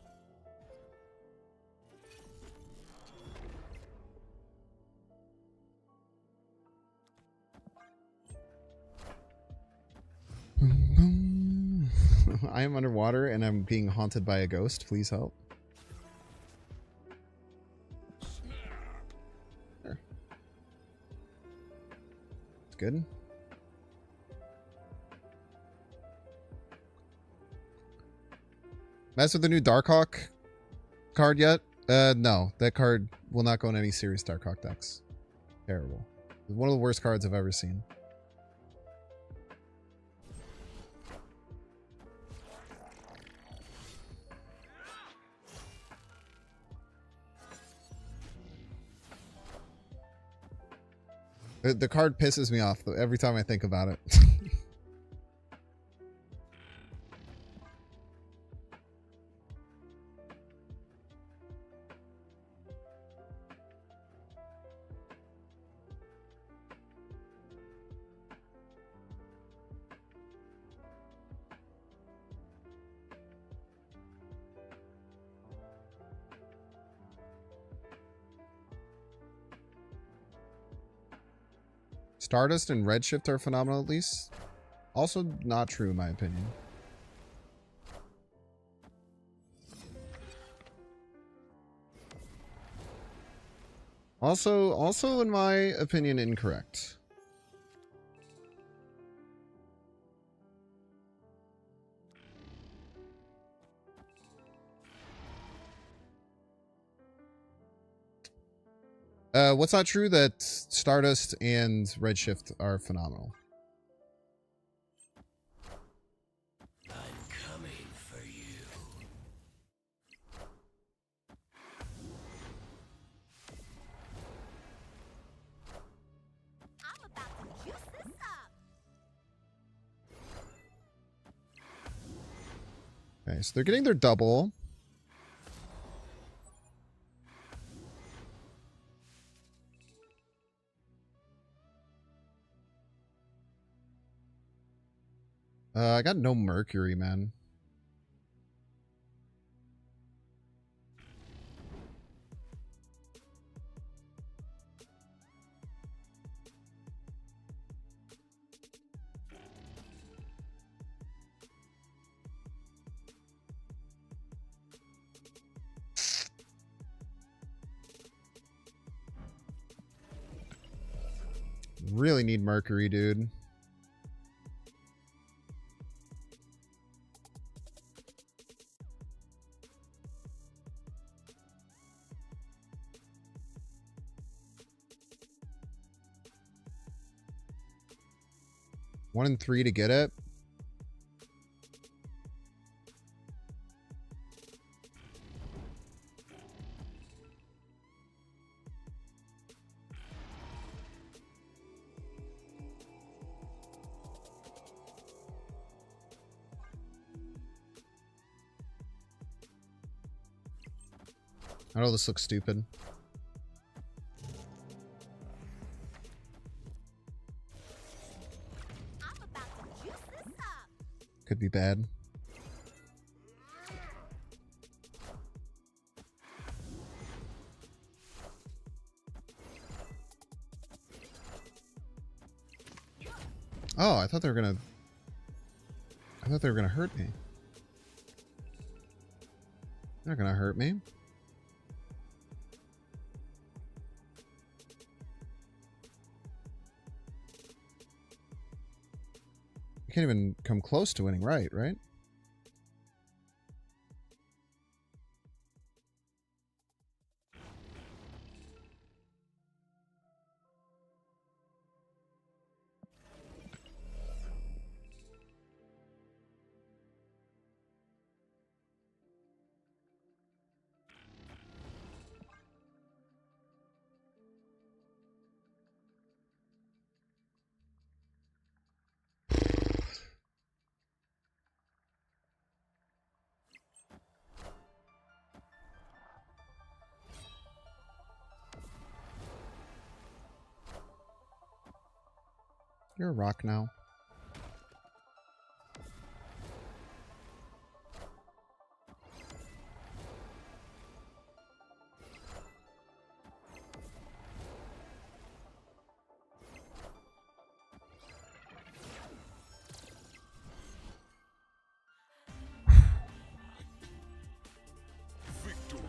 I am underwater and I'm being haunted by a ghost. Please help. There. It's good. Mess with the new Darkhawk card yet? No. That card will not go in any serious Darkhawk decks. Terrible. It's one of the worst cards I've ever seen. The card pisses me off every time I think about it. Stardust and Redshift are phenomenal, at least. Also not true, in my opinion. Also, in my opinion, incorrect. What's not true? That Stardust and Redshift are phenomenal. I'm coming for you. I'm about to juice this up. Okay, so they're getting their double. I got no Mercury, man. Really need Mercury, dude. 1 in 3 to get it. I know this looks stupid. Could be bad. Oh, I thought they were gonna hurt me. They're not gonna hurt me. Can't even come close to winning, right? You're a rock now.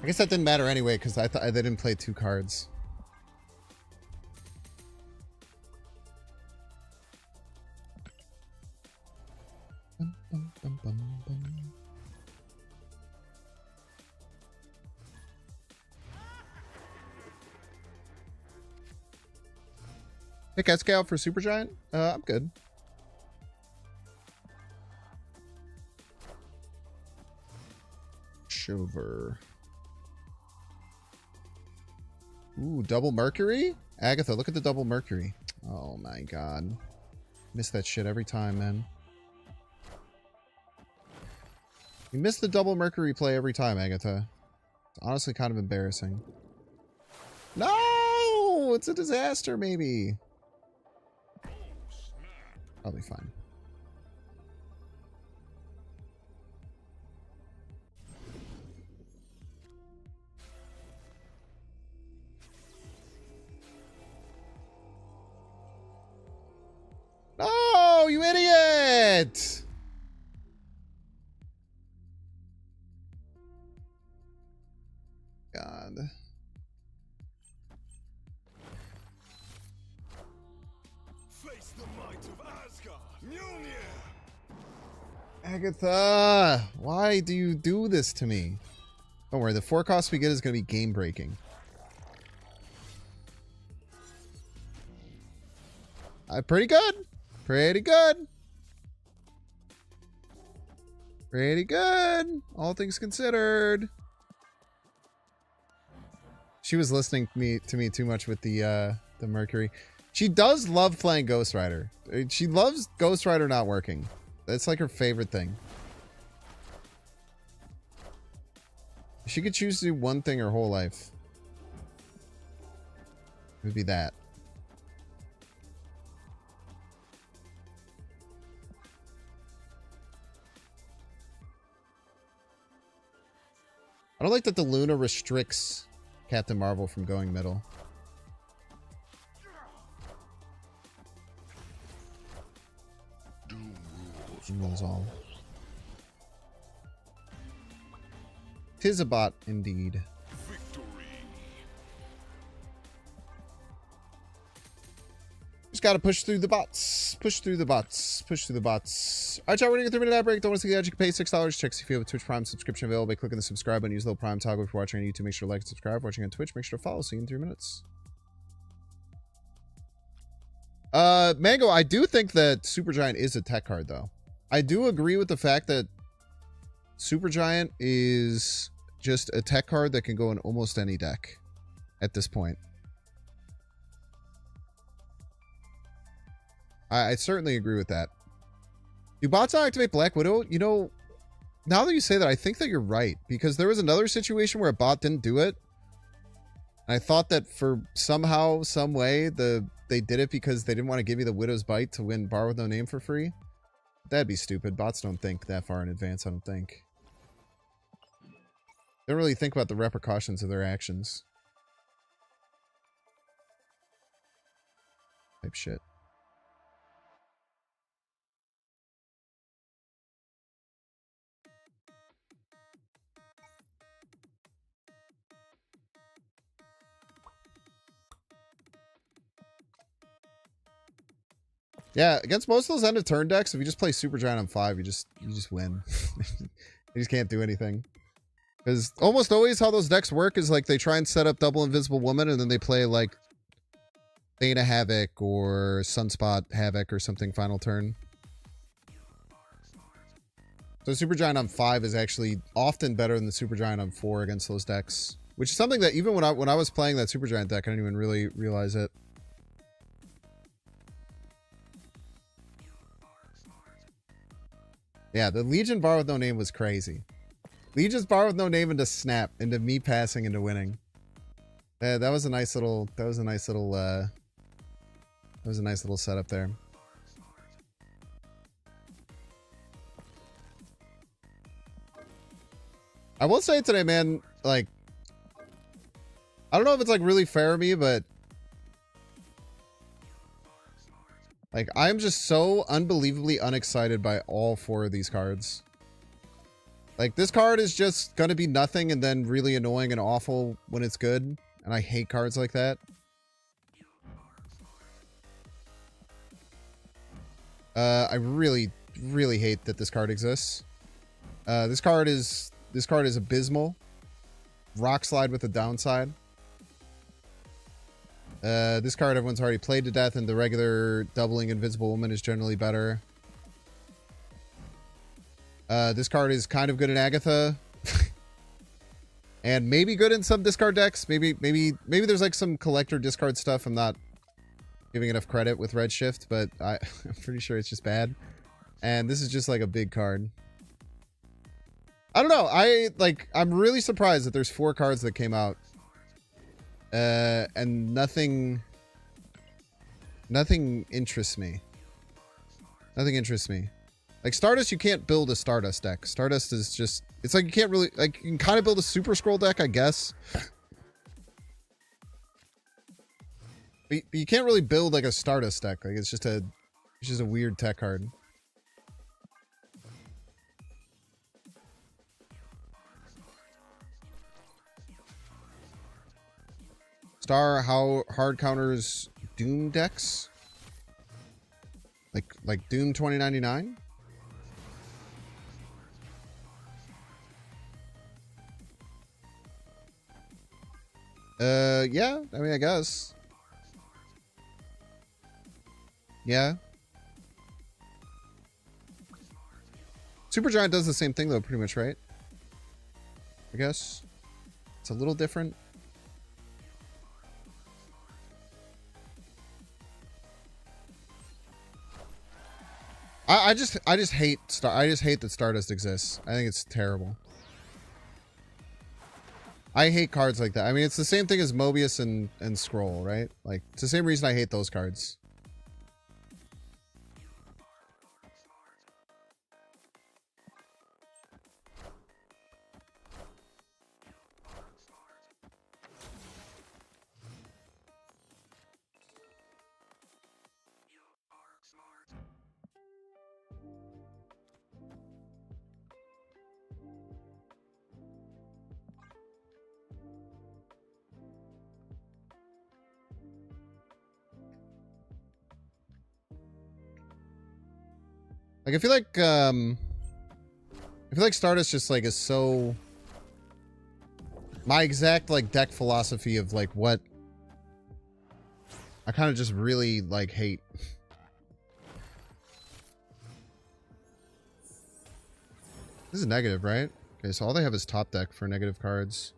I guess that didn't matter anyway because I thought they didn't play 2 cards. Pick S-Scale for Supergiant? I'm good. Shover. Ooh, double Mercury? Agatha, look at the double Mercury. Oh my god. Miss that shit every time, man. You miss the double Mercury play every time, Agatha. It's honestly kind of embarrassing. No! It's a disaster, maybe. Probably fine. No, you idiot! God. Face the might of Asgard. Mjolnir. Agatha, why do you do this to me? Don't worry, the 4 cost we get is going to be game breaking. Pretty good. Pretty good. Pretty good. All things considered. She was listening to me too much with the Mercury. She does love playing Ghost Rider. She loves Ghost Rider not working. That's like her favorite thing. She could choose to do one thing her whole life. It would be that. I don't like that the Luna restricts Captain Marvel from going middle. Doom rules all. 'Tis a bot indeed. Victory. Just gotta push through the bots. Push through the bots. Push through the bots. Alright, y'all, we're gonna get 3-minute ad break. Don't want to see the ad? You can pay $6. Check if you have a Twitch Prime subscription available by clicking the subscribe button. Use the little Prime toggle if you're watching on YouTube. Make sure to like and subscribe. If you're watching on Twitch, make sure to follow. See you in 3 minutes. Mango, I do think that Supergiant is a tech card, though. I do agree with the fact that Supergiant is just a tech card that can go in almost any deck at this point. I certainly agree with that. Do bots not activate Black Widow? You know, now that you say that, I think that you're right. Because there was another situation where a bot didn't do it. And I thought that for somehow, some way, they did it because they didn't want to give you the Widow's Bite to win Bar with No Name for free. That'd be stupid. Bots don't think that far in advance, I don't think. They don't really think about the repercussions of their actions. Type shit. Yeah, against most of those end of turn decks, if you just play Supergiant on 5, you just win. You just can't do anything. Because almost always how those decks work is like they try and set up double Invisible Woman and then they play like Thana Havoc or Sunspot Havoc or something final turn. So Supergiant on 5 is actually often better than the Supergiant on 4 against those decks. Which is something that even when I was playing that Supergiant deck, I didn't even really realize it. Yeah, the Legion Bar with No Name was crazy. Legion's Bar with No Name into Snap, into me passing into winning. That was a nice little setup there. I will say today, man, like, I don't know if it's like really fair of me, but like, I'm just so unbelievably unexcited by all 4 of these cards. Like, this card is just gonna be nothing and then really annoying and awful when it's good. And I hate cards like that. I really, really hate that this card exists. This card is abysmal. Rock Slide with a downside. This card everyone's already played to death, and the regular doubling Invisible Woman is generally better. This card is kind of good in Agatha. And maybe good in some discard decks. Maybe there's like some collector discard stuff I'm not giving enough credit with Redshift, but I'm pretty sure it's just bad. And this is just like a big card. I don't know. I'm really surprised that there's 4 cards that came out. And nothing interests me. Nothing interests me. Like Stardust, you can't build a Stardust deck. Stardust is just, it's like you can't really, like, you can kind of build a Super Scroll deck, I guess. But you can't really build like a Stardust deck. Like it's just a weird tech card. Star how hard counters Doom decks? Like Doom 2099? Yeah, I mean, I guess. Yeah. Supergiant does the same thing though, pretty much, right? I guess. It's a little different. I just hate that Stardust exists. I think it's terrible. I hate cards like that. I mean, it's the same thing as Mobius and Scroll, right? Like, it's the same reason I hate those cards. Like, I feel like Stardust just like is so my exact like deck philosophy of like what I kind of just really like hate. This is negative, right? Okay, so all they have is top deck for negative cards.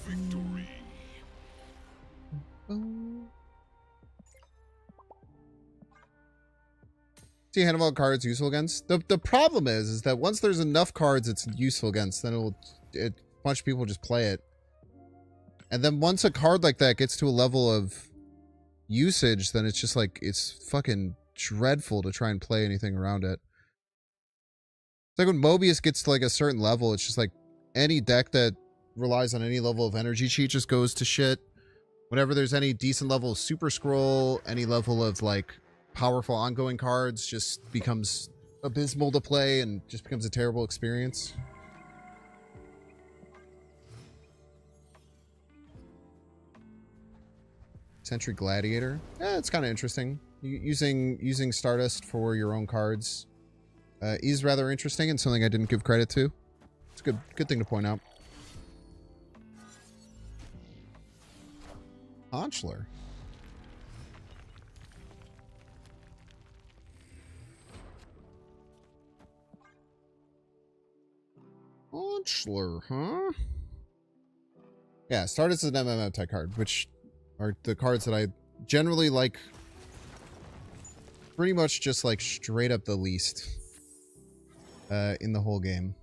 Victory. See, handable cards useful against. The problem is that once there's enough cards it's useful against, then a bunch of people just play it. And then once a card like that gets to a level of usage, then it's just like, it's fucking dreadful to try and play anything around it. It's like when Mobius gets to like a certain level, it's just like any deck that relies on any level of energy cheat just goes to shit. Whenever there's any decent level of Super Scroll, any level of like powerful ongoing cards just becomes abysmal to play and just becomes a terrible experience. Sentry Gladiator. Yeah, it's kind of interesting. Using Stardust for your own cards is rather interesting and something I didn't give credit to. It's a good thing to point out. Conchler. Conchler, huh? Yeah, Stardust is an MMO type card, which are the cards that I generally like pretty much just like straight up the least in the whole game.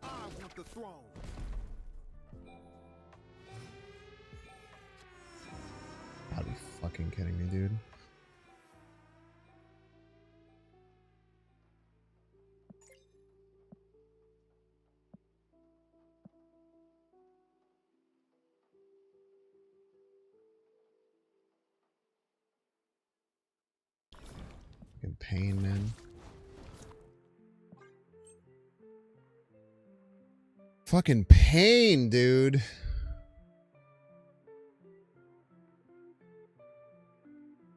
I want the throne. Gotta be fucking kidding me, dude. Fucking pain, man. Fucking pain, dude.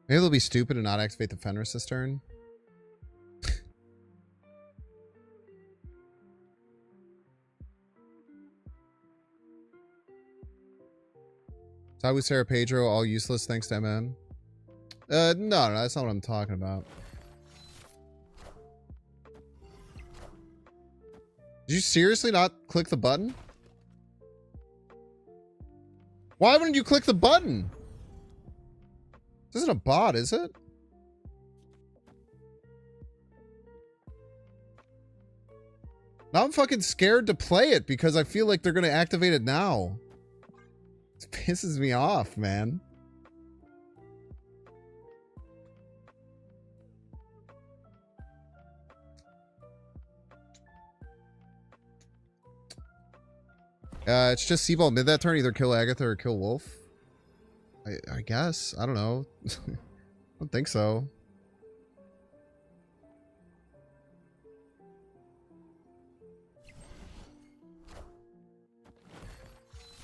Maybe they'll be stupid and not activate the Fenris this turn. Sabu Sarah Pedro, all useless thanks to MM. No, that's not what I'm talking about. Did you seriously not click the button? Why wouldn't you click the button? This isn't a bot, is it? Now I'm fucking scared to play it because I feel like they're going to activate it now. It pisses me off, man. It's just Seaball mid that turn, either kill Agatha or kill Wolf. I guess. I don't know. I don't think so.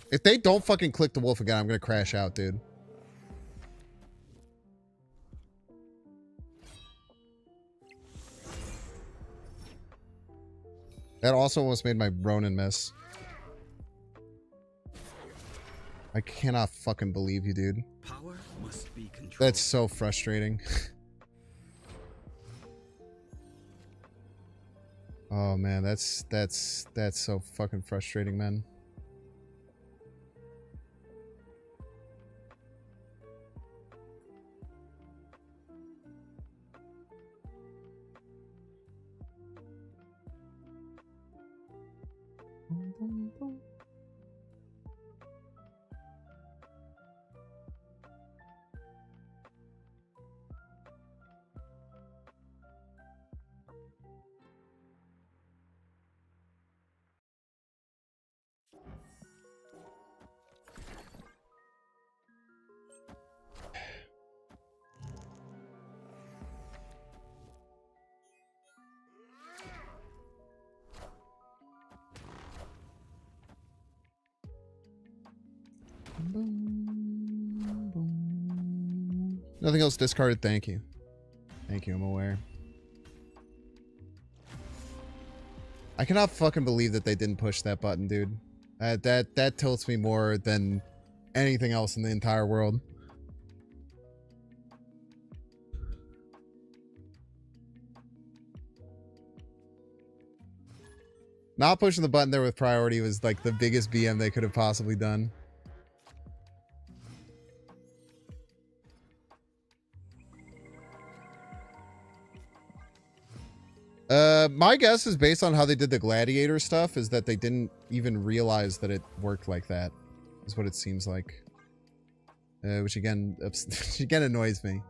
If they don't fucking click the wolf again, I'm gonna crash out, dude. That also almost made my Ronin miss. I cannot fucking believe you, dude. Power must be controlled. That's so frustrating. Oh man, that's so fucking frustrating, man. Nothing else discarded. Thank you. Thank you. I'm aware. I cannot fucking believe that they didn't push that button, dude. That tilts me more than anything else in the entire world. Not pushing the button there with priority was like the biggest BM they could have possibly done. My guess is based on how they did the gladiator stuff is that they didn't even realize that it worked like that, is what it seems like. Which again, which again annoys me.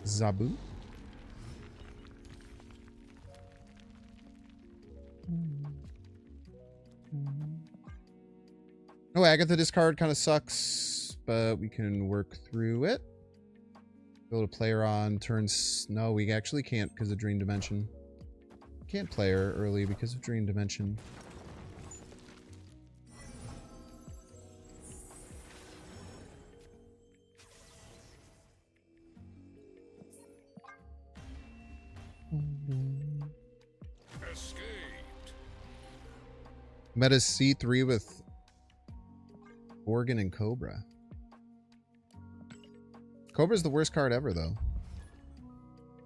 Zabu. Oh, Agatha discard kind of sucks, but we can work through it. Build a player on turns. No, we actually can't because of Dream Dimension. Can't play her early because of Dream Dimension. Escaped. Meta C3 with Organ and Cobra. Cobra's the worst card ever, though.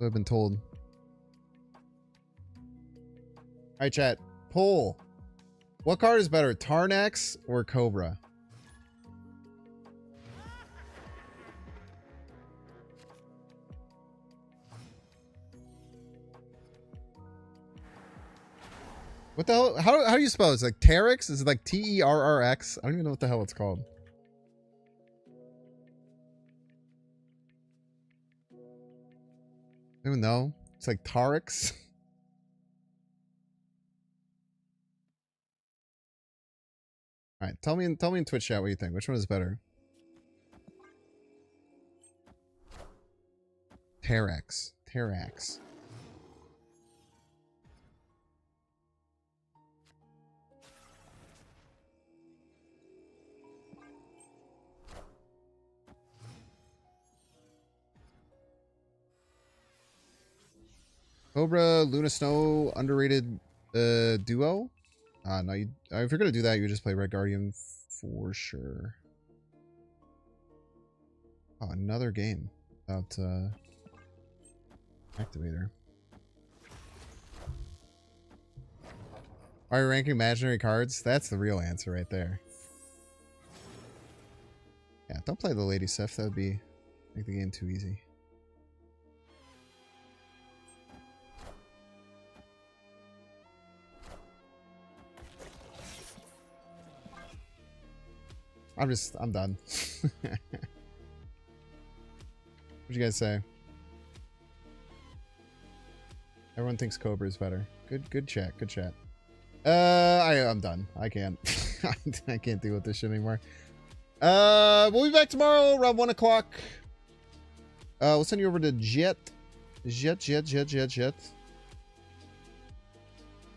I've been told. Alright, chat. Poll. What card is better, Tarnax or Cobra? What the hell? How do you spell it? It's like Terrx? Is it like Terrx? I don't even know what the hell it's called. I don't even know. It's like Tarix. All right, tell me in Twitch chat what you think. Which one is better? Terrx. Terrax. Cobra, Luna Snow, underrated duo. No, if you're gonna do that, you just play Red Guardian for sure. Oh, another game without activator. Are you ranking imaginary cards? That's the real answer right there. Yeah, don't play the Lady Sif. That would be make the game too easy. I'm done. What'd you guys say? Everyone thinks Cobra is better. Good chat. Good chat. I'm done. I can't. I can't deal with this shit anymore. We'll be back tomorrow around 1 o'clock. We'll send you over to Jet.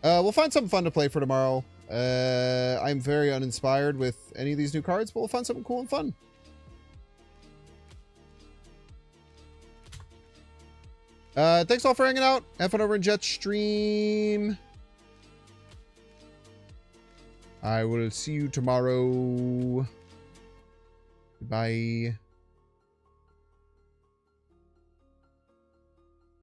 We'll find something fun to play for tomorrow. I'm very uninspired with any of these new cards, but we'll find something cool and fun. Thanks all for hanging out. Have fun over in Jet's stream. I will see you tomorrow. Goodbye.